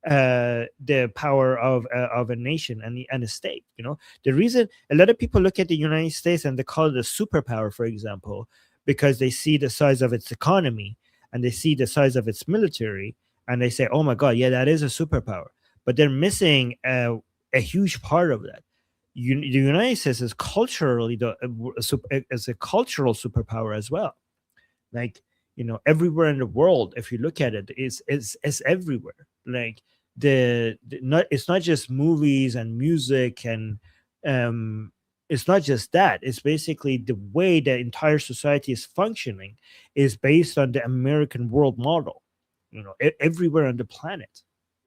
S11: the power of a nation and a state. The reason a lot of people look at the United States and they call it a superpower, for example, because they see the size of its economy and they see the size of its military and they say, oh my God, yeah, that is a superpower. But they're missing a huge part of that. The United States is culturally as a cultural superpower as well. Everywhere in the world, if you look at it, is everywhere. It's not just movies and music and it's not just that. It's basically the way the entire society is functioning is based on the American world model. Everywhere on the planet,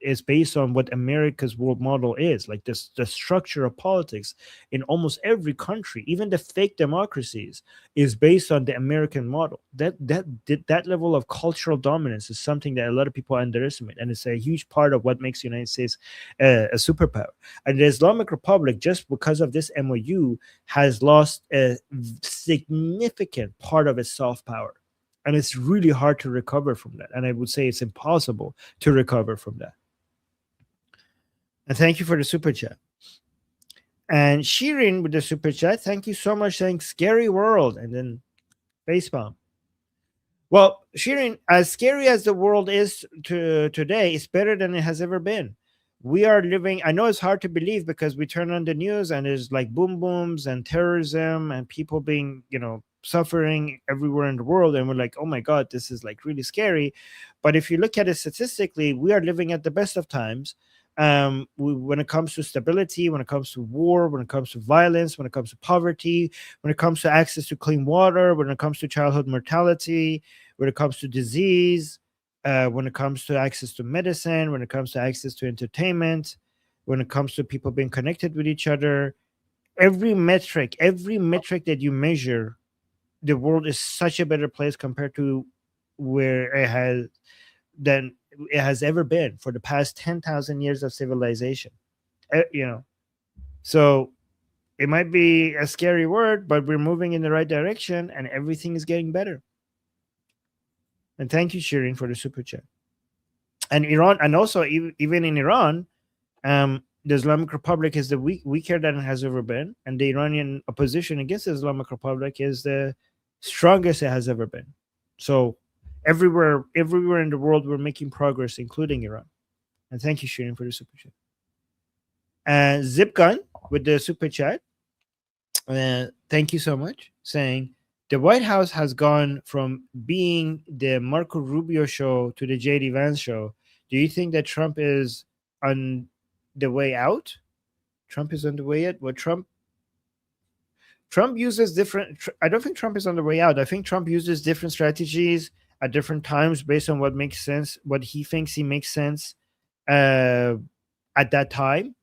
S11: is based on what America's world model is. Like this, the structure of politics in almost every country, even the fake democracies, is based on the American model. That level of cultural dominance is something that a lot of people underestimate, and it's a huge part of what makes the United States a superpower. And the Islamic Republic, just because of this MOU, has lost a significant part of its soft power. And it's really hard to recover from that. And I would say it's impossible to recover from that. And thank you for the super chat. And Shirin with the super chat, thank you so much, saying scary world, and then facepalm. Well, Shirin, as scary as the world is today, it's better than it has ever been. We are living, I know it's hard to believe because we turn on the news and there's like boom booms and terrorism and people being, suffering everywhere in the world, and we're like, oh my God, this is like really scary. But if you look at it statistically, we are living at the best of times. When it comes to stability, when it comes to war, when it comes to violence, when it comes to poverty, when it comes to access to clean water, when it comes to childhood mortality, when it comes to disease, when it comes to access to medicine, when it comes to access to entertainment, when it comes to people being connected with each other, every metric that you measure, the world is such a better place compared to where it has ever been for the past 10,000 years of civilization. So it might be a scary word, but we're moving in the right direction and everything is getting better. And thank you, Shirin, for the super chat. And Iran, and also even in Iran, the Islamic Republic is weaker than it has ever been, and the Iranian opposition against the Islamic Republic is the strongest it has ever been. So everywhere in the world, we're making progress, including Iran. And thank you, Shirin, for the super chat. And Zipgun with the super chat, thank you so much, saying the White House has gone from being the Marco Rubio show to the JD Vance show. Do you think that Trump is on the way out? Trump is on the way out? Well, Trump uses different. I don't think Trump is on the way out. I think Trump uses different strategies at different times based on what makes sense, what he thinks he makes sense at that time.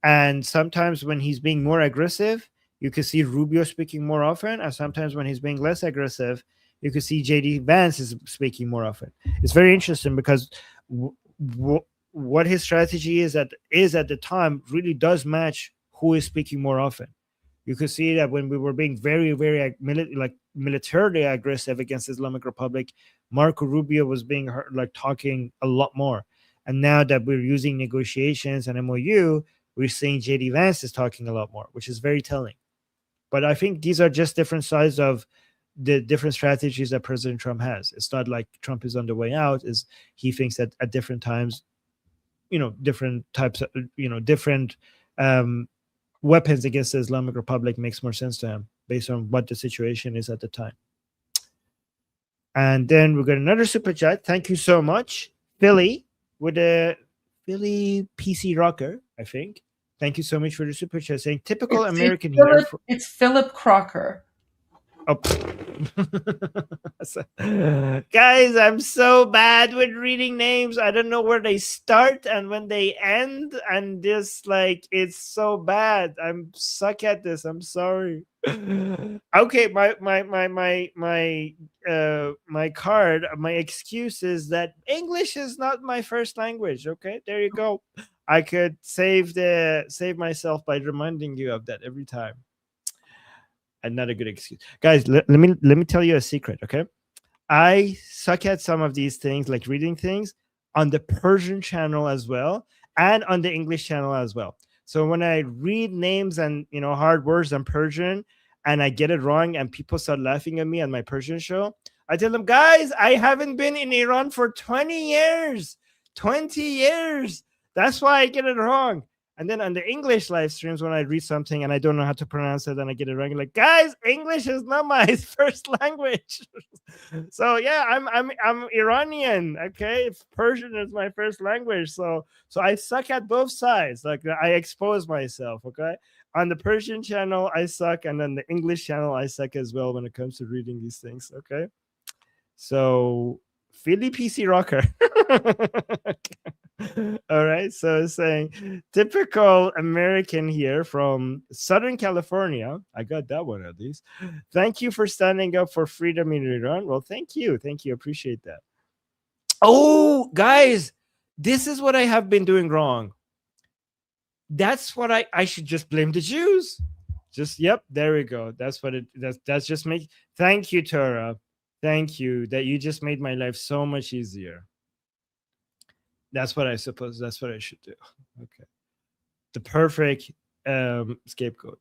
S11: And sometimes when he's being more aggressive, you can see Rubio speaking more often. And sometimes when he's being less aggressive, you can see JD Vance is speaking more often. It's very interesting because what his strategy is at the time really does match who is speaking more often. You could see that when we were being very, very militarily aggressive against the Islamic Republic, Marco Rubio was being talking a lot more. And now that we're using negotiations and MOU, we're seeing JD Vance is talking a lot more, which is very telling. But I think these are just different sides of the different strategies that President Trump has. It's not like Trump is on the way out. Is he thinks that at different times, different types of, different weapons against the Islamic Republic makes more sense to him based on what the situation is at the time. And then we got another super chat. Thank you so much, Philly, with a Philly PC rocker, I think. Thank you so much for the super chat, saying typical American here.
S10: It's Philip Crocker.
S11: Oh. Guys, I'm so bad with reading names. I don't know where they start and when they end, and this it's so bad. I'm suck at this. I'm sorry. Okay, my card, my excuse is that English is not my first language. Okay, there you go. I could save myself by reminding you of that every time. And not a good excuse, guys. Let me tell you a secret, okay? I suck at some of these things, like reading things, on the Persian channel as well, and on the English channel as well. So when I read names and hard words in Persian, and I get it wrong, and people start laughing at me on my Persian show, I tell them, guys, I haven't been in Iran for 20 years. 20 years. That's why I get it wrong. And then on the English live streams, when I read something and I don't know how to pronounce it and I get it wrong, like, guys, English is not my first language. So yeah, I'm Iranian. Okay, Persian is my first language. So I suck at both sides. Like, I expose myself. Okay, on the Persian channel I suck, and then the English channel I suck as well when it comes to reading these things. Okay, so Philly PC rocker. All right. So it's saying typical American here from Southern California. I got that one at least. Thank you for standing up for freedom in Iran. Well, thank you. Thank you. Appreciate that. Oh, guys, this is what I have been doing wrong. That's what I should just blame the Jews. Just, yep, there we go. That's what that's just make. Thank you, Torah. Thank you that you just made my life so much easier. That's what I suppose. That's what I should do. Okay. The perfect scapegoat.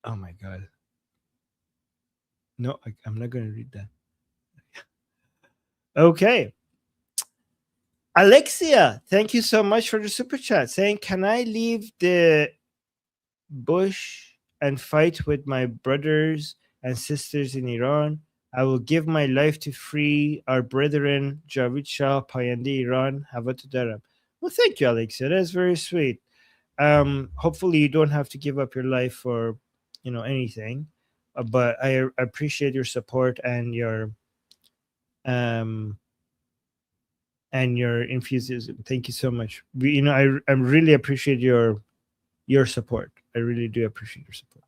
S11: Oh my God. No, I'm not going to read that. Okay. Alexia, thank you so much for the super chat saying, can I leave the bush and fight with my brothers and sisters in Iran? I will give my life to free our brethren, Javid Shah, Payande Iran, Havatu Daram. Well, thank you, Alexia. That's very sweet. Hopefully you don't have to give up your life for, anything. But I appreciate your support and your enthusiasm. Thank you so much. I really appreciate your support. I really do appreciate your support.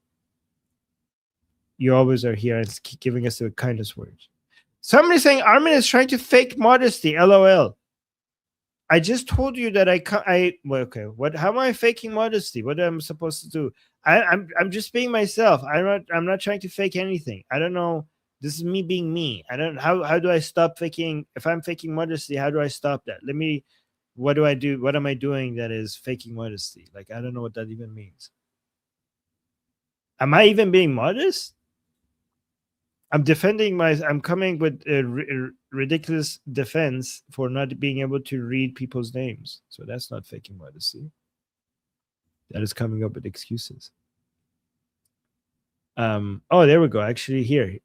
S11: You always are here and keep giving us the kindest words. Somebody saying Armin is trying to fake modesty. LOL. I just told you that well, okay. What? How am I faking modesty? What am I supposed to do? I'm just being myself. I'm not trying to fake anything. I don't know. This is me being me. I don't. How do I stop faking? If I'm faking modesty, how do I stop that? What do I do? What am I doing that is faking modesty? Like, I don't know what that even means. Am I even being modest? I'm defending I'm coming with a ridiculous defense for not being able to read people's names. So that's not faking modesty. That is coming up with excuses. Oh, there we go. Actually, here.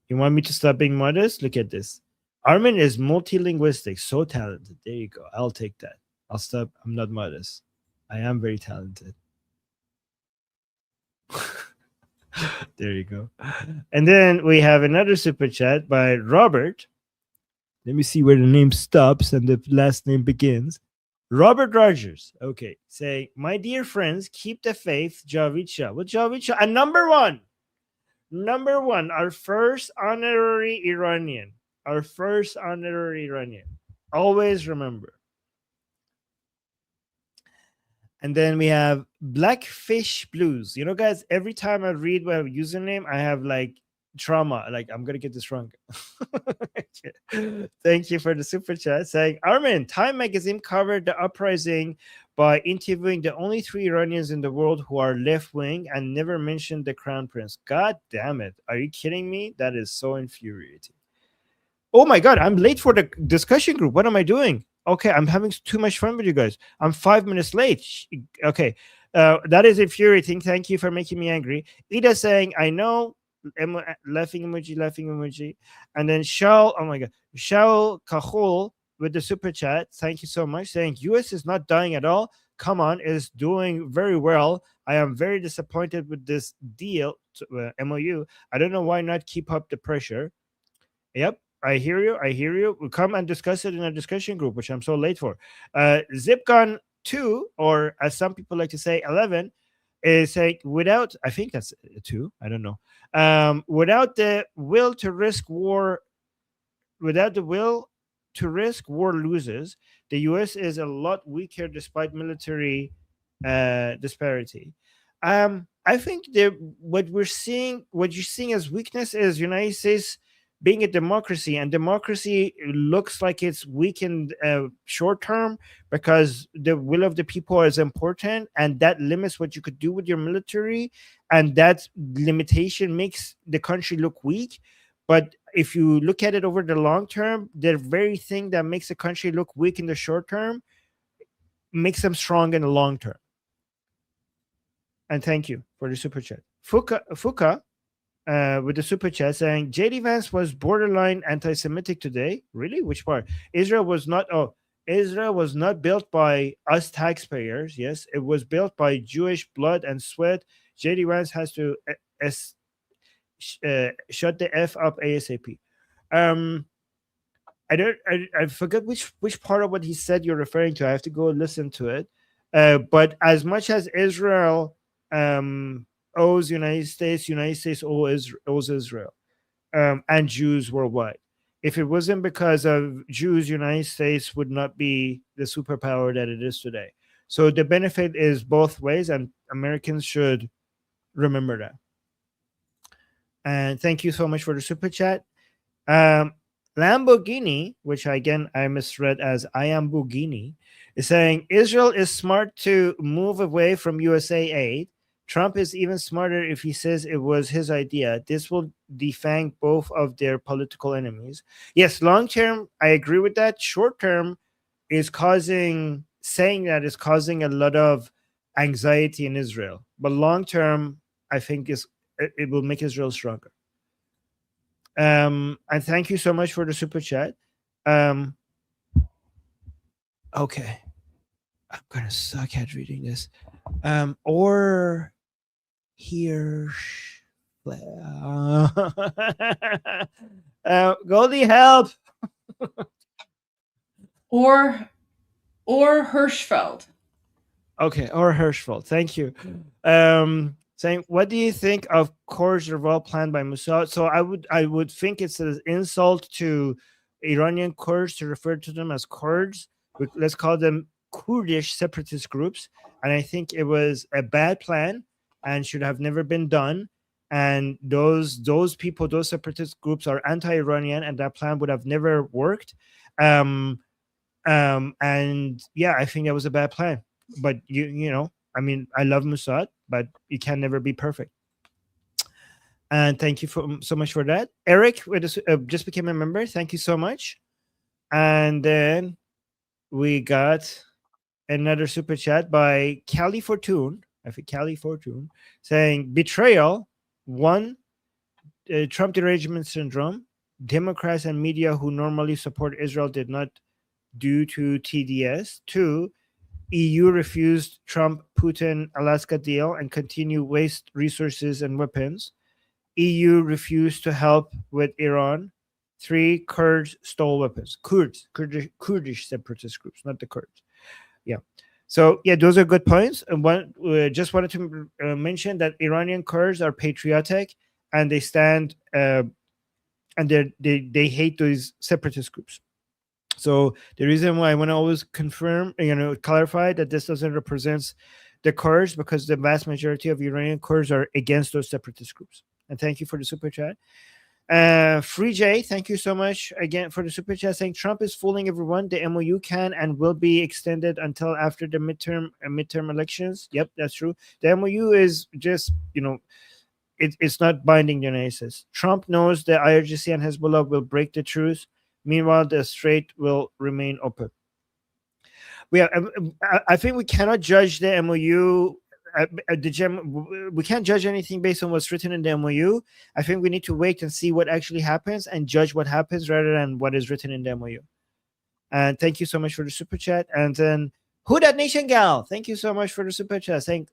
S11: You want me to stop being modest? Look at this. Armin is multilinguistic, so talented. There you go. I'll take that. I'll stop. I'm not modest. I am very talented. There you go. And then we have another super chat by Robert. Let me see where the name stops and the last name begins. Robert Rogers. Okay. Say, my dear friends, keep the faith, Javid Shah. What Javid Shah? And number one, our first honorary Iranian. Our first honorary Iranian. Always remember. And then we have Blackfish Blues. Guys, every time I read my username, I have like trauma. Like, I'm going to get this wrong. Thank you for the super chat saying, Armin, Time magazine covered the uprising by interviewing the only 3 Iranians in the world who are left-wing and never mentioned the crown prince. God damn it. Are you kidding me? That is so infuriating. Oh my God, I'm late for the discussion group. What am I doing? Okay, I'm having too much fun with you guys. I'm 5 minutes late. Okay, that is infuriating. Thank you for making me angry. Ida saying, I know, laughing emoji. And then Shao, oh my God, Shao Kahul with the super chat. Thank you so much. Saying, US is not dying at all. Come on, is doing very well. I am very disappointed with this deal, MOU. I don't know why not keep up the pressure. Yep. I hear you. We'll come and discuss it in a discussion group, which I'm so late for. Zipcon 2, or as some people like to say, 11, is saying without, I think that's 2, I don't know. Without the will to risk war, war loses. The US is a lot weaker despite military disparity. I think what you're seeing as weakness is United States being a democracy, and democracy looks like it's weakened short term because the will of the people is important, and that limits what you could do with your military, and that limitation makes the country look weak. But if you look at it over the long term, the very thing that makes a country look weak in the short term makes them strong in the long term. And thank you for the super chat. Fuka with the super chat saying JD Vance was borderline anti-Semitic today. Really? Which part? Israel was not built by us taxpayers. Yes, it was built by Jewish blood and sweat. JD Vance has to shut the F up ASAP. I forget which part of what he said you're referring to. I have to go listen to it. But as much as Israel owes United States owes Israel, and Jews worldwide. If it wasn't because of Jews, United States would not be the superpower that it is today. So the benefit is both ways, and Americans should remember that. And thank you so much for the super chat. Lamborghini, which again I misread as I am Bugini, is saying Israel is smart to move away from USA aid. Trump is even smarter if he says it was his idea. This will defang both of their political enemies. Yes, long term, I agree with that. Short term is saying that is causing a lot of anxiety in Israel. But long term, I think it will make Israel stronger. And thank you so much for the super chat. Okay. I'm gonna suck at reading this. Or here. Goldie, help.
S10: Or Hirschfeld.
S11: Okay, or Hirschfeld. Thank you. Saying, what do you think of Kurds revolt planned by Mossad? So I would think it's an insult to Iranian Kurds to refer to them as Kurds. Let's call them Kurdish separatist groups. And I think it was a bad plan and should have never been done. And those people, those separatist groups are anti-Iranian, and that plan would have never worked. And yeah, I think that was a bad plan. But you know, I mean, I love Mossad, but you can never be perfect. And thank you so much for that. Eric just became a member. Thank you so much. And then we got another super chat by Callie Fortune. I think Callie Fortune saying betrayal. 1, Trump derangement syndrome. Democrats and media who normally support Israel did not due to TDS. 2, EU refused Trump-Putin Alaska deal and continue waste resources and weapons. EU refused to help with Iran. 3, Kurds stole weapons. Kurdish separatist groups, not the Kurds. Yeah. So yeah, those are good points. And just wanted to mention that Iranian Kurds are patriotic and they stand and they hate those separatist groups. So the reason why I want to always clarify that this doesn't represent the Kurds, because the vast majority of Iranian Kurds are against those separatist groups. And thank you for the super chat. Free J, thank you so much again for the super chat, saying Trump is fooling everyone. The MOU can and will be extended until after the midterm elections. Yep, that's true. The MOU is just, it's not binding the United States. Trump knows the IRGC and Hezbollah will break the truce. Meanwhile, the strait will remain open. I think we cannot judge the MOU. We can't judge anything based on what's written in the MOU. I think we need to wait and see what actually happens and judge what happens rather than what is written in the MOU. And thank you so much for the super chat. And then Who Dat Nation Gal, thank you so much for the super chat. Saying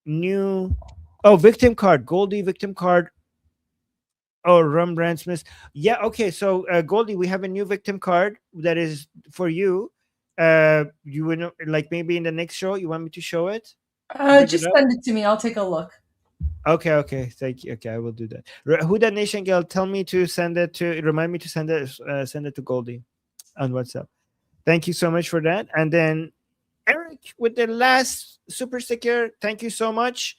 S11: victim card, Goldie victim card. Oh, Rembrandt Smith. Yeah, okay. So Goldie, we have a new victim card that is for you. You would maybe in the next show you want me to show it?
S10: Just send it to me. I'll take a look.
S11: Okay. Thank you. Okay, I will do that. Who Dat Nation Girl, tell me to send it to. Remind me to send it to Goldie on WhatsApp. Thank you so much for that. And then Eric with the last super sticker. Thank you so much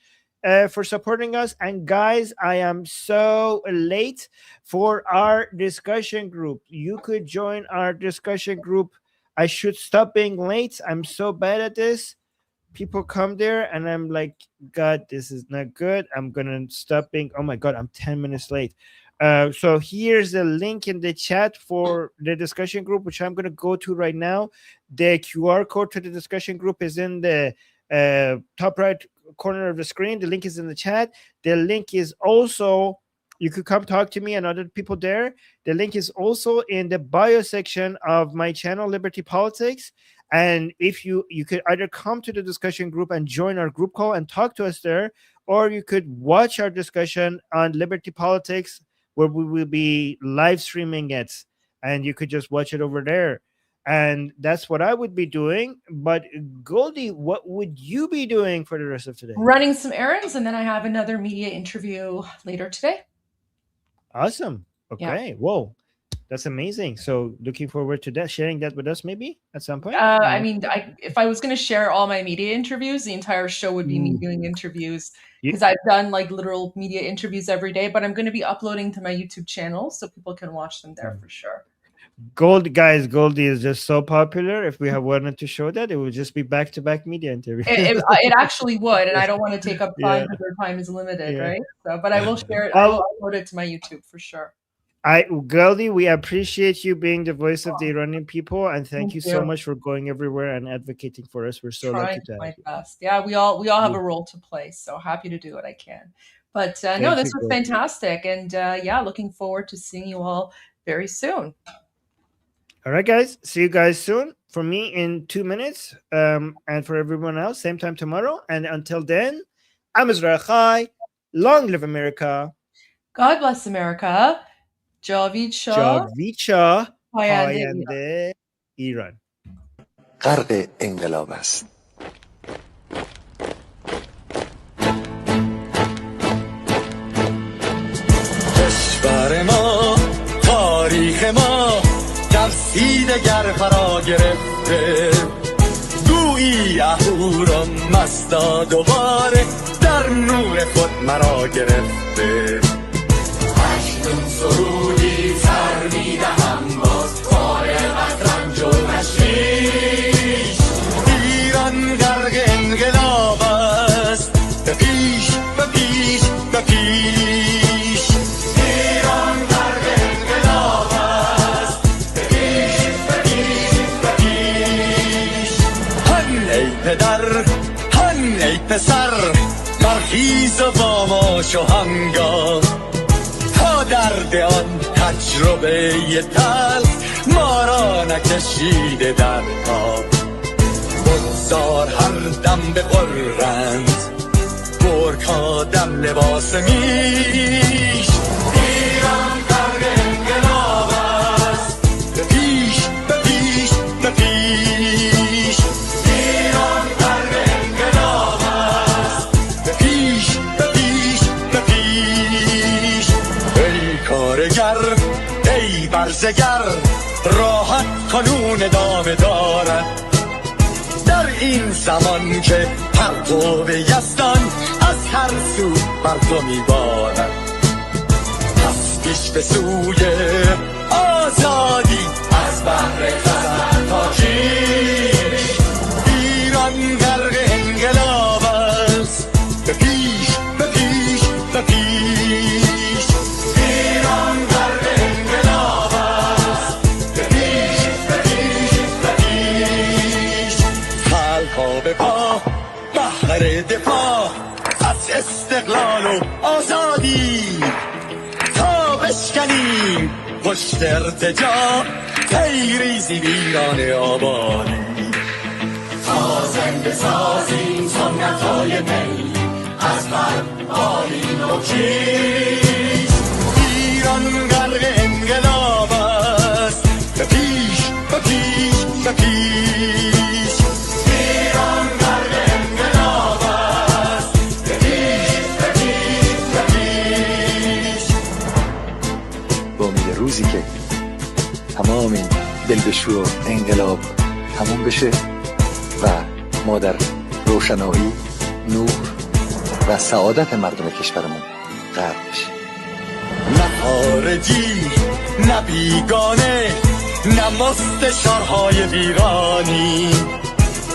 S11: for supporting us. And guys, I am so late for our discussion group. You could join our discussion group. I should stop being late. I'm so bad at this. People come there and I'm like, God, this is not good. I'm gonna stop being. Oh my God, I'm 10 minutes late. So here's the link in the chat for the discussion group, which I'm gonna go to right now. The QR code to the discussion group is in the top right corner of the screen. The link is in the chat. The link is also, you could come talk to me and other people there. The link is also in the bio section of my channel, Liberty Politics. And if you could either come to the discussion group and join our group call and talk to us there, or you could watch our discussion on Liberty Politics, where we will be live streaming it and you could just watch it over there. And that's what I would be doing. But Goldie, what would you be doing for the rest of today?
S10: Running some errands, and then I have another media interview later today.
S11: Awesome. Okay. Yeah. Whoa. That's amazing. So looking forward to that, sharing that with us maybe at some point.
S10: I mean, if I was going to share all my media interviews, the entire show would be me doing interviews, because I've done like literal media interviews every day, but I'm going to be uploading to my YouTube channel so people can watch them there for sure.
S11: Goldie is just so popular. If we have wanted to show that, it would just be back-to-back media interviews.
S10: It actually would, and I don't want to take up time because their time is limited, right? So, but I will share it. I will upload it to my YouTube for sure.
S11: Goldie, we appreciate you being the voice of the Iranian people, and thank you so much for going everywhere and advocating for us. We're so lucky to have you.
S10: Best. Yeah, we all have a role to play, so happy to do what I can. But no, this was fantastic, and looking forward to seeing you all very soon.
S11: All right, guys. See you guys soon. For me, in 2 minutes, and for everyone else, same time tomorrow. And until then, I'm Israel Chai. Long live America.
S10: God bless America. جاوید
S11: شاه پاینده ایران.
S17: غرق انقلاب است. کشور ما، تاریخ ما ترسید گر فرا گرفته، گویی اهورا مستا دوباره در نور خود مرا گرفته. سرودی سر میدهم باز فارغ از رنج و تشویش، ایران غرق انقلاب است، به پیش به پیش به پیش، ایران غرق انقلاب است، به پیش به پیش به پیش. هن ای پدر هن ای پسر، برخیز و با ما شو همگام، درد آن تجربه تلخ ما را نکشیده در خواب. بگذار هر دم بغرند گرگ‌ها دم لباس میش، ایران غرق انقلاب است، به پیش به پیش به پیش، ایران غرق انقلاب است، به پیش به پیش به پیش. کارگر ای برزگر، راحت کنون ادامه دارد در این زمان که پرتو یزدان از هر سو بر تو میبارد. پس پیش به سوی آزادی از بحر خزر تا کیش، ایران غرق انقلاب است، به پیش به پیش به پیش، ایران غرق انقلاب است، به پیش به پیش به پیش. خلق‌ها به پا بهر دفاع از استقلال و آزادی، تا بشکنیم پشت ارتجاع تیریزی ویران آبادی. تا زنده سازیم سنت‌های می از بر بالین و کیش، ایران غرق انقلاب است، به پیش به پیش به پیش، ایران غرق انقلاب است، به پیش به پیش به پیش. با امید روزی که تمام این دلبشو و انقلاب تموم بشه و ما در روشنایی، نور و سعادت مردم کشورمون غرق بشیم. نه خارجی نه بیگانه، نه مستشارهای ویرانی،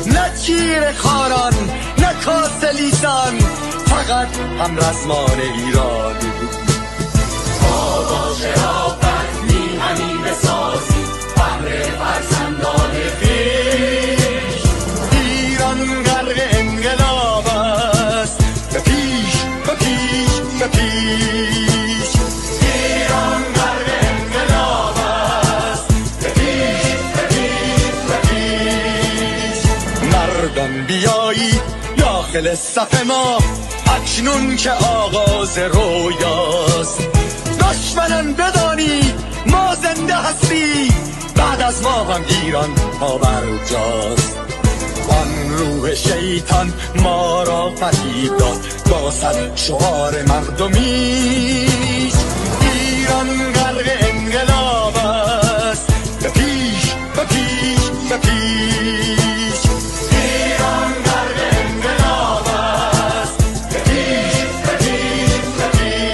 S17: نه چیر خاران نه کاسه لیسان، فقط هم رزمان ایرانی. ما با شرافت میهنی بسازیم بهر فرزندان خویش، ایران غرق انقلاب است، به پیش به پیش به پیش، ایران غرق انقلاب است، به پیش به پیش به پیش. مردان بیایید داخل صف ما، اکنون که آغاز رویاست، دشمنان بدانید ما زنده هستیم بعد از ما هم ایران پابرجاست آن روح شیطان ما را فریب داد با صد شعار مردمیش ایران غرق انقلاب است به پیش به پیش به پیش ایران غرق انقلاب است به پیش به پیش به پیش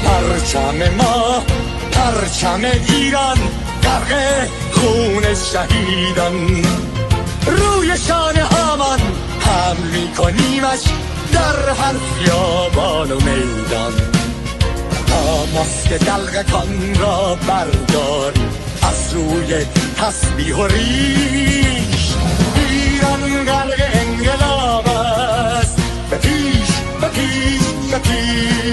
S17: پرچم ما پرچم ایران غرق خون شهیدان روی شان هامان حمل می‌کنیمش در هر خیابان و میدان تا ماسک دلقکان را برداریم از روی تسبیح و ریش ایران غرق انقلاب است به پیش به پیش به پیش